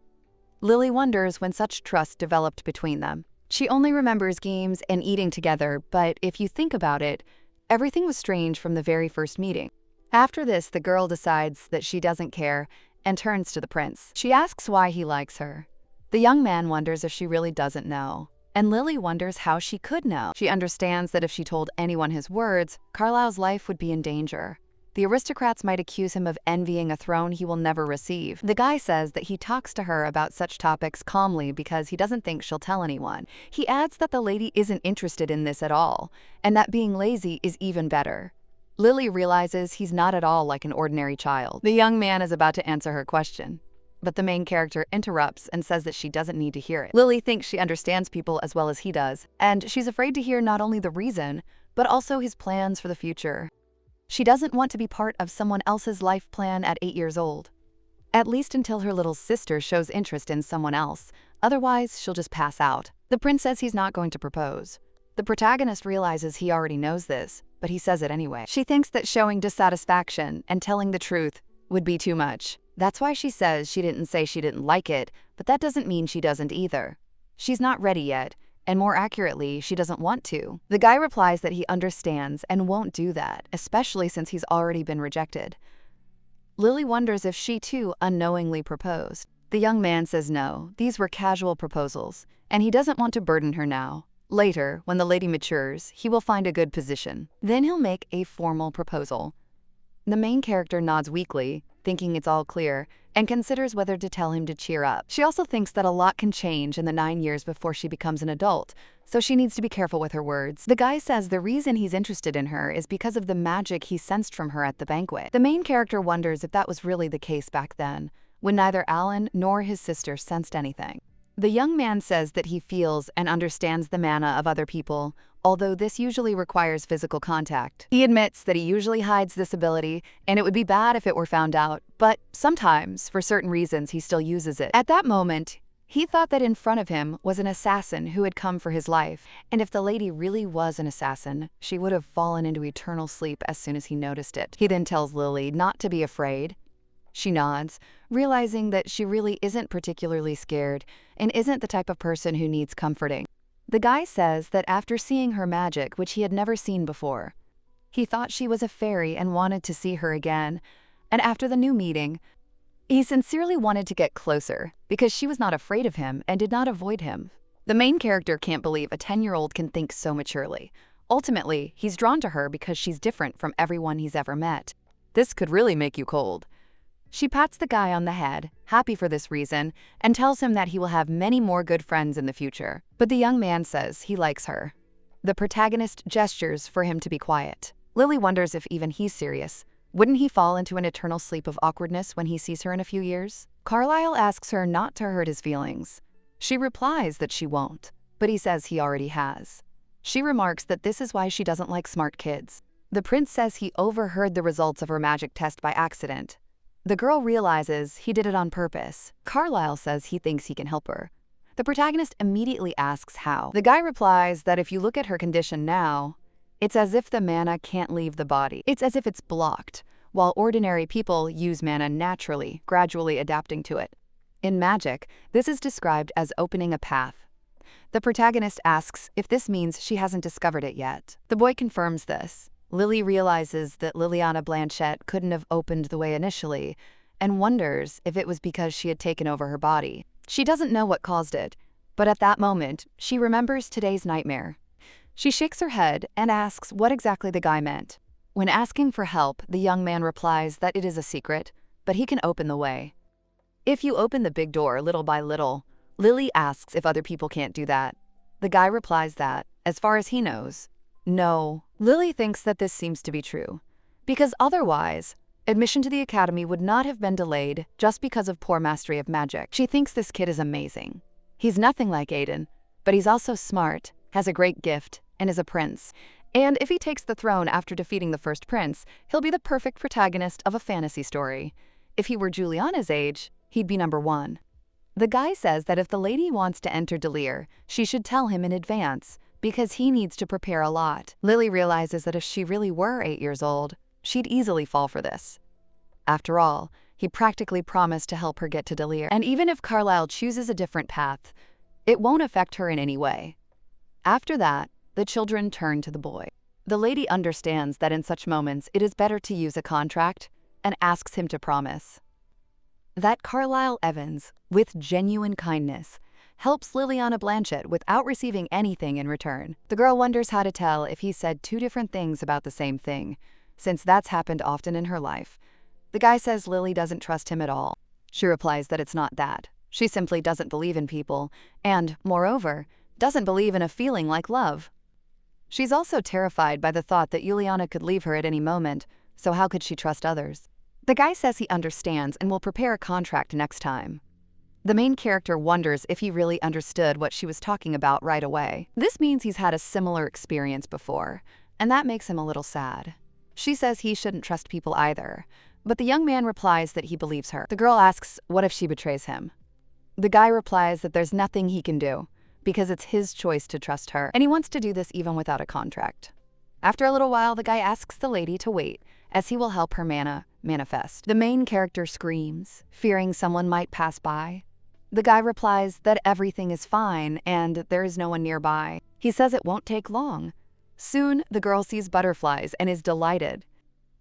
Lily wonders when such trust developed between them. She only remembers games and eating together, but if you think about it, everything was strange from the very first meeting. After this, the girl decides that she doesn't care and turns to the prince. She asks why he likes her. The young man wonders if she really doesn't know, and Lily wonders how she could know. She understands that if she told anyone his words, Carlisle's life would be in danger. The aristocrats might accuse him of envying a throne he will never receive. The guy says that he talks to her about such topics calmly because he doesn't think she'll tell anyone. He adds that the lady isn't interested in this at all, and that being lazy is even better. Lily realizes he's not at all like an ordinary child. The young man is about to answer her question, but the main character interrupts and says that she doesn't need to hear it. Lily thinks she understands people as well as he does, and she's afraid to hear not only the reason, but also his plans for the future. She doesn't want to be part of someone else's life plan at 8 years old. At least until her little sister shows interest in someone else. Otherwise, she'll just pass out. The prince says he's not going to propose. The protagonist realizes he already knows this, but he says it anyway. She thinks that showing dissatisfaction and telling the truth would be too much. That's why she says she didn't say she didn't like it, but that doesn't mean she doesn't either. She's not ready yet. And more accurately, she doesn't want to. The guy replies that he understands and won't do that, especially since he's already been rejected. Lily wonders if she too unknowingly proposed. The young man says no, these were casual proposals, and he doesn't want to burden her now. Later, when the lady matures, he will find a good position. Then he'll make a formal proposal. The main character nods weakly, thinking it's all clear, and considers whether to tell him to cheer up. She also thinks that a lot can change in the 9 years before she becomes an adult, so she needs to be careful with her words. The guy says the reason he's interested in her is because of the magic he sensed from her at the banquet. The main character wonders if that was really the case back then, when neither Alan nor his sister sensed anything. The young man says that he feels and understands the mana of other people, although this usually requires physical contact. He admits that he usually hides this ability, and it would be bad if it were found out, but sometimes, for certain reasons, he still uses it. At that moment, he thought that in front of him was an assassin who had come for his life, and if the lady really was an assassin, she would have fallen into eternal sleep as soon as he noticed it. He then tells Lily not to be afraid. She nods, realizing that she really isn't particularly scared and isn't the type of person who needs comforting. The guy says that after seeing her magic, which he had never seen before, he thought she was a fairy and wanted to see her again, and after the new meeting, he sincerely wanted to get closer because she was not afraid of him and did not avoid him. The main character can't believe a 10-year-old can think so maturely. Ultimately, he's drawn to her because she's different from everyone he's ever met. This could really make you cold. She pats the guy on the head, happy for this reason, and tells him that he will have many more good friends in the future. But the young man says he likes her. The protagonist gestures for him to be quiet. Lily wonders if even he's serious. Wouldn't he fall into an eternal sleep of awkwardness when he sees her in a few years? Carlisle asks her not to hurt his feelings. She replies that she won't, but he says he already has. She remarks that this is why she doesn't like smart kids. The prince says he overheard the results of her magic test by accident. The girl realizes he did it on purpose. Carlisle says he thinks he can help her. The protagonist immediately asks how. The guy replies that if you look at her condition now, it's as if the mana can't leave the body. It's as if it's blocked, while ordinary people use mana naturally, gradually adapting to it. In magic, this is described as opening a path. The protagonist asks if this means she hasn't discovered it yet. The boy confirms this. Lily realizes that Liliana Blanchette couldn't have opened the way initially and wonders if it was because she had taken over her body. She doesn't know what caused it, but at that moment, she remembers today's nightmare. She shakes her head and asks what exactly the guy meant. When asking for help, the young man replies that it is a secret, but he can open the way. If you open the big door little by little, Lily asks if other people can't do that. The guy replies that, as far as he knows, no. Lily thinks that this seems to be true, because otherwise, admission to the academy would not have been delayed just because of poor mastery of magic. She thinks this kid is amazing. He's nothing like Aiden, but he's also smart, has a great gift, and is a prince. And if he takes the throne after defeating the first prince, he'll be the perfect protagonist of a fantasy story. If he were Juliana's age, he'd be number 1. The guy says that if the lady wants to enter Delir, she should tell him in advance, because he needs to prepare a lot. Lily realizes that if she really were 8 years old, she'd easily fall for this. After all, he practically promised to help her get to Delir. And even if Carlisle chooses a different path, it won't affect her in any way. After that, the children turn to the boy. The lady understands that in such moments it is better to use a contract and asks him to promise that Carlisle Evans, with genuine kindness, helps Liliana Blanchette without receiving anything in return. The girl wonders how to tell if he said 2 different things about the same thing, since that's happened often in her life. The guy says Lily doesn't trust him at all. She replies that it's not that. She simply doesn't believe in people, and, moreover, doesn't believe in a feeling like love. She's also terrified by the thought that Juliana could leave her at any moment, so how could she trust others? The guy says he understands and will prepare a contract next time. The main character wonders if he really understood what she was talking about right away. This means he's had a similar experience before, and that makes him a little sad. She says he shouldn't trust people either, but the young man replies that he believes her. The girl asks what if she betrays him. The guy replies that there's nothing he can do, because it's his choice to trust her, and he wants to do this even without a contract. After a little while, the guy asks the lady to wait, as he will help her manifest. The main character screams, fearing someone might pass by. The guy replies that everything is fine and there is no one nearby. He says it won't take long. Soon, the girl sees butterflies and is delighted.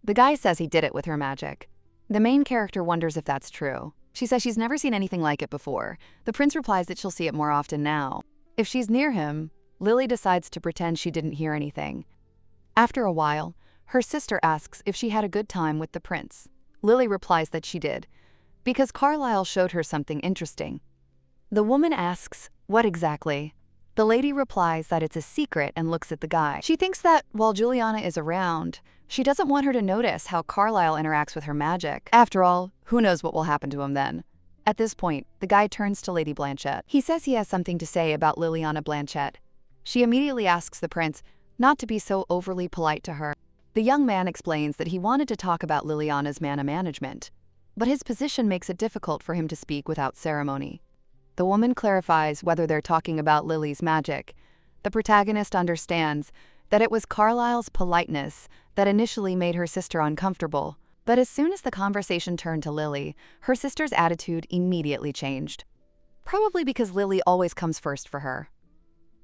The guy says he did it with her magic. The main character wonders if that's true. She says she's never seen anything like it before. The prince replies that she'll see it more often now. If she's near him, Lily decides to pretend she didn't hear anything. After a while, her sister asks if she had a good time with the prince. Lily replies that she did, because Carlisle showed her something interesting. The woman asks, what exactly? The lady replies that it's a secret and looks at the guy. She thinks that while Juliana is around, she doesn't want her to notice how Carlisle interacts with her magic. After all, who knows what will happen to him then? At this point, the guy turns to Lady Blanchette. He says he has something to say about Liliana Blanchette. She immediately asks the prince not to be so overly polite to her. The young man explains that he wanted to talk about Liliana's mana management, but his position makes it difficult for him to speak without ceremony. The woman clarifies whether they're talking about Lily's magic. The protagonist understands that it was Carlisle's politeness that initially made her sister uncomfortable, but as soon as the conversation turned to Lily, her sister's attitude immediately changed. Probably because Lily always comes first for her.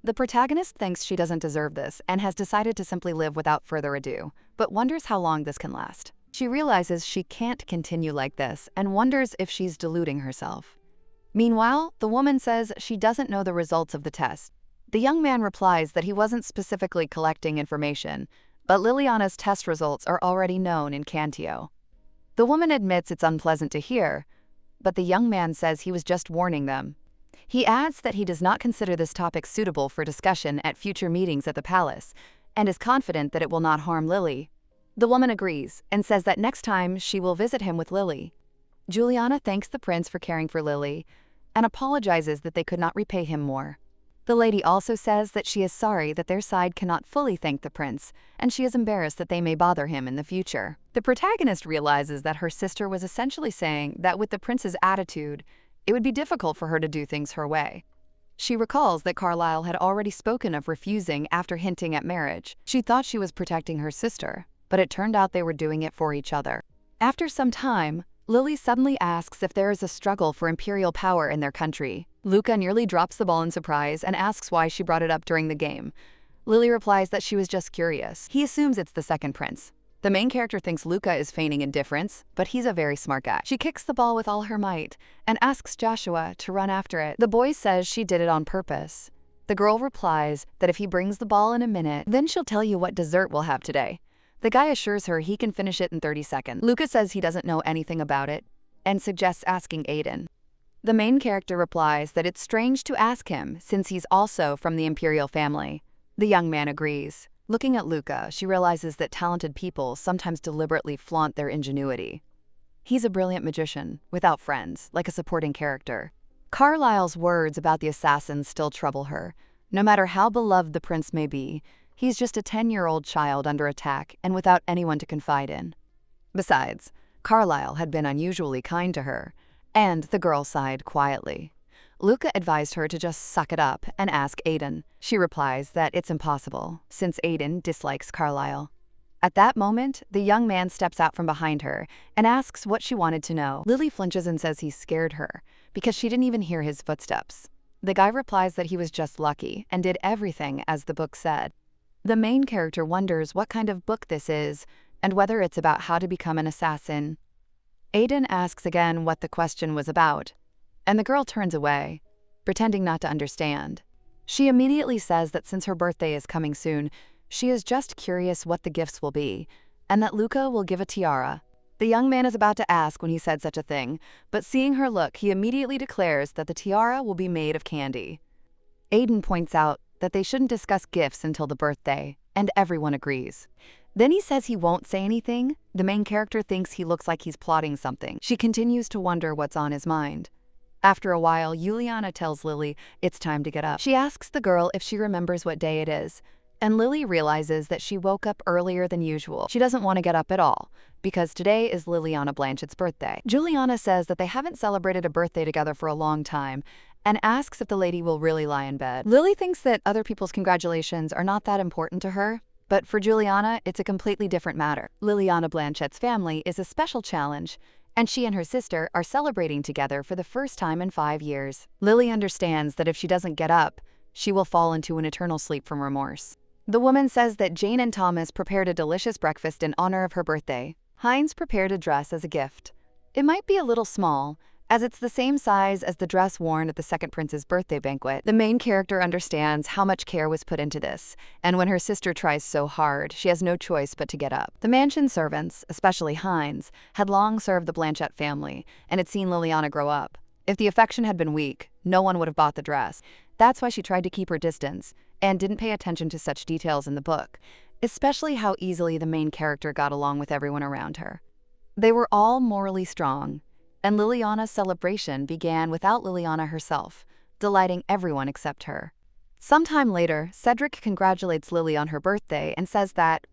The protagonist thinks she doesn't deserve this and has decided to simply live without further ado, but wonders how long this can last. She realizes she can't continue like this and wonders if she's deluding herself. Meanwhile, the woman says she doesn't know the results of the test. The young man replies that he wasn't specifically collecting information, but Liliana's test results are already known in Cantio. The woman admits it's unpleasant to hear, but the young man says he was just warning them. He adds that he does not consider this topic suitable for discussion at future meetings at the palace, and is confident that it will not harm Lily. The woman agrees and says that next time she will visit him with Lily. Juliana thanks the prince for caring for Lily and apologizes that they could not repay him more. The lady also says that she is sorry that their side cannot fully thank the prince, and she is embarrassed that they may bother him in the future. The protagonist realizes that her sister was essentially saying that with the prince's attitude, it would be difficult for her to do things her way. She recalls that Carlisle had already spoken of refusing after hinting at marriage. She thought she was protecting her sister, but it turned out they were doing it for each other. After some time, Lily suddenly asks if there is a struggle for imperial power in their country. Luca nearly drops the ball in surprise and asks why she brought it up during the game. Lily replies that she was just curious. He assumes it's the second prince. The main character thinks Luca is feigning indifference, but he's a very smart guy. She kicks the ball with all her might and asks Joshua to run after it. The boy says she did it on purpose. The girl replies that if he brings the ball in a minute, then she'll tell you what dessert we'll have today. The guy assures her he can finish it in 30 seconds. Luca says he doesn't know anything about it and suggests asking Aiden. The main character replies that it's strange to ask him since he's also from the imperial family. The young man agrees. Looking at Luca, she realizes that talented people sometimes deliberately flaunt their ingenuity. He's a brilliant magician, without friends, like a supporting character. Carlisle's words about the assassins still trouble her. No matter how beloved the prince may be, he's just a 10-year-old child under attack and without anyone to confide in. Besides, Carlisle had been unusually kind to her, and the girl sighed quietly. Luca advised her to just suck it up and ask Aiden. She replies that it's impossible, since Aiden dislikes Carlisle. At that moment, the young man steps out from behind her and asks what she wanted to know. Lily flinches and says he scared her, because she didn't even hear his footsteps. The guy replies that he was just lucky and did everything as the book said. The main character wonders what kind of book this is and whether it's about how to become an assassin. Aiden asks again what the question was about, and the girl turns away, pretending not to understand. She immediately says that since her birthday is coming soon, she is just curious what the gifts will be, and that Luca will give a tiara. The young man is about to ask when he said such a thing, but seeing her look, he immediately declares that the tiara will be made of candy. Aiden points out that they shouldn't discuss gifts until the birthday, and everyone agrees. Then he says he won't say anything. The main character thinks he looks like he's plotting something. She continues to wonder what's on his mind. After a while, Juliana tells Lily it's time to get up. She asks the girl if she remembers what day it is, and Lily realizes that she woke up earlier than usual. She doesn't want to get up at all, because today is Liliana Blanchette's birthday. Juliana says that they haven't celebrated a birthday together for a long time, and asks if the lady will really lie in bed. Lily thinks that other people's congratulations are not that important to her, but for Juliana, it's a completely different matter. Liliana Blanchette's family is a special challenge, and she and her sister are celebrating together for the first time in 5 years. Lily understands that if she doesn't get up, she will fall into an eternal sleep from remorse. The woman says that Jane and Thomas prepared a delicious breakfast in honor of her birthday. Heinz prepared a dress as a gift. It might be a little small, as it's the same size as the dress worn at the second prince's birthday banquet. The main character understands how much care was put into this, and when her sister tries so hard, she has no choice but to get up. The mansion servants, especially Heinz, had long served the Blanchette family and had seen Liliana grow up. If the affection had been weak, no one would have bought the dress. That's why she tried to keep her distance and didn't pay attention to such details in the book, especially how easily the main character got along with everyone around her. They were all morally strong, and Liliana's celebration began without Liliana herself, delighting everyone except her. Sometime later, Cedric congratulates Lily on her birthday and says that,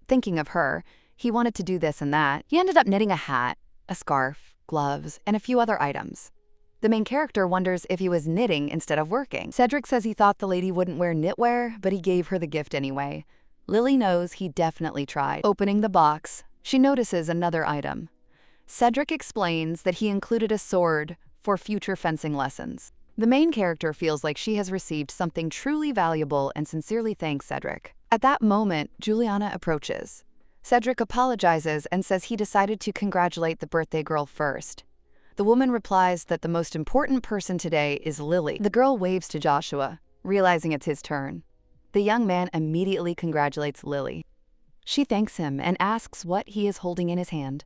thinking of her, he wanted to do this and that. He ended up knitting a hat, a scarf, gloves, and a few other items. The main character wonders if he was knitting instead of working. Cedric says he thought the lady wouldn't wear knitwear, but he gave her the gift anyway. Lily knows he definitely tried. Opening the box, she notices another item. Cedric explains that he included a sword for future fencing lessons. The main character feels like she has received something truly valuable and sincerely thanks Cedric. At that moment, Juliana approaches. Cedric apologizes and says he decided to congratulate the birthday girl first. The woman replies that the most important person today is Lily. The girl waves to Joshua, realizing it's his turn. The young man immediately congratulates Lily. She thanks him and asks what he is holding in his hand.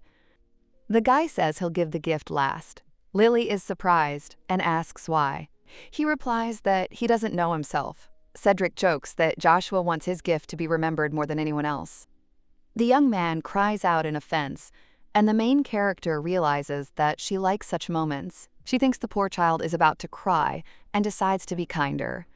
The guy says he'll give the gift last. Lily is surprised and asks why. He replies that he doesn't know himself. Cedric jokes that Joshua wants his gift to be remembered more than anyone else. The young man cries out in offense, and the main character realizes that she likes such moments. She thinks the poor child is about to cry and decides to be kinder.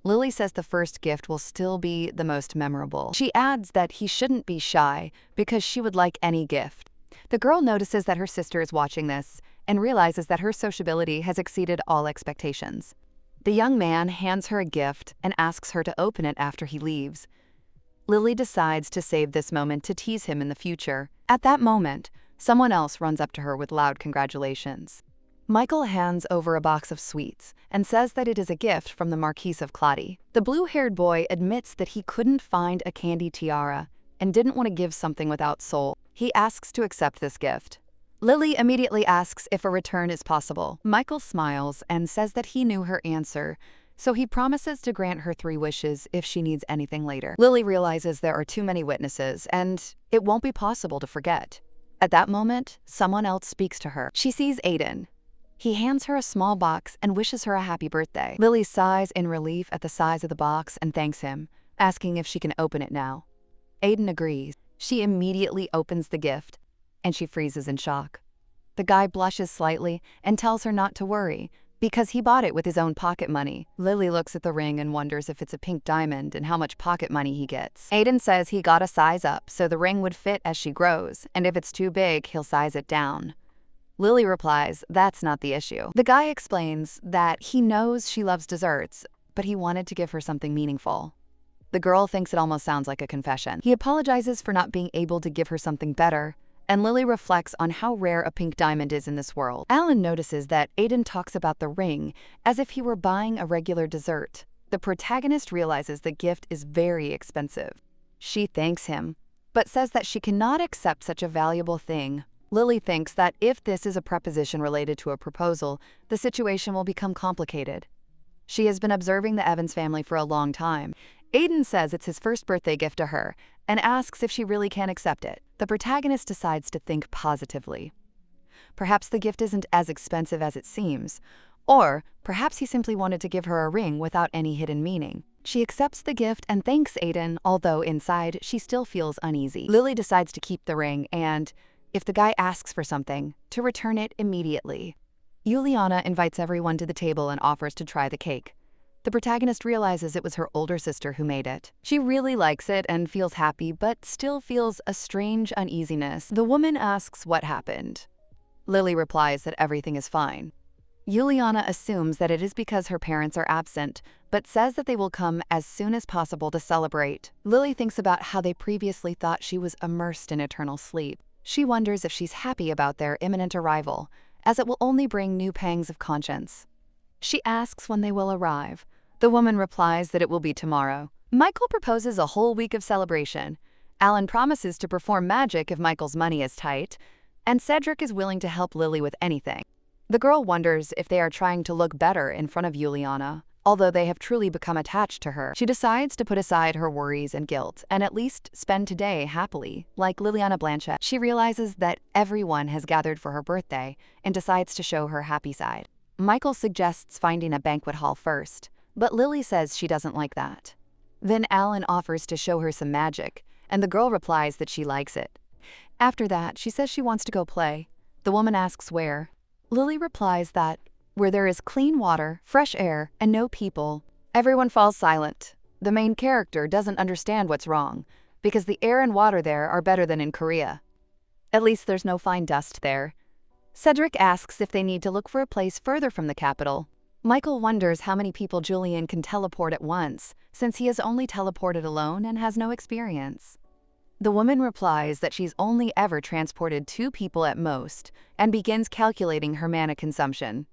Lily says the first gift will still be the most memorable. She adds that he shouldn't be shy because she would like any gift. The girl notices that her sister is watching this and realizes that her sociability has exceeded all expectations. The young man hands her a gift and asks her to open it after he leaves. Lily decides to save this moment to tease him in the future. At that moment, Someone else runs up to her with loud congratulations. Michael hands over a box of sweets and says that it is a gift from the Marquise of Claudy. The blue-haired boy admits that he couldn't find a candy tiara and didn't want to give something without soul. He asks to accept this gift. Lily immediately asks if a return is possible. Michael smiles and says that he knew her answer, so he promises to grant her 3 wishes if she needs anything later. Lily realizes there are too many witnesses and it won't be possible to forget. At that moment, someone else speaks to her. She sees Aiden. He hands her a small box and wishes her a happy birthday. Lily sighs in relief at the size of the box and thanks him, asking if she can open it now. Aiden agrees. She immediately opens the gift, and she freezes in shock. The guy blushes slightly and tells her not to worry, because he bought it with his own pocket money. Lily looks at the ring and wonders if it's a pink diamond and how much pocket money he gets. Aiden says he got a size up so the ring would fit as she grows, and if it's too big, he'll size it down. Lily replies that's not the issue. The guy explains that he knows she loves desserts, but he wanted to give her something meaningful. The girl thinks it almost sounds like a confession. He apologizes for not being able to give her something better, and Lily reflects on how rare a pink diamond is in this world. Alan notices that Aiden talks about the ring as if he were buying a regular dessert. The protagonist realizes the gift is very expensive. She thanks him, but says that she cannot accept such a valuable thing. Lily thinks that if this is a preposition related to a proposal, the situation will become complicated. She has been observing the Evans family for a long time. Aiden says it's his first birthday gift to her and asks if she really can accept it. The protagonist decides to think positively. Perhaps the gift isn't as expensive as it seems, or perhaps he simply wanted to give her a ring without any hidden meaning. She accepts the gift and thanks Aiden, although inside she still feels uneasy. Lily decides to keep the ring and, if the guy asks for something, to return it immediately. Juliana invites everyone to the table and offers to try the cake. The protagonist realizes it was her older sister who made it. She really likes it and feels happy, but still feels a strange uneasiness. The woman asks what happened. Lily replies that everything is fine. Juliana assumes that it is because her parents are absent, but says that they will come as soon as possible to celebrate. Lily thinks about how they previously thought she was immersed in eternal sleep. She wonders if she's happy about their imminent arrival, as it will only bring new pangs of conscience. She asks when they will arrive. The woman replies that it will be tomorrow. Michael proposes a whole week of celebration. Alan promises to perform magic if Michael's money is tight, and Cedric is willing to help Lily with anything. The girl wonders if they are trying to look better in front of Juliana. Although they have truly become attached to her, she decides to put aside her worries and guilt and at least spend today happily. Like Liliana Blanchett, she realizes that everyone has gathered for her birthday and decides to show her happy side. Michael suggests finding a banquet hall first, but Lily says she doesn't like that. Then Alan offers to show her some magic, and the girl replies that she likes it. After that, she says she wants to go play. The woman asks where. Lily replies that where there is clean water, fresh air, and no people. Everyone falls silent. The main character doesn't understand what's wrong, because the air and water there are better than in Korea. At least there's no fine dust there. Cedric asks if they need to look for a place further from the capital. Michael wonders how many people Julian can teleport at once, since he has only teleported alone and has no experience. The woman replies that she's only ever transported 2 people at most, and begins calculating her mana consumption.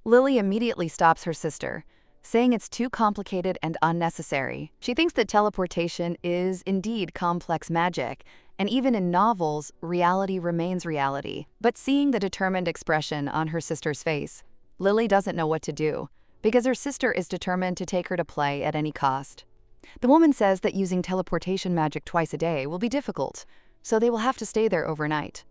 Lily immediately stops her sister, saying it's too complicated and unnecessary. She thinks that teleportation is indeed complex magic, and even in novels, reality remains reality. But seeing the determined expression on her sister's face, Lily doesn't know what to do, because her sister is determined to take her to play at any cost. The woman says that using teleportation magic twice a day will be difficult, so they will have to stay there overnight.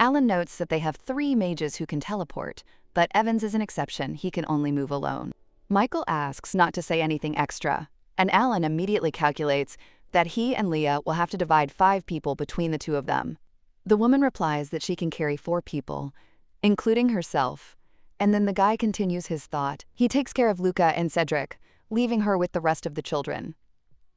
Alan notes that they have 3 mages who can teleport, but Evans is an exception. He can only move alone. Michael asks not to say anything extra, and Alan immediately calculates that he and Leah will have to divide 5 people between the 2 of them. The woman replies that she can carry 4 people, including herself, and then the guy continues his thought. He takes care of Luca and Cedric, leaving her with the rest of the children.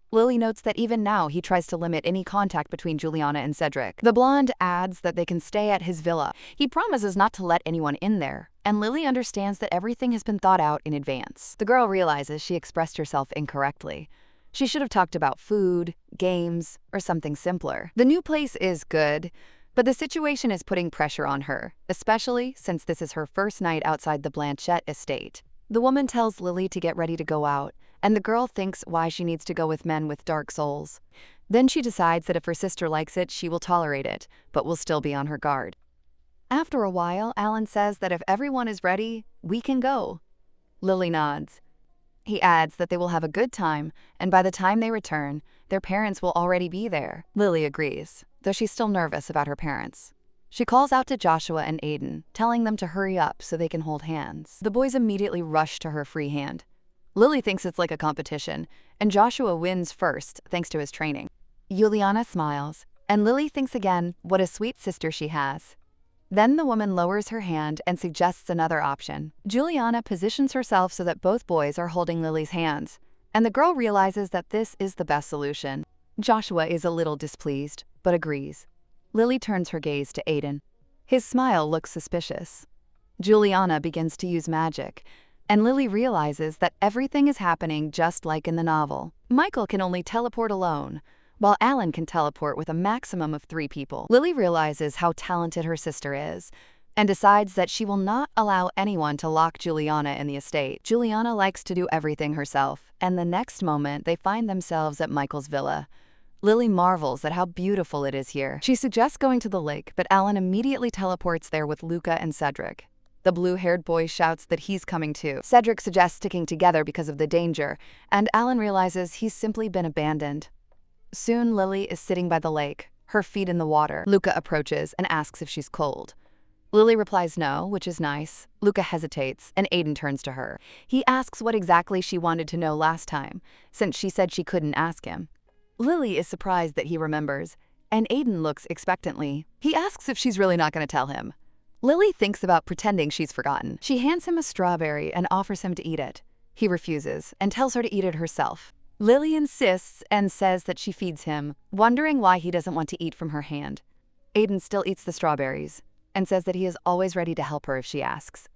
Lily notes that even now he tries to limit any contact between Juliana and Cedric. The blonde adds that they can stay at his villa. He promises not to let anyone in there, and Lily understands that everything has been thought out in advance. The girl realizes she expressed herself incorrectly. She should have talked about food, games, or something simpler. The new place is good, But the situation is putting pressure on her, especially since this is her first night outside the Blanchette estate. The woman tells Lily to get ready to go out, and the girl thinks why she needs to go with men with dark souls. Then she decides that if her sister likes it, she will tolerate it, but will still be on her guard. After a while, Alan says that if everyone is ready, we can go. Lily nods. He adds that they will have a good time, and by the time they return, their parents will already be there. Lily agrees, though she's still nervous about her parents. She calls out to Joshua and Aiden, telling them to hurry up so they can hold hands. The boys immediately rush to her free hand. Lily thinks it's like a competition, and Joshua wins first thanks to his training. Juliana smiles, and Lily thinks again what a sweet sister she has. Then the woman lowers her hand and suggests another option. Juliana positions herself so that both boys are holding Lily's hands, and the girl realizes that this is the best solution. Joshua is a little displeased, but agrees. Lily turns her gaze to Aiden. His smile looks suspicious. Juliana begins to use magic, and Lily realizes that everything is happening just like in the novel. Michael can only teleport alone, while Alan can teleport with a maximum of 3 people. Lily realizes how talented her sister is, and decides that she will not allow anyone to lock Juliana in the estate. Juliana likes to do everything herself, and the next moment they find themselves at Michael's villa. Lily marvels at how beautiful it is here. She suggests going to the lake, but Alan immediately teleports there with Luca and Cedric. The blue-haired boy shouts that he's coming too. Cedric suggests sticking together because of the danger, and Alan realizes he's simply been abandoned. Soon Lily is sitting by the lake, her feet in the water. Luca approaches and asks if she's cold. Lily replies no, which is nice. Luca hesitates, and Aiden turns to her. He asks what exactly she wanted to know last time, since she said she couldn't ask him. Lily is surprised that he remembers, and Aiden looks expectantly. He asks if she's really not going to tell him. Lily thinks about pretending she's forgotten. She hands him a strawberry and offers him to eat it. He refuses and tells her to eat it herself. Lily insists and says that she feeds him, wondering why he doesn't want to eat from her hand. Aiden still eats the strawberries and says that he is always ready to help her if she asks.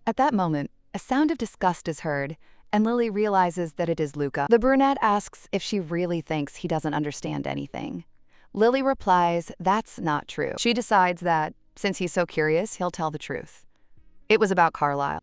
At that moment, a sound of disgust is heard, and Lily realizes that it is Luca. The brunette asks if she really thinks he doesn't understand anything. Lily replies that's not true. She decides that, since he's so curious, he'll tell the truth. It was about Carlisle.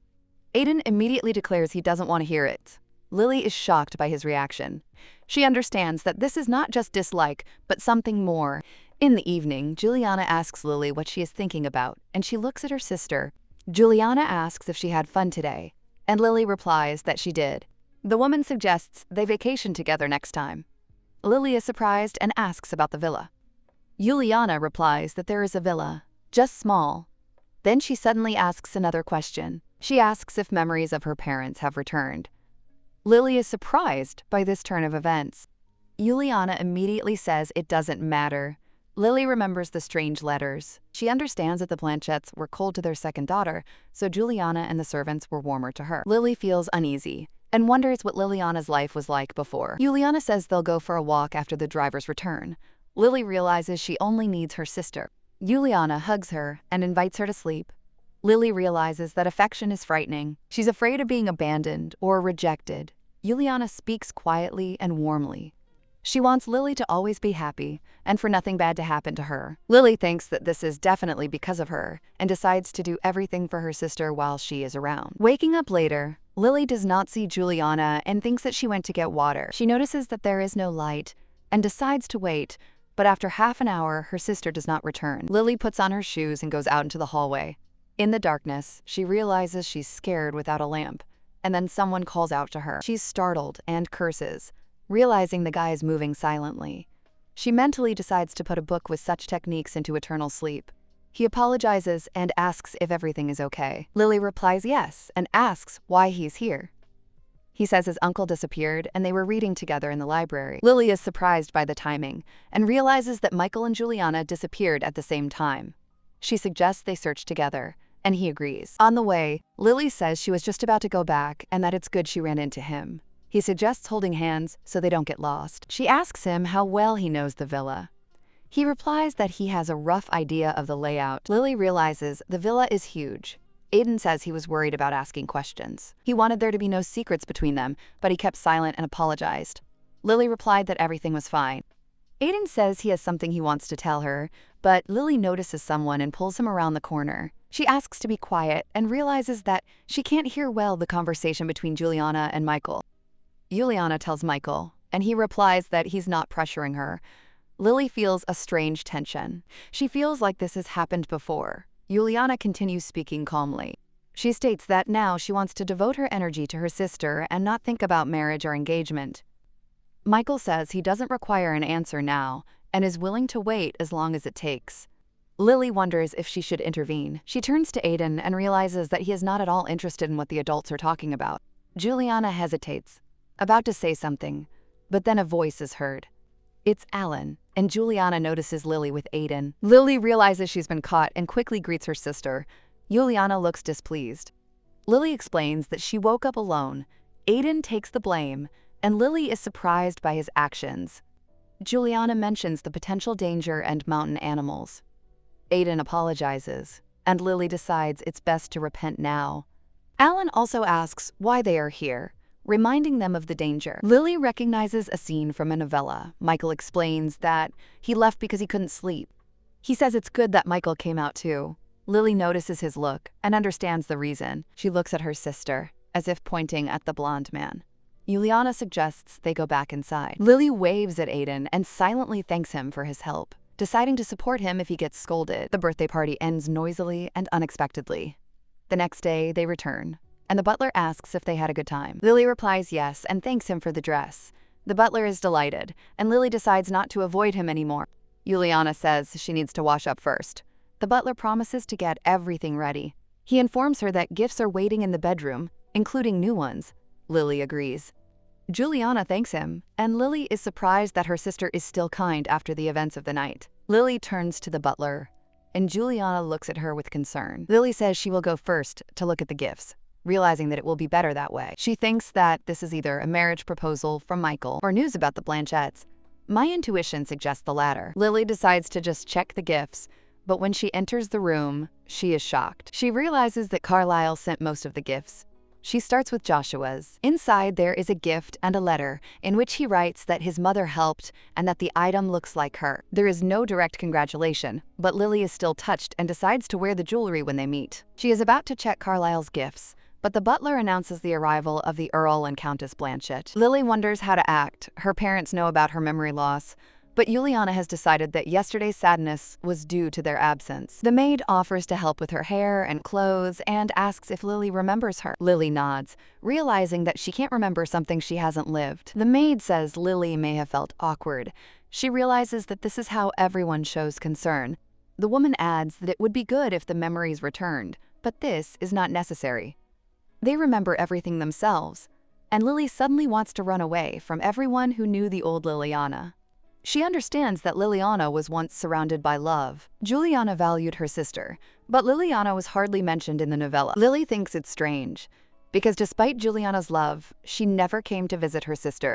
Aiden immediately declares he doesn't want to hear it. Lily is shocked by his reaction. She understands that this is not just dislike, but something more. In the evening, Juliana asks Lily what she is thinking about, and she looks at her sister. Juliana asks if she had fun today, and Lily replies that she did. The woman suggests they vacation together next time. Lily is surprised and asks about the villa. Juliana replies that there is a villa, just small. Then she suddenly asks another question. She asks if memories of her parents have returned. Lily is surprised by this turn of events. Juliana immediately says it doesn't matter. Lily remembers the strange letters. She understands that the Blanchettes were cold to their second daughter, so Juliana and the servants were warmer to her. Lily feels uneasy and wonders what Liliana's life was like before. Juliana says they'll go for a walk after the driver's return. Lily realizes she only needs her sister. Juliana hugs her and invites her to sleep. Lily realizes that affection is frightening. She's afraid of being abandoned or rejected. Juliana speaks quietly and warmly. She wants Lily to always be happy and for nothing bad to happen to her. Lily thinks that this is definitely because of her and decides to do everything for her sister while she is around. Waking up later, Lily does not see Juliana and thinks that she went to get water. She notices that there is no light and decides to wait, but after half an hour, her sister does not return. Lily puts on her shoes and goes out into the hallway. In the darkness, she realizes she's scared without a lamp, and then someone calls out to her. She's startled and curses, realizing the guy is moving silently. She mentally decides to put a book with such techniques into eternal sleep. He apologizes and asks if everything is okay. Lily replies yes and asks why he's here. He says his uncle disappeared and they were reading together in the library. Lily is surprised by the timing and realizes that Michael and Juliana disappeared at the same time. She suggests they search together, and he agrees. On the way, Lily says she was just about to go back and that it's good she ran into him. He suggests holding hands so they don't get lost. She asks him how well he knows the villa. He replies that he has a rough idea of the layout. Lily realizes the villa is huge. Aiden says he was worried about asking questions. He wanted there to be no secrets between them, but he kept silent and apologized. Lily replied that everything was fine. Aiden says he has something he wants to tell her, but Lily notices someone and pulls him around the corner. She asks to be quiet and realizes that she can't hear well the conversation between Juliana and Michael. Juliana tells Michael, and he replies that he's not pressuring her. Lily feels a strange tension. She feels like this has happened before. Juliana continues speaking calmly. She states that now she wants to devote her energy to her sister and not think about marriage or engagement. Michael says he doesn't require an answer now and is willing to wait as long as it takes. Lily wonders if she should intervene. She turns to Aiden and realizes that he is not at all interested in what the adults are talking about. Juliana hesitates, about to say something, but then a voice is heard. It's Alan, and Juliana notices Lily with Aiden. Lily realizes she's been caught and quickly greets her sister. Juliana looks displeased. Lily explains that she woke up alone. Aiden takes the blame, and Lily is surprised by his actions. Juliana mentions the potential danger and mountain animals. Aiden apologizes, and Lily decides it's best to repent now. Alan also asks why they are here, reminding them of the danger. Lily recognizes a scene from a novella. Michael explains that he left because he couldn't sleep. He says it's good that Michael came out too. Lily notices his look and understands the reason. She looks at her sister, as if pointing at the blonde man. Juliana suggests they go back inside. Lily waves at Aiden and silently thanks him for his help, deciding to support him if he gets scolded. The birthday party ends noisily and unexpectedly. The next day, they return, and the butler asks if they had a good time. Lily replies yes and thanks him for the dress. The butler is delighted, and Lily decides not to avoid him anymore. Juliana says she needs to wash up first. The butler promises to get everything ready. He informs her that gifts are waiting in the bedroom, including new ones. Lily agrees. Juliana thanks him, and Lily is surprised that her sister is still kind after the events of the night. Lily turns to the butler, and Juliana looks at her with concern. Lily says she will go first to look at the gifts, realizing that it will be better that way. She thinks that this is either a marriage proposal from Michael or news about the Blanchetts. My intuition suggests the latter. Lily decides to just check the gifts, but when she enters the room, she is shocked. She realizes that Carlisle sent most of the gifts. She starts with Joshua's. Inside there is a gift and a letter in which he writes that his mother helped and that the item looks like her. There is no direct congratulation, but Lily is still touched and decides to wear the jewelry when they meet. She is about to check Carlisle's gifts, but the butler announces the arrival of the Earl and Countess Blanchett. Lily wonders how to act. Her parents know about her memory loss, but Juliana has decided that yesterday's sadness was due to their absence. The maid offers to help with her hair and clothes and asks if Lily remembers her. Lily nods, realizing that she can't remember something she hasn't lived. The maid says Lily may have felt awkward. She realizes that this is how everyone shows concern. The woman adds that it would be good if the memories returned, but this is not necessary. They remember everything themselves, and Lily suddenly wants to run away from everyone who knew the old Liliana. She understands that Liliana was once surrounded by love. Juliana valued her sister, but Liliana was hardly mentioned in the novella. Lily thinks it's strange, because despite Juliana's love, she never came to visit her sister.